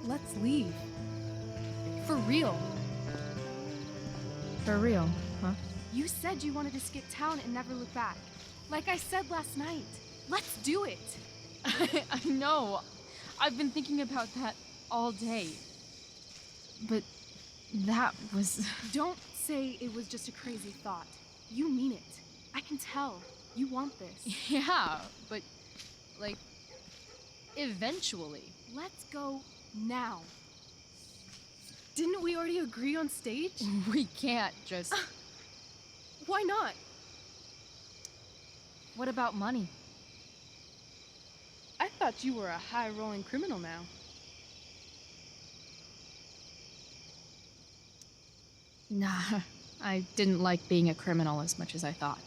Let's leave. For real. For real, huh? You said you wanted to skip town and never look back. Like I said last night. Let's do it. I know. I've been thinking about that all day. But that was... Don't say it was just a crazy thought. You mean it. I can tell. You want this. Yeah, but... like... eventually. Let's go now. Didn't we already agree on stage? We can't just... Why not? What about money? I thought you were a high-rolling criminal now. Nah, I didn't like being a criminal as much as I thought.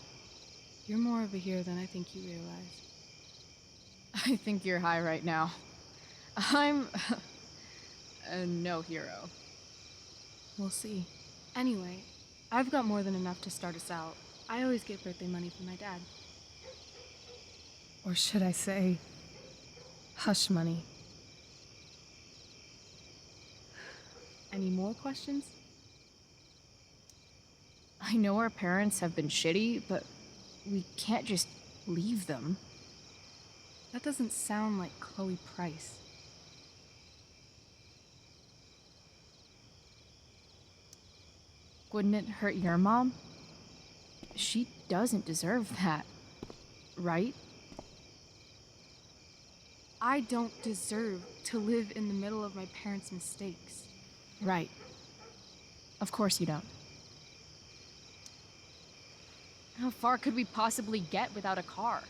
You're more of a hero than I think you realize. I think you're high right now. I'm... no hero. We'll see. Anyway, I've got more than enough to start us out. I always get birthday money from my dad. Or should I say, hush money. Any more questions? I know our parents have been shitty, but we can't just leave them. That doesn't sound like Chloe Price. Wouldn't it hurt your mom? She doesn't deserve that, right? I don't deserve to live in the middle of my parents' mistakes. Right. Of course you don't. How far could we possibly get without a car?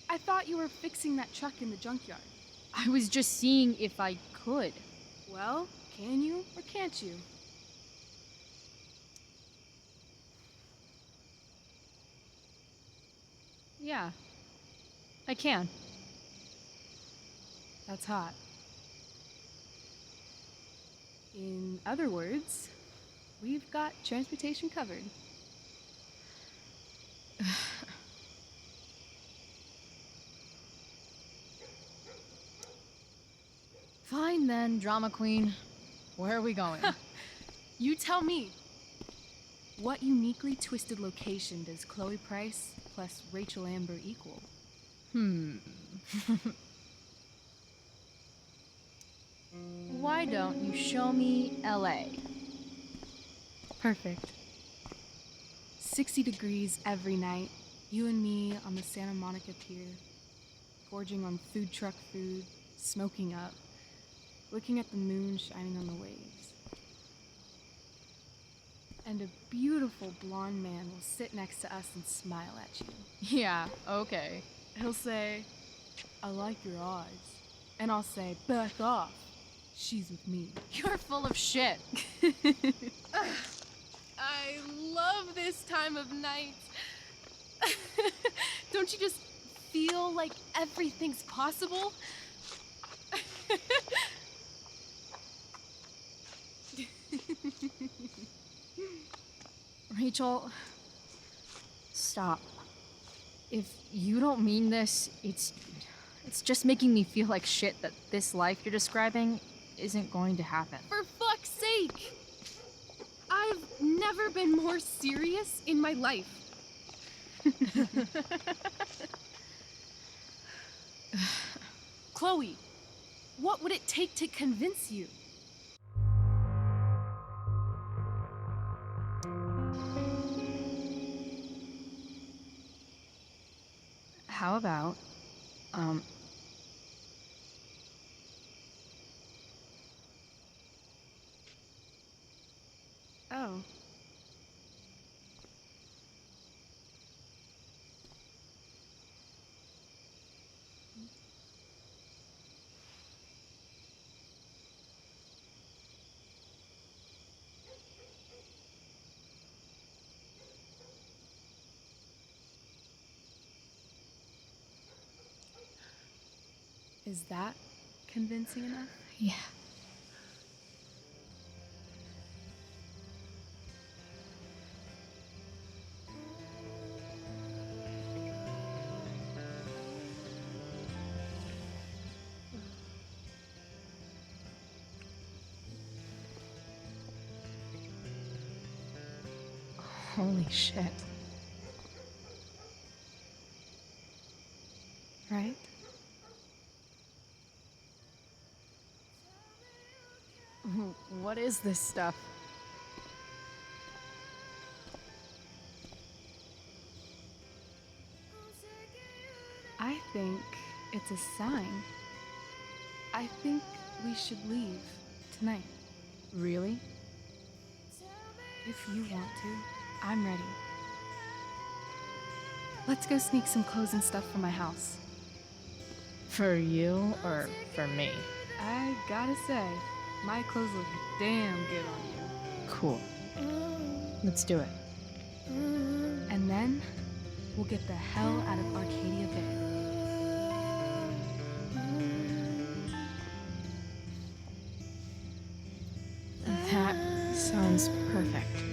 I thought you were fixing that truck in the junkyard. I was just seeing if I could. Well, can you or can't you? Yeah, I can. That's hot. In other words, we've got transportation covered. Fine then, drama queen. Where are we going? You tell me. What uniquely twisted location does Chloe Price plus Rachel Amber equal? Why don't you show me LA? Perfect. 60 degrees every night, you and me on the Santa Monica Pier, gorging on food truck food, smoking up, looking at the moon shining on the waves. And a beautiful blonde man will sit next to us and smile at you. Yeah, okay. He'll say, "I like your eyes." And I'll say, "Back off. She's with me." You're full of shit. I love this time of night. Don't you just feel like everything's possible? Rachel, stop. If you don't mean this, it's just making me feel like shit that this life you're describing isn't going to happen. For fuck's sake! I've never been more serious in my life. Chloe, what would it take to convince you? How about, Oh. Is that convincing enough? Yeah. Holy shit. Right? What is this stuff? I think it's a sign. I think we should leave tonight. Really? If you want to, I'm ready. Let's go sneak some clothes and stuff from my house. For you or for me? I gotta say, my clothes look damn good on you. Cool. Let's do it. And then, we'll get the hell out of Arcadia Bay. That sounds perfect.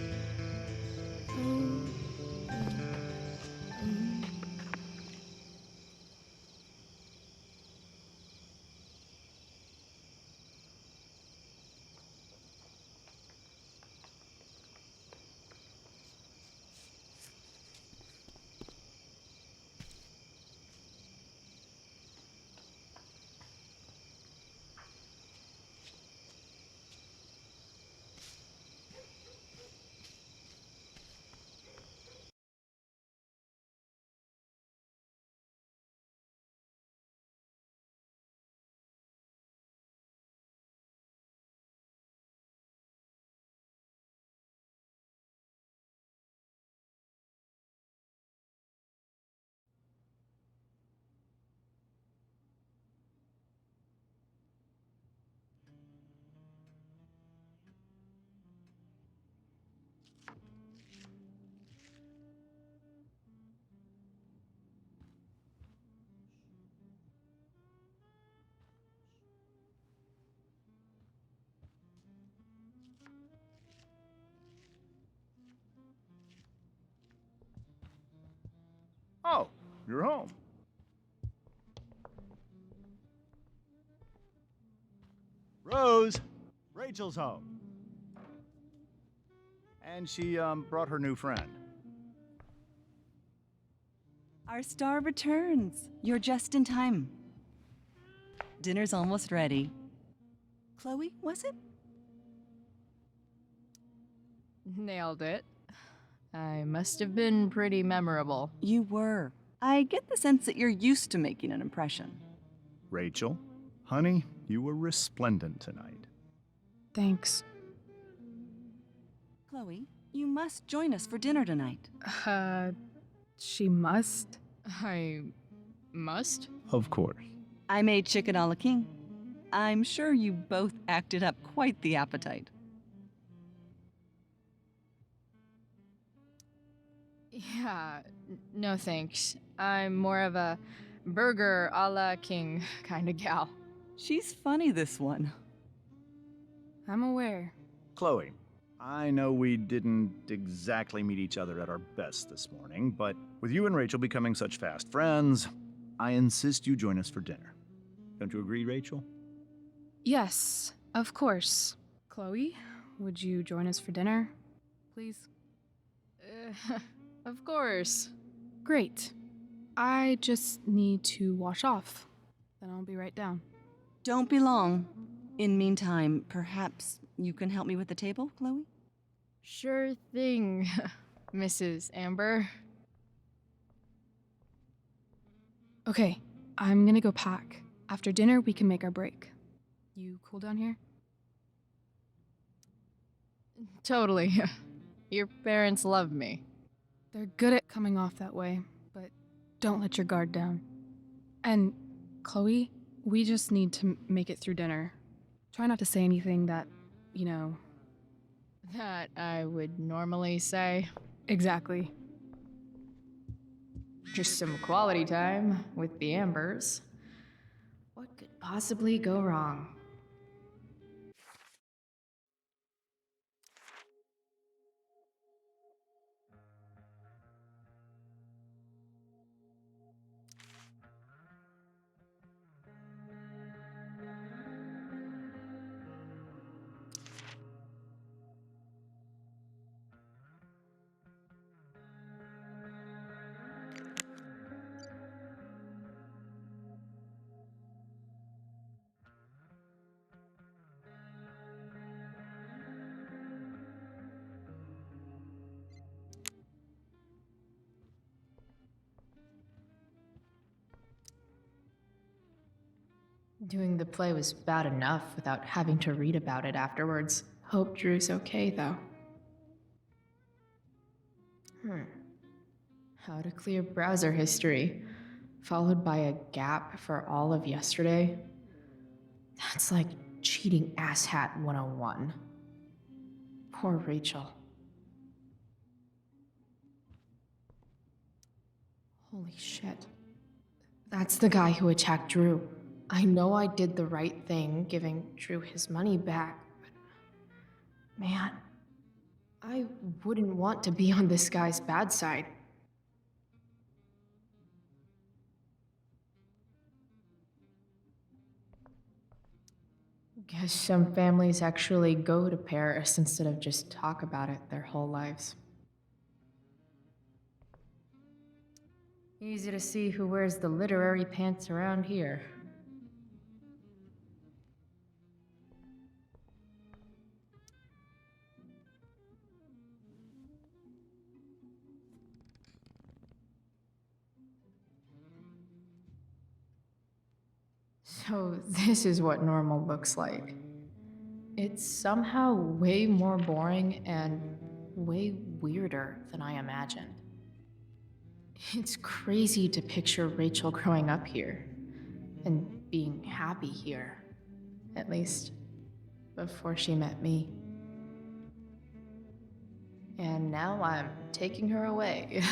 Oh, you're home. Rose, Rachel's home. And she brought her new friend. Our star returns. You're just in time. Dinner's almost ready. Chloe, was it? Nailed it. I must have been pretty memorable. You were. I get the sense that you're used to making an impression. Rachel, honey, you were resplendent tonight. Thanks. Chloe, you must join us for dinner tonight. She must? I must? Of course. I made chicken a la king. I'm sure you both acted up quite the appetite. Yeah, no thanks. I'm more of a burger a la king kind of gal. She's funny, this one. I'm aware. Chloe, I know we didn't exactly meet each other at our best this morning, but with you and Rachel becoming such fast friends, I insist you join us for dinner. Don't you agree, Rachel? Yes, of course. Chloe, would you join us for dinner? Please? Of course. Great. I just need to wash off. Then I'll be right down. Don't be long. In meantime, perhaps you can help me with the table, Chloe? Sure thing, Mrs. Amber. Okay, I'm gonna go pack. After dinner, we can make our break. You cool down here? Totally. Your parents love me. They're good at coming off that way, but don't let your guard down. And, Chloe, we just need to make it through dinner. Try not to say anything that, you know... That I would normally say. Exactly. Just some quality time with the Ambers. What could possibly go wrong? Doing the play was bad enough without having to read about it afterwards. Hope Drew's okay, though. How to clear browser history, followed by a gap for all of yesterday. That's like cheating asshat 101. Poor Rachel. Holy shit. That's the guy who attacked Drew. I know I did the right thing, giving Drew his money back, but man, I wouldn't want to be on this guy's bad side. Guess some families actually go to Paris instead of just talk about it their whole lives. Easy to see who wears the literary pants around here. So this is what normal looks like. It's somehow way more boring and way weirder than I imagined. It's crazy to picture Rachel growing up here and being happy here, at least before she met me. And now I'm taking her away.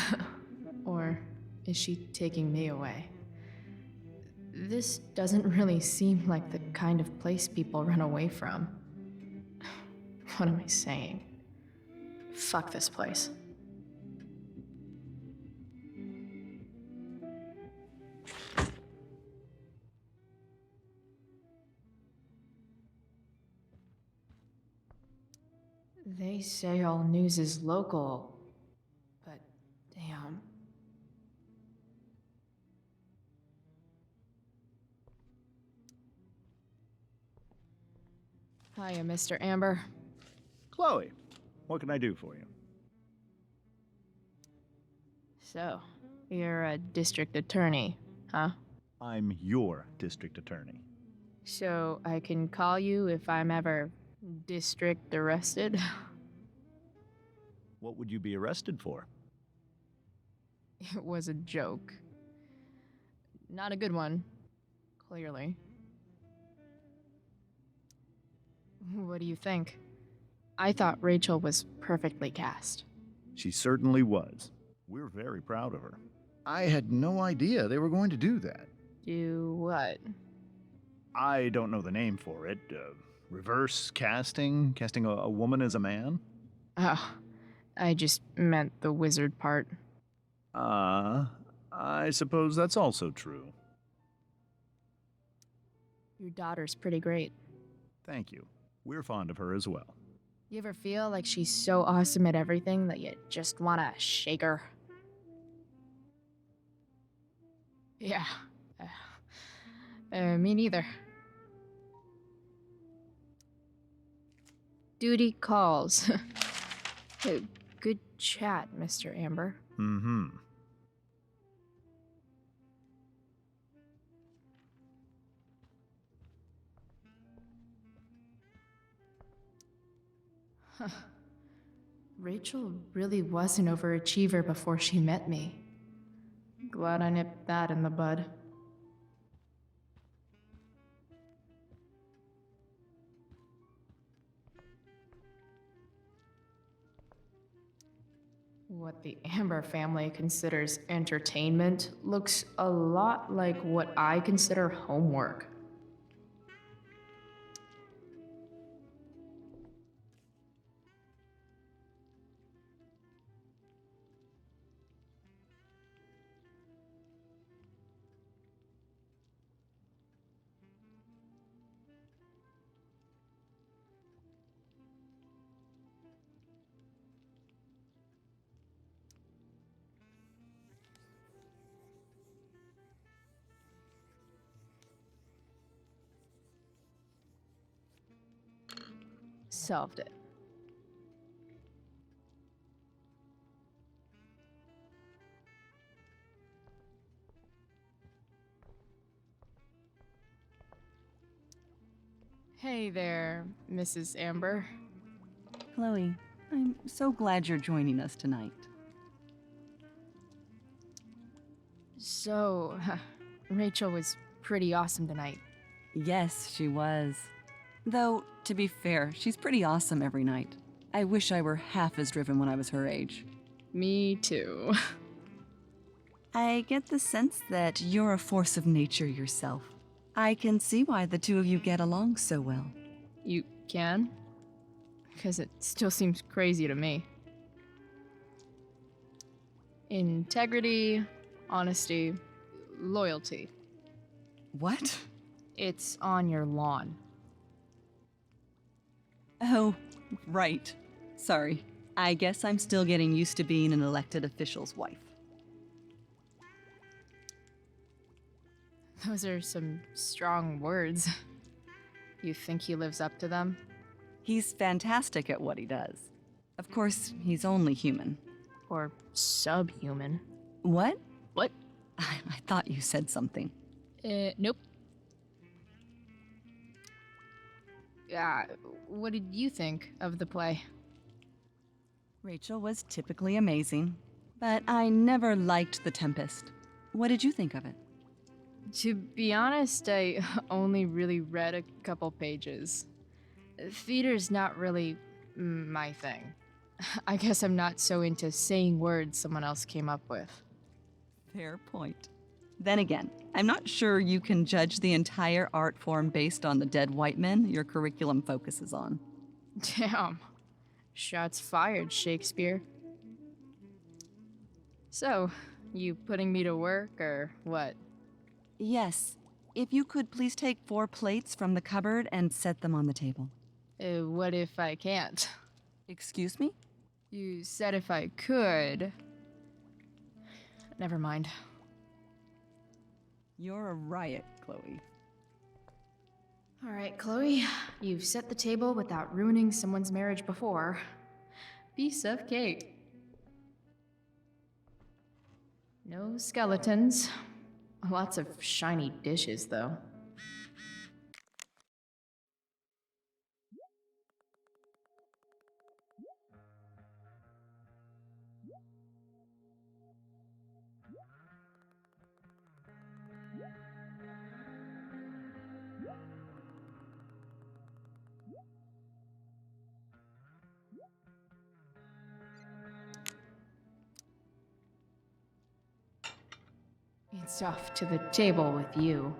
Or is she taking me away? This doesn't really seem like the kind of place people run away from. What am I saying? Fuck this place. They say all news is local, but damn. Hiya, Mr. Amber. Chloe, what can I do for you? So, you're a district attorney, huh? I'm your district attorney. So, I can call you if I'm ever district arrested? What would you be arrested for? It was a joke. Not a good one, clearly. What do you think? I thought Rachel was perfectly cast. She certainly was. We're very proud of her. I had no idea they were going to do that. Do what? I don't know the name for it. Reverse casting? Casting a woman as a man? Oh, I just meant the wizard part. I suppose that's also true. Your daughter's pretty great. Thank you. We're fond of her as well. You ever feel like she's so awesome at everything that you just wanna shake her? Yeah. Me neither. Duty calls. Good chat, Mr. Amber. Mm-hmm. Rachel really was an overachiever before she met me. Glad I nipped that in the bud. What the Amber family considers entertainment looks a lot like what I consider homework. Solved it. Hey there, Mrs. Amber. Chloe, I'm so glad you're joining us tonight. So, Rachel was pretty awesome tonight. Yes, she was. Though, to be fair, she's pretty awesome every night. I wish I were half as driven when I was her age. Me too. I get the sense that you're a force of nature yourself. I can see why the two of you get along so well. You can? Because it still seems crazy to me. Integrity, honesty, loyalty. What? It's on your lawn. Oh, right. Sorry. I guess I'm still getting used to being an elected official's wife. Those are some strong words. You think he lives up to them? He's fantastic at what he does. Of course, he's only human. Or subhuman. What? What? I thought you said something. Nope. What did you think of the play? Rachel was typically amazing, but I never liked The Tempest. What did you think of it? To be honest, I only really read a couple pages. Theater's not really my thing. I guess I'm not so into saying words someone else came up with. Fair point. Then again, I'm not sure you can judge the entire art form based on the dead white men your curriculum focuses on. Damn. Shots fired, Shakespeare. So, you putting me to work, or what? Yes. If you could please take 4 plates from the cupboard and set them on the table. What if I can't? Excuse me? You said if I could. Never mind. You're a riot, Chloe. All right, Chloe, you've set the table without ruining someone's marriage before. Piece of cake. No skeletons. Lots of shiny dishes, though. It's off to the table with you.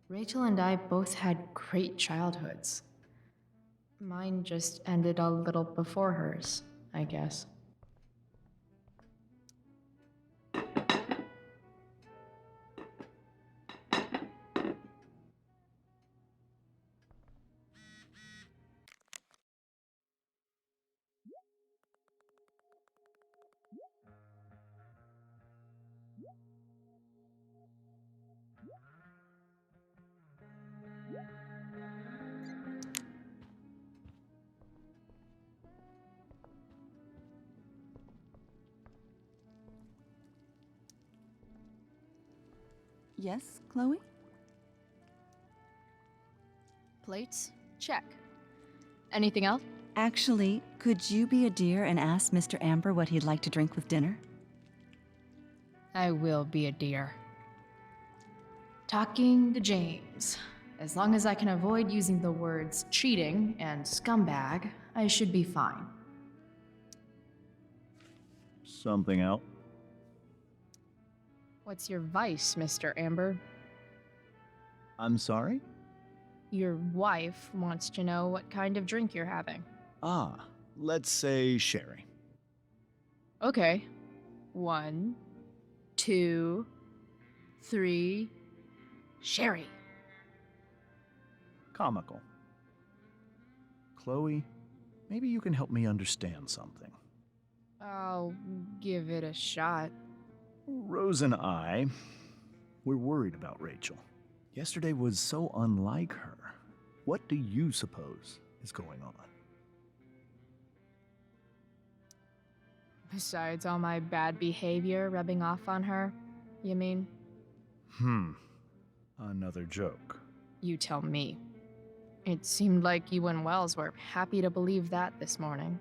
Rachel and I both had great childhoods. Mine just ended a little before hers, I guess. Yes, Chloe? Plates? Check. Anything else? Actually, could you be a dear and ask Mr. Amber what he'd like to drink with dinner? I will be a dear. Talking to James. As long as I can avoid using the words cheating and scumbag, I should be fine. Something out? What's your vice, Mr. Amber? I'm sorry? Your wife wants to know what kind of drink you're having. Ah, let's say sherry. Okay. 1, 2, 3. Sherry. Comical. Chloe, maybe you can help me understand something. I'll give it a shot. Rose and I, we're worried about Rachel. Yesterday was so unlike her. What do you suppose is going on? Besides all my bad behavior rubbing off on her, you mean? Another joke. You tell me. It seemed like you and Wells were happy to believe that this morning.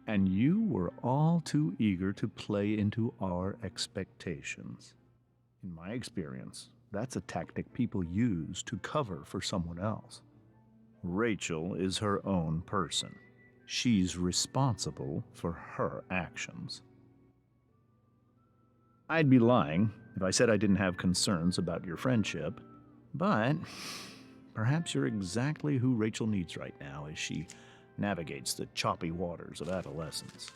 And you were all too eager to play into our expectations. In my experience, that's a tactic people use to cover for someone else. Rachel is her own person. She's responsible for her actions. I'd be lying if I said I didn't have concerns about your friendship, but perhaps you're exactly who Rachel needs right now as she navigates the choppy waters of adolescence.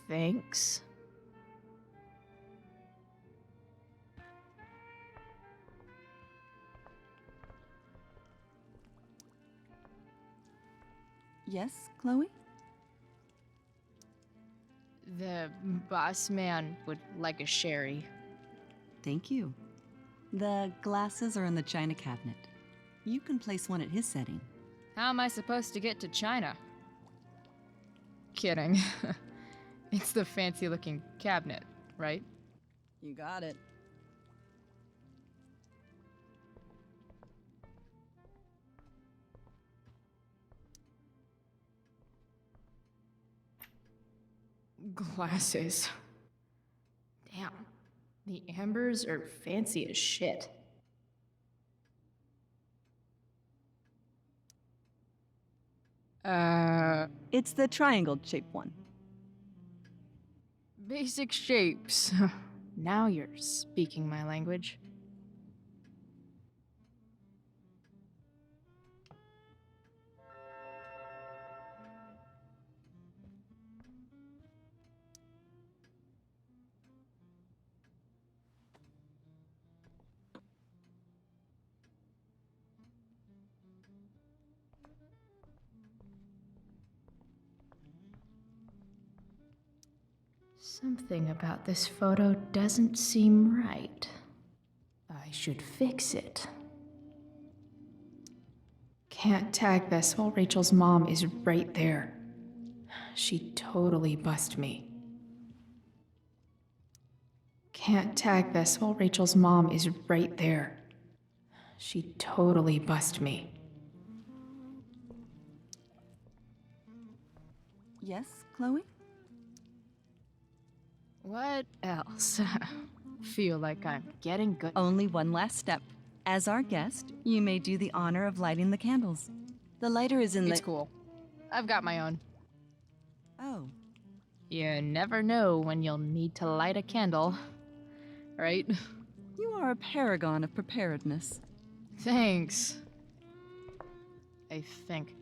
Thanks. Yes, Chloe? The boss man would like a sherry. Thank you. The glasses are in the china cabinet. You can place one at his setting. How am I supposed to get to China? Kidding. It's the fancy-looking cabinet, right? You got it. Glasses. Damn. The Ambers are fancy as shit. It's the triangle-shaped one. Basic shapes. Now you're speaking my language. Something about this photo doesn't seem right. I should fix it. Can't tag this while Rachel's mom is right there. She'd totally bust me. Can't tag this while Rachel's mom is right there. She'd totally bust me. Yes, Chloe? What else? Feel like I'm getting good. Only one last step. As our guest, you may do the honor of lighting the candles. The lighter is in the... It's cool. I've got my own. Oh. You never know when you'll need to light a candle, right? You are a paragon of preparedness. Thanks. I think.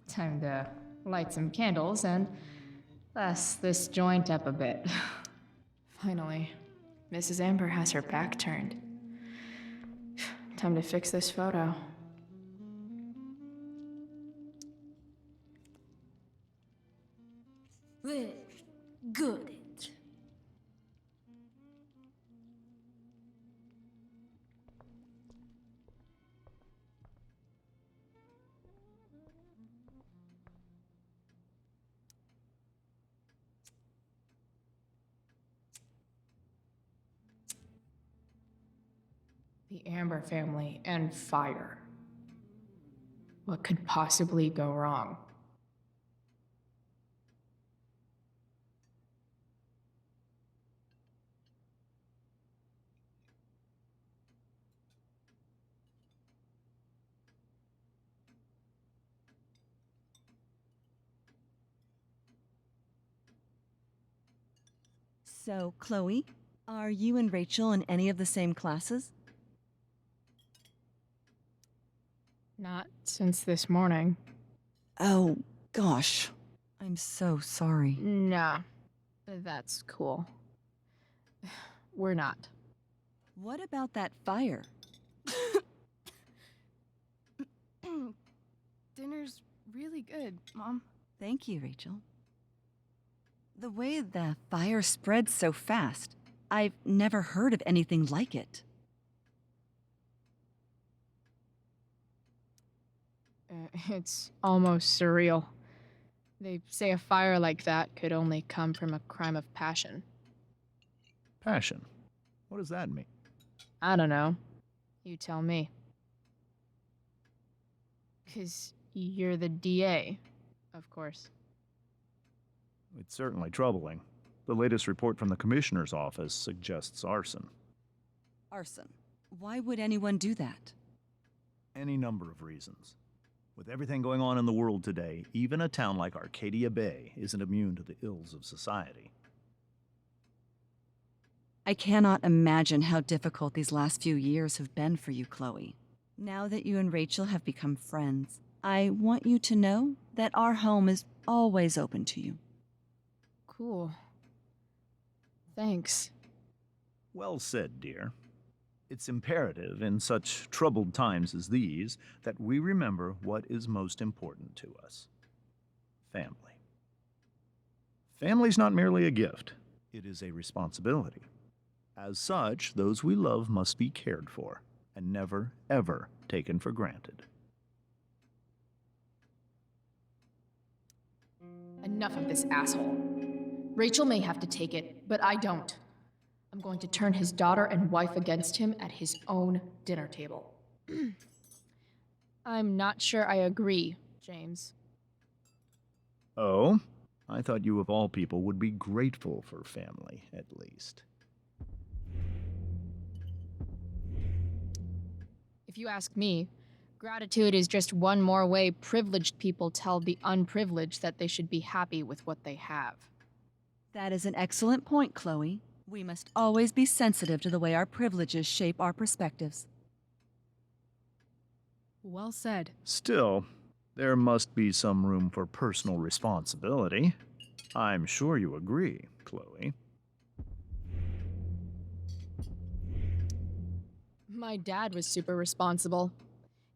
Time to light some candles and bless this joint up a bit. Finally, Mrs. Amber has her back turned. Time to fix this photo. Well, good. The Amber family and fire. What could possibly go wrong? So, Chloe, are you and Rachel in any of the same classes? Not since this morning. Oh, gosh. I'm so sorry. Nah, that's cool. We're not. What about that fire? Dinner's really good, Mom. Thank you, Rachel. The way the fire spread so fast, I've never heard of anything like it. It's almost surreal. They say a fire like that could only come from a crime of passion. Passion? What does that mean? I don't know. You tell me. 'Cause you're the DA, of course. It's certainly troubling. The latest report from the commissioner's office suggests arson. Arson. Why would anyone do that? Any number of reasons. With everything going on in the world today, even a town like Arcadia Bay isn't immune to the ills of society. I cannot imagine how difficult these last few years have been for you, Chloe. Now that you and Rachel have become friends, I want you to know that our home is always open to you. Cool. Thanks. Well said, dear. It's imperative in such troubled times as these that we remember what is most important to us. Family. Family's not merely a gift, it is a responsibility. As such, those we love must be cared for and never, ever taken for granted. Enough of this asshole. Rachel may have to take it, but I don't. I'm going to turn his daughter and wife against him at his own dinner table. I'm not sure I agree, James. Oh? I thought you of all people would be grateful for family, at least. If you ask me, gratitude is just one more way privileged people tell the unprivileged that they should be happy with what they have. That is an excellent point, Chloe. We must always be sensitive to the way our privileges shape our perspectives. Well said. Still, there must be some room for personal responsibility. I'm sure you agree, Chloe. My dad was super responsible.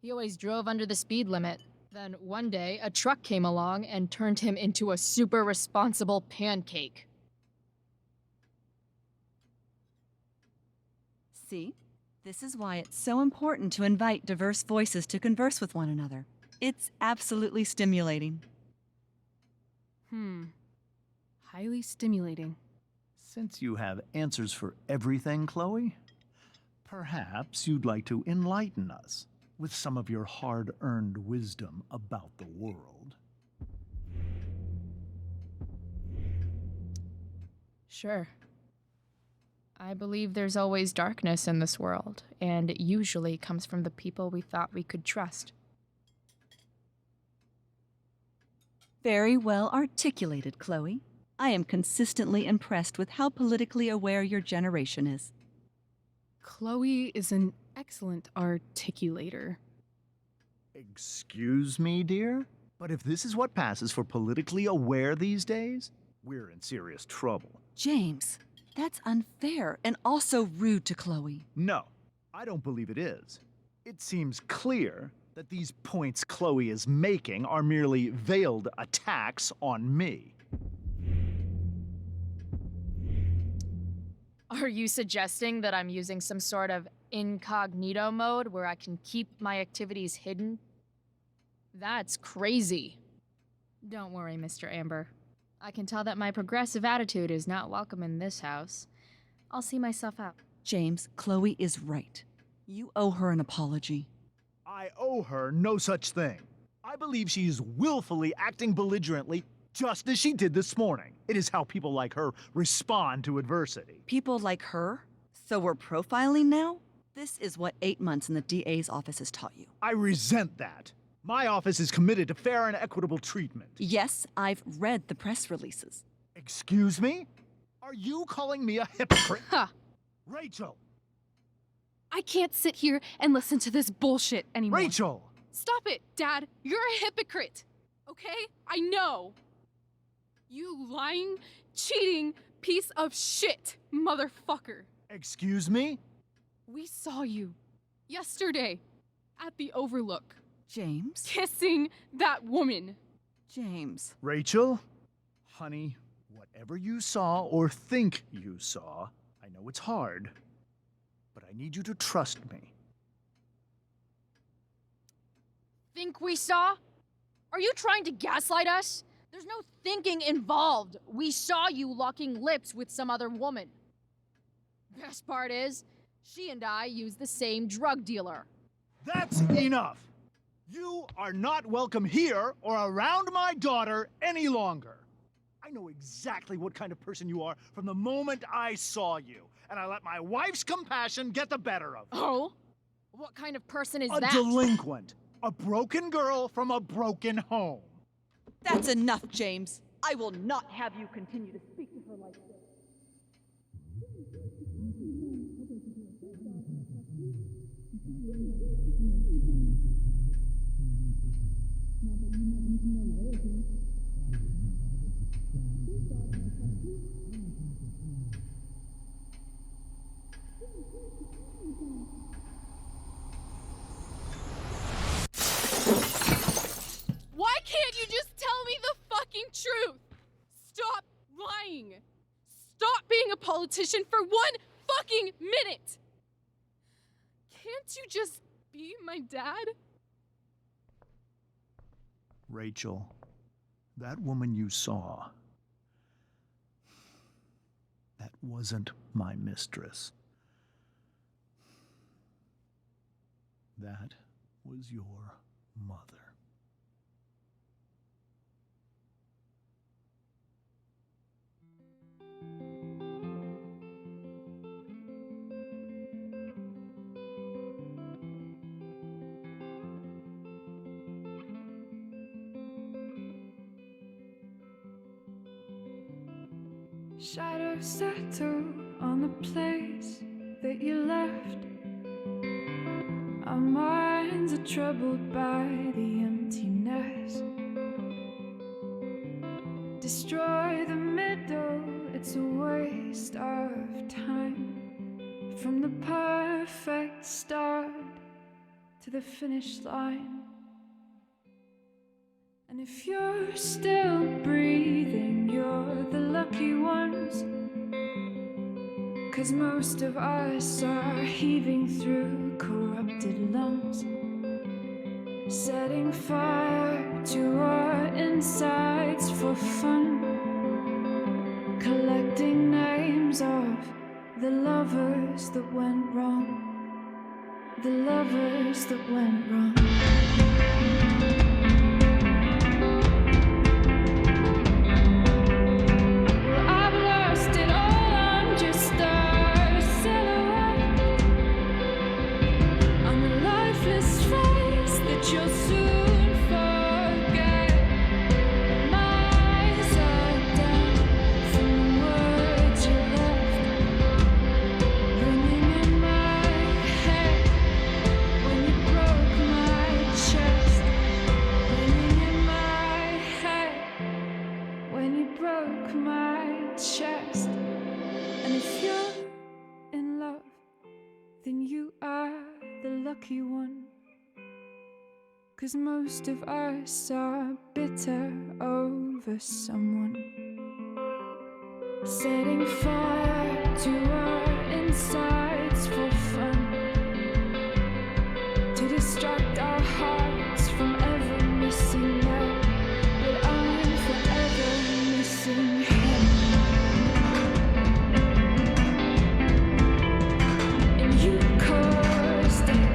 He always drove under the speed limit. Then one day, a truck came along and turned him into a super responsible pancake. See? This is why it's so important to invite diverse voices to converse with one another. It's absolutely stimulating. Highly stimulating. Since you have answers for everything, Chloe, perhaps you'd like to enlighten us with some of your hard-earned wisdom about the world. Sure. I believe there's always darkness in this world, and it usually comes from the people we thought we could trust. Very well articulated, Chloe. I am consistently impressed with how politically aware your generation is. Chloe is an excellent articulator. Excuse me, dear? But if this is what passes for politically aware these days, we're in serious trouble. James, that's unfair and also rude to Chloe. No, I don't believe it is. It seems clear that these points Chloe is making are merely veiled attacks on me. Are you suggesting that I'm using some sort of incognito mode where I can keep my activities hidden? That's crazy. Don't worry, Mr. Amber. I can tell that my progressive attitude is not welcome in this house. I'll see myself out. James, Chloe is right. You owe her an apology. I owe her no such thing. I believe she is willfully acting belligerently just as she did this morning. It is how people like her respond to adversity. People like her? So we're profiling now? This is what 8 months in the DA's office has taught you. I resent that. My office is committed to fair and equitable treatment. Yes, I've read the press releases. Excuse me? Are you calling me a hypocrite? Ha! Rachel! I can't sit here and listen to this bullshit anymore. Rachel! Stop it, Dad. You're a hypocrite. Okay? I know. You lying, cheating piece of shit, motherfucker. Excuse me? We saw you yesterday at the Overlook. James? Kissing that woman. James. Rachel? Honey, whatever you saw or think you saw, I know it's hard, but I need you to trust me. Think we saw? Are you trying to gaslight us? There's no thinking involved. We saw you locking lips with some other woman. Best part is, she and I use the same drug dealer. That's enough! You are not welcome here or around my daughter any longer. I know exactly what kind of person you are from the moment I saw you, and I let my wife's compassion get the better of me. Oh? What kind of person is A that? delinquent. A broken girl from a broken home. That's enough, James. I will not have you continue to speak to her like this. Why can't you just tell me the fucking truth? Stop lying. Stop being a politician for 1 fucking minute. Can't you just be my dad? Rachel, that woman you saw, that wasn't my mistress. That was your mother. Shadows settle on the place that you left. Our minds are troubled by the emptiness. Destroy the middle, it's a waste of time. From the perfect start to the finish line. And if you're still breathing, you're the lucky ones. 'Cause most of us are heaving through corrupted lungs, setting fire to our insides for fun, collecting names of the lovers that went wrong, the lovers that went wrong. You'll soon forget. My eyes are down from the words you left, ringing in my head when you broke my chest, ringing in my head when you broke my chest. And if you're in love, then you are the lucky one. 'Cause most of us are bitter over someone, setting fire to our insides for fun, to distract our hearts from ever missing that. But I'm forever missing him. And you caused it.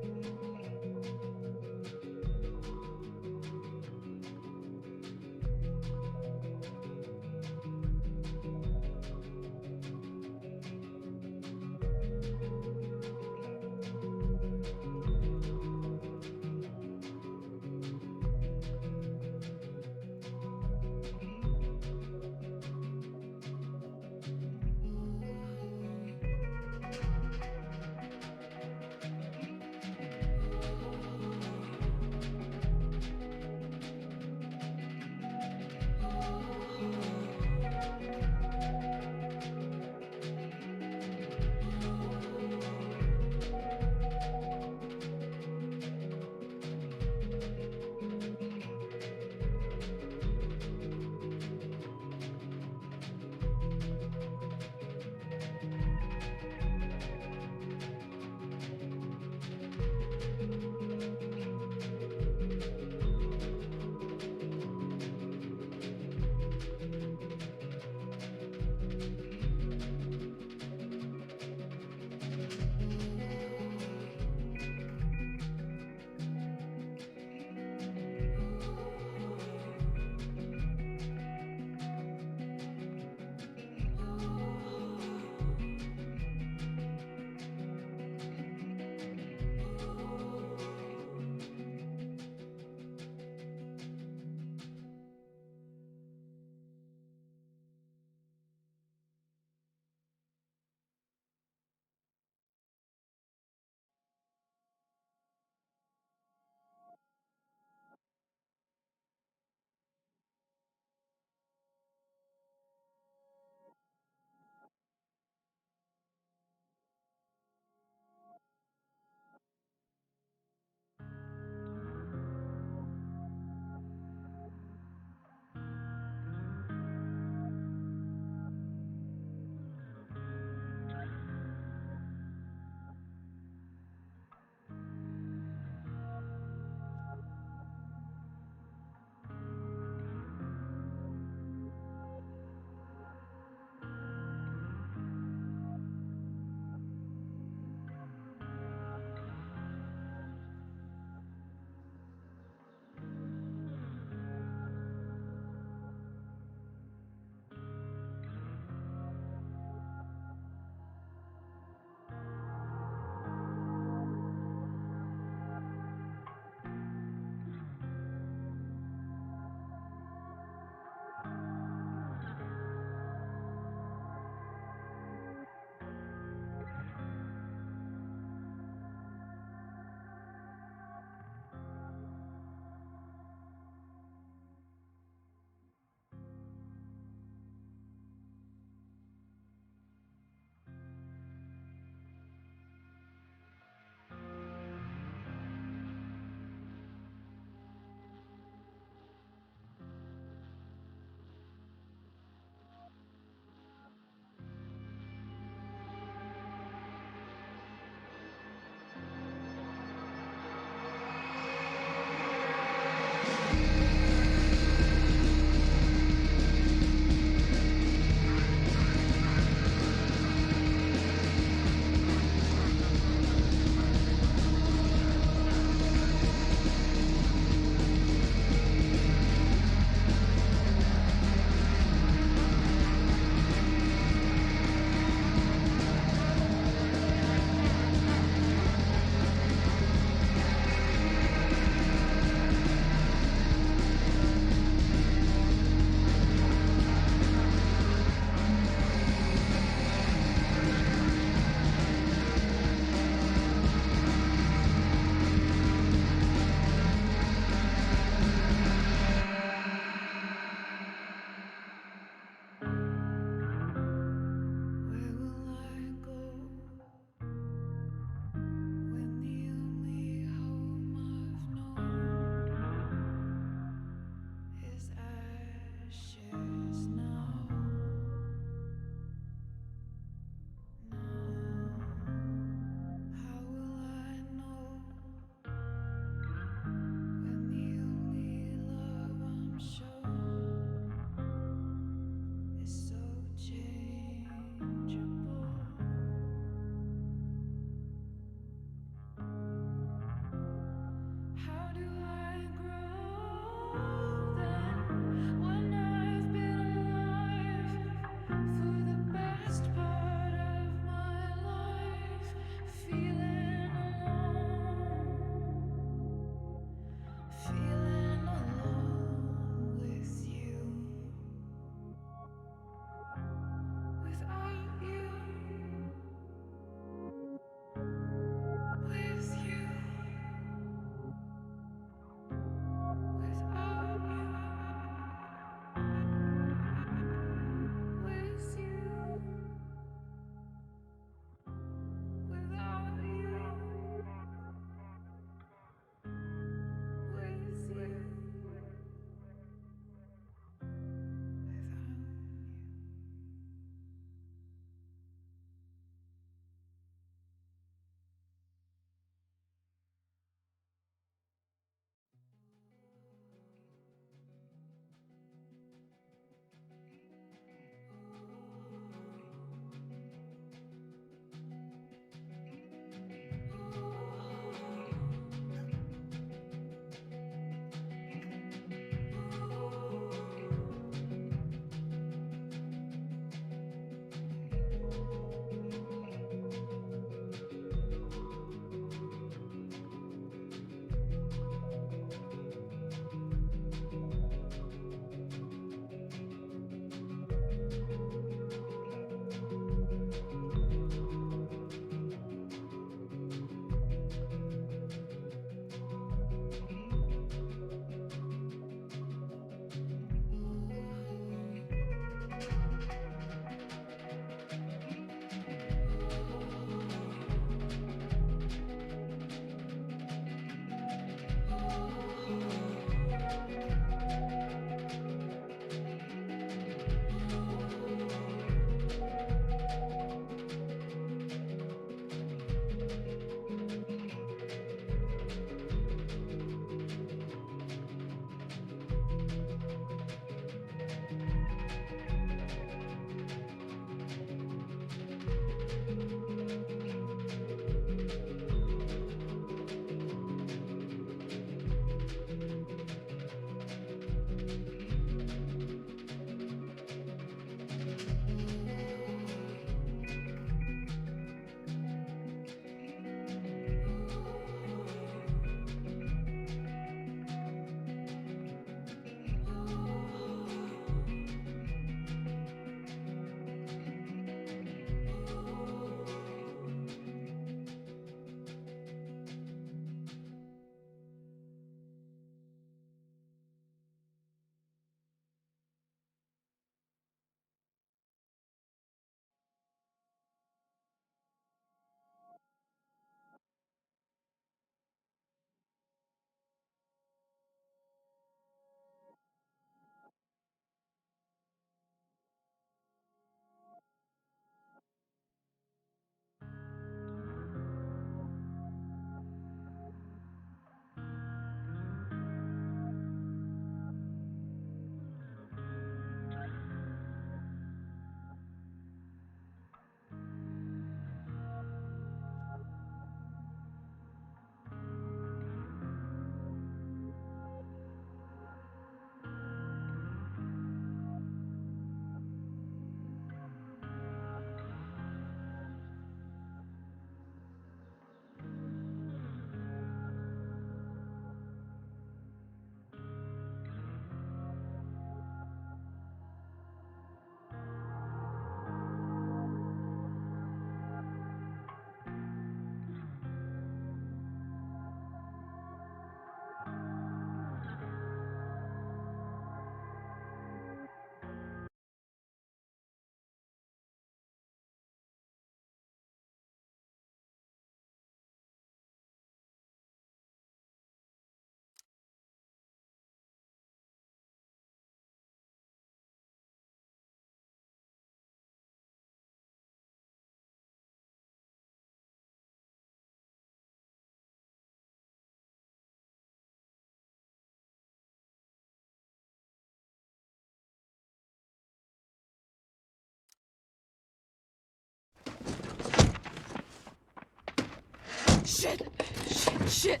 Shit! Shit! Shit!